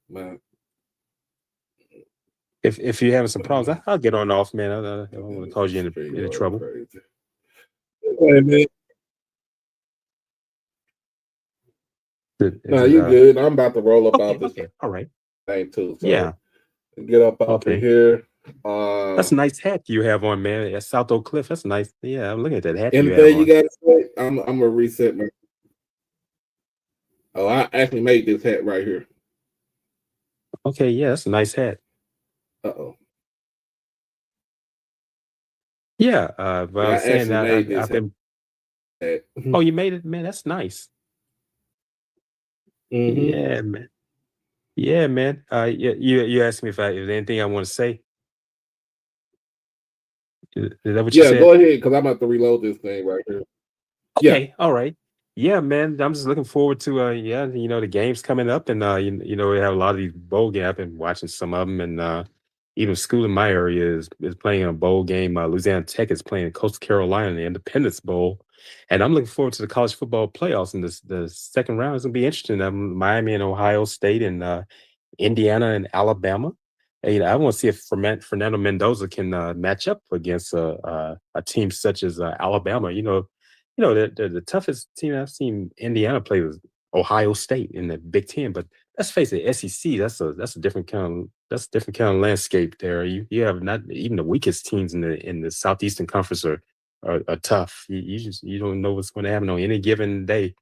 Speaker 3: Man.
Speaker 5: If you're having some problems, I'll get on off, man. I don't want to cause you into trouble.
Speaker 3: Crazy. Hey, man. No, you good. I'm about to roll up out this.
Speaker 5: Okay. All right.
Speaker 3: Thing too. So
Speaker 5: yeah.
Speaker 3: Get up out of here.
Speaker 5: That's a nice hat you have on, man. At South Oak Cliff. That's nice. Yeah, I'm looking at that hat.
Speaker 3: Anything you got to say? I'm gonna reset my. Oh, I actually made this hat right here.
Speaker 5: Okay, yeah, that's a nice hat.
Speaker 3: Uh-oh.
Speaker 5: Yeah, but I was saying that I've been. Oh, you made it, man. That's nice. Yeah, man. Yeah, man. You asked me if there's anything I want to say. Is that what you said?
Speaker 3: Yeah, go ahead, because I'm about to reload this thing right here.
Speaker 5: Okay, all right. Yeah, man. I'm just looking forward to the games coming up, and we have a lot of these bowl games. I've been watching some of them, and even school in my area is playing a bowl game. Louisiana Tech is playing Coastal Carolina in the Independence Bowl, and I'm looking forward to the college football playoffs. And the second round is gonna be interesting. Miami and Ohio State and Indiana and Alabama. I want to see if Fernando Mendoza can match up against a team such as Alabama. The toughest team I've seen Indiana play was Ohio State in the Big Ten. But let's face it, SEC that's a different kind of landscape there. You have not even the weakest teams in the Southeastern Conference are tough. You don't know what's going to happen on any given day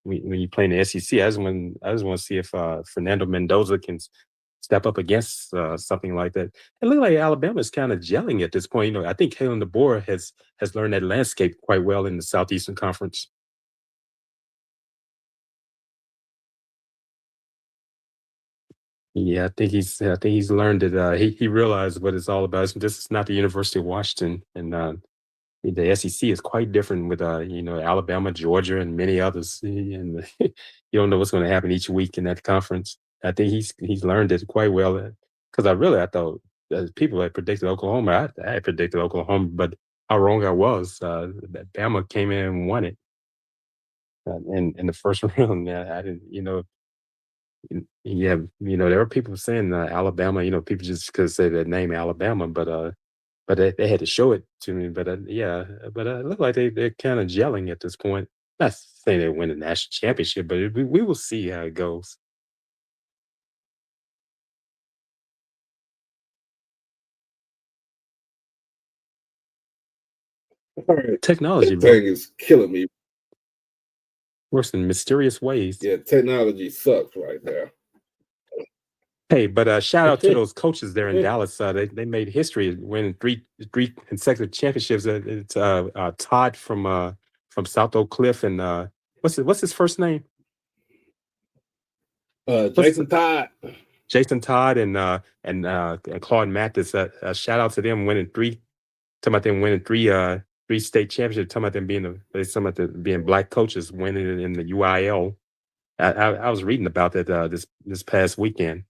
Speaker 5: when you play in the SEC. I just want to see if Fernando Mendoza can step up against something like that. It looks like Alabama is kind of gelling at this point. I think Kalen DeBoer has learned that landscape quite well in the Southeastern Conference. Yeah, I think he's learned it. He realized what it's all about. This is not the University of Washington, and the SEC is quite different with Alabama, Georgia, and many others. And you don't know what's going to happen each week in that conference. I think he's learned it quite well. Because I thought people had predicted Oklahoma. I had predicted Oklahoma, but how wrong I was. That Bama came in and won it in the first round. I didn't. Yeah, there are people saying Alabama. People just could say that name Alabama, but but they had to show it to me. But yeah, but it looked like they're kind of gelling at this point. Not saying they win the national championship, but we will see how it goes. Technology,
Speaker 3: That
Speaker 5: bro,
Speaker 3: thing is killing me.
Speaker 5: works in mysterious ways.
Speaker 3: Yeah, technology sucks right there.
Speaker 5: Hey, but shout out to those coaches there in Dallas. They made history winning three consecutive championships. It's Todd from South Oak Cliff and what's his first name?
Speaker 3: Jason Todd.
Speaker 5: Jason Todd and Claude Mathis. Shout out to them winning three. Talking about them winning three state championships. Talking about them being black coaches winning it in the UIL. I was reading about that this past weekend.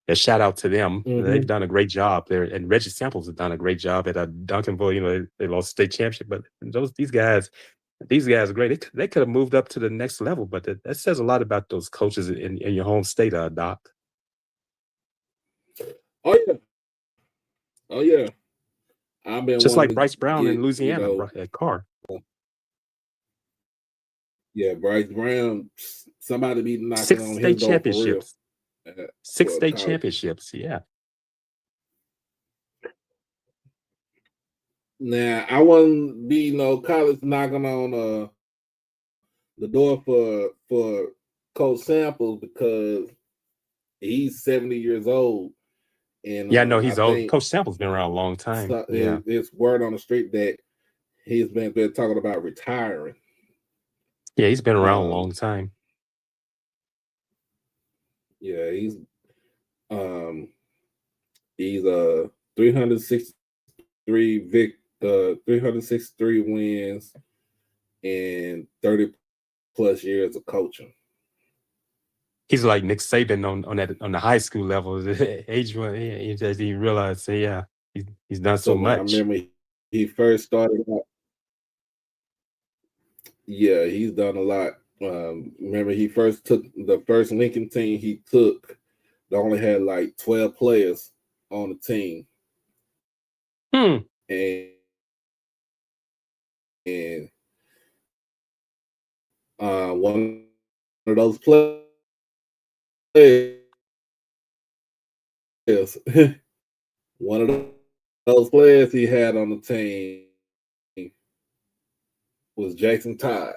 Speaker 5: A shout out to them.
Speaker 3: Mhm.
Speaker 5: They've done a great job there, and Reggie Samples has done a great job at Duncanville. You know, they lost state championship, but these guys are great. They could have moved up to the next level, but that says a lot about those coaches in your home state, Doc.
Speaker 3: Oh yeah, oh yeah. I've been
Speaker 5: Just like
Speaker 3: wanting to
Speaker 5: Bryce Brown
Speaker 3: get,
Speaker 5: in Louisiana
Speaker 3: you know,
Speaker 5: at Carr.
Speaker 3: yeah, Bryce Brown. Somebody be knocking
Speaker 5: 6
Speaker 3: on
Speaker 5: state
Speaker 3: his door for real.
Speaker 5: championships. 6
Speaker 3: for
Speaker 5: state
Speaker 3: college.
Speaker 5: championships. Yeah.
Speaker 3: Now I wouldn't be no college knocking on the door for Coach Samples because he's 70 years old, and
Speaker 5: Yeah, no,
Speaker 3: I
Speaker 5: he's old.
Speaker 3: think
Speaker 5: Coach Samples been around a long time. Yeah.
Speaker 3: it's word on the street that he's been talking about retiring.
Speaker 5: Yeah, he's been around a long time.
Speaker 3: Yeah, he's 363 wins and 30 plus years of coaching.
Speaker 5: He's like Nick Saban on the high school level. Age one, he doesn't even realize. So yeah, he's done so much.
Speaker 3: I remember he first started out. Yeah, he's done a lot. Remember he first took the first Lincoln team he took. They only had like 12 players on the team. And one of those players, one of those players he had on the team was Jason Todd.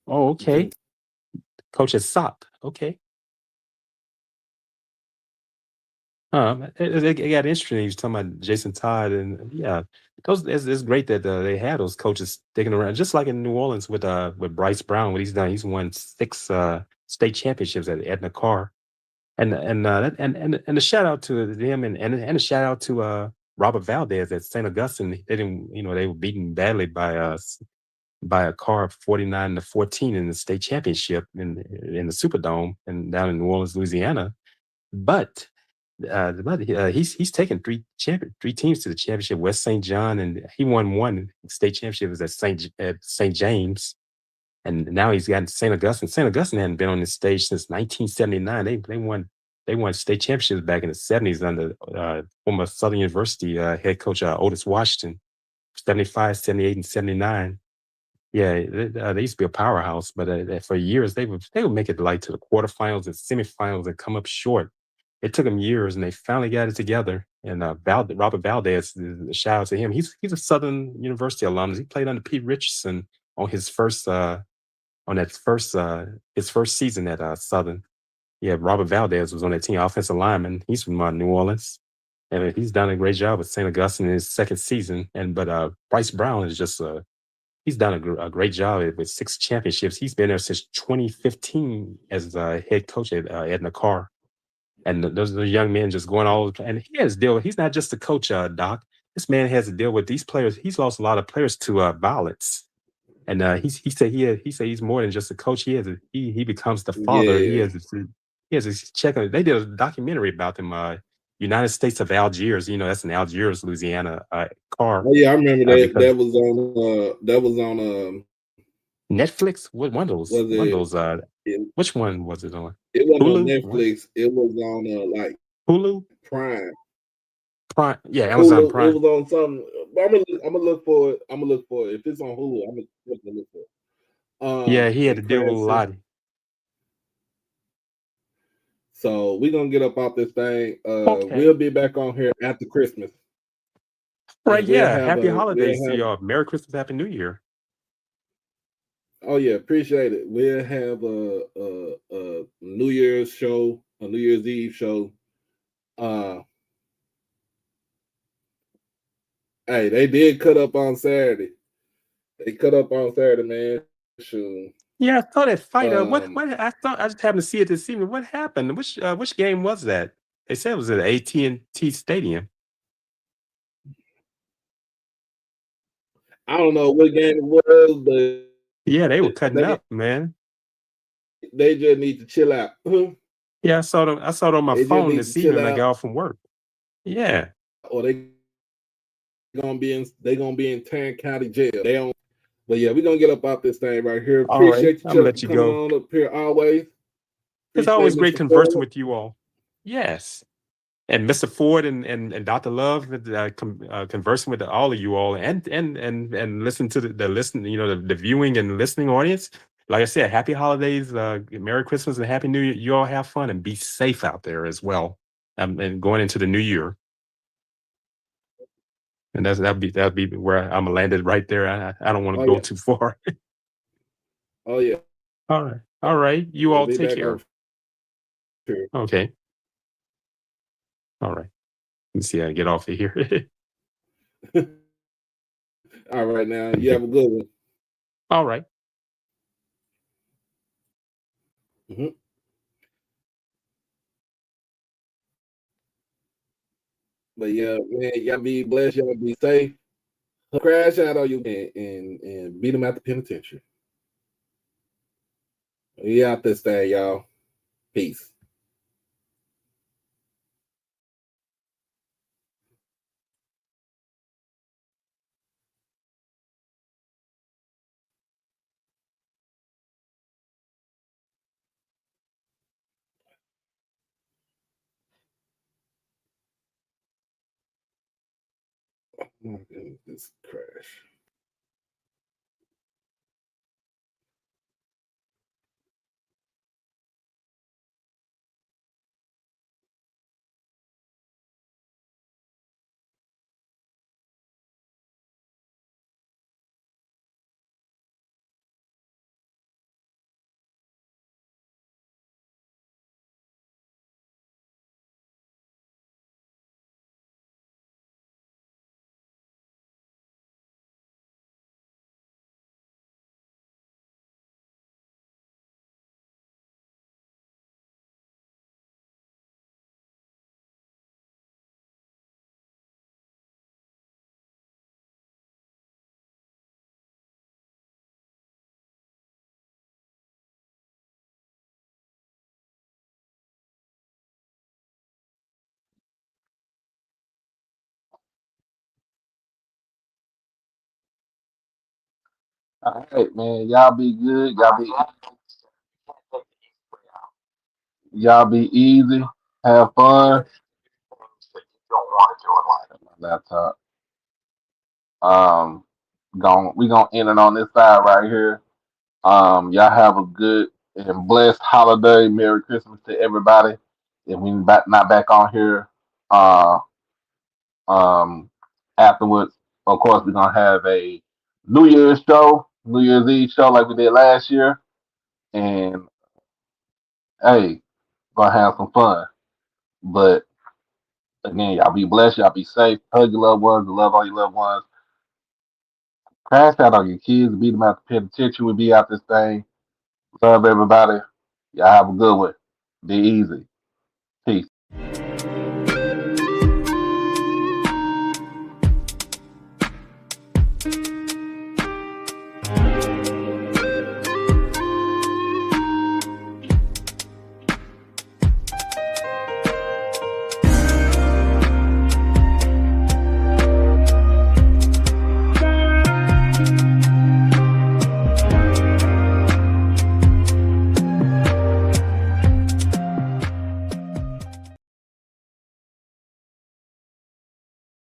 Speaker 5: Oh, okay. Coach at SOP. Okay. It got interesting. He was talking about Jason Todd, and yeah, it's great that they had those coaches sticking around, just like in New Orleans with Bryce Brown. What he's done, he's won 6 state championships at Edna Carr, and a shout out to them, and a shout out to Robert Valdez at St. Augustine. They didn't, they were beaten badly by a Carr 49-14 in the state championship in the Superdome and down in New Orleans, Louisiana, but. He's taken three teams to the championship. West St. John, and he won one state championship was at St. James, and now he's gotten St. Augustine. St. Augustine hadn't been on this stage since 1979. They won state championships back in the 70s under former Southern University head coach Otis Washington, 75, 78, and 79. Yeah, they used to be a powerhouse, but for years they would make it like to the quarterfinals and semifinals and come up short. It took them years, and they finally got it together. And Robert Valdez, shout out to him. He's a Southern University alumnus. He played under Pete Richardson on his first season at Southern. Yeah, Robert Valdez was on that team, offensive lineman. He's from New Orleans, and he's done a great job with St. Augustine in his second season. But Bryce Brown is just he's done a great job with 6 championships. He's been there since 2015 as head coach at Edna Carr. And those young men just going all over. And he has to deal with, he's not just a coach, Doc. This man has to deal with these players. He's lost a lot of players to violence. And he said he's more than just a coach. He becomes the father.
Speaker 3: Yeah.
Speaker 5: He has a check on it. They did a documentary about them, United States of Algiers. That's in Algiers, Louisiana, Carr.
Speaker 3: Oh yeah, I remember that. That was on
Speaker 5: Netflix. What one of those? Which one was it on?
Speaker 3: It wasn't
Speaker 5: Hulu?
Speaker 3: on Netflix. It was on like
Speaker 5: Hulu,
Speaker 3: Prime.
Speaker 5: Prime, yeah, Amazon
Speaker 3: Hulu. It
Speaker 5: Prime.
Speaker 3: was on something. But I'm gonna look for it. I'm gonna look for it. If it's on Hulu, I'm gonna look for it.
Speaker 5: Yeah, he had
Speaker 3: And
Speaker 5: to deal with a
Speaker 3: Cranston.
Speaker 5: lot.
Speaker 3: So we're gonna get up off this thing.
Speaker 5: Okay.
Speaker 3: We'll be back on here after Christmas,
Speaker 5: Right,
Speaker 3: and we'll
Speaker 5: yeah.
Speaker 3: have
Speaker 5: Happy
Speaker 3: a
Speaker 5: holidays
Speaker 3: we'll
Speaker 5: to
Speaker 3: have.
Speaker 5: y'all. Merry Christmas, Happy New Year.
Speaker 3: Oh yeah, appreciate it. We'll have a New Year's show, a New Year's Eve show. Uh, hey, they did cut up on Saturday. They cut up on Saturday, man. Shoot.
Speaker 5: Yeah, I saw that fight.
Speaker 3: Um,
Speaker 5: What I thought I just happened to see it this evening. What happened? Which game was that? They said it was at AT&T Stadium.
Speaker 3: I don't know what game it was,
Speaker 5: Yeah, they were
Speaker 3: but
Speaker 5: cutting up, man.
Speaker 3: they just need to chill out.
Speaker 5: Yeah, I saw it on my
Speaker 3: They just
Speaker 5: phone
Speaker 3: need to
Speaker 5: this
Speaker 3: chill
Speaker 5: evening when I
Speaker 3: out,
Speaker 5: got off from work. Yeah.
Speaker 3: or they gonna be in Tarrant County Jail. They don't. But yeah, we're gonna get up out this thing right here.
Speaker 5: All right.
Speaker 3: Appreciate you,
Speaker 5: I'm gonna
Speaker 3: Chuck,
Speaker 5: let
Speaker 3: for
Speaker 5: you
Speaker 3: coming
Speaker 5: go.
Speaker 3: on up here always.
Speaker 5: It's
Speaker 3: Appreciate
Speaker 5: always great
Speaker 3: Mr.
Speaker 5: conversing
Speaker 3: Ford.
Speaker 5: with you all. Yes. And Mr. Ford and Dr. Love, conversing with all of you all, and listen to the listen, the viewing and listening audience. Like I said, happy holidays, Merry Christmas, and Happy New Year. You all have fun and be safe out there as well, and going into the new year. And that'll be where I'm landed right there. I don't want to
Speaker 3: Oh
Speaker 5: go
Speaker 3: yeah.
Speaker 5: too far.
Speaker 3: Oh yeah.
Speaker 5: All right. You
Speaker 3: We'll
Speaker 5: all
Speaker 3: be
Speaker 5: take
Speaker 3: back
Speaker 5: care.
Speaker 3: on here.
Speaker 5: Okay. All right. Let me see how I get off of here.
Speaker 3: All right now. You have a good one.
Speaker 5: All right.
Speaker 3: Mm-hmm. But yeah, man, y'all be blessed. Y'all be safe. Crash out on you and beat them out the penitentiary. We out this thing, y'all. Peace. Oh my goodness, this crash. All right, man. Y'all be good. Y'all be easy. Have fun. My laptop. Um, we gonna end it on this side right here. Y'all have a good and blessed holiday. Merry Christmas to everybody. If we not back on here, uh, afterwards, of course, we're gonna have a New Year's show, New Year's Eve show like we did last year, and hey, gonna have some fun. But again, y'all be blessed, y'all be safe, hug your loved ones, love all your loved ones, crash out on your kids, beat them out the penitentiary, we be out this thing. Love everybody. Y'all have a good one. Be easy. Peace.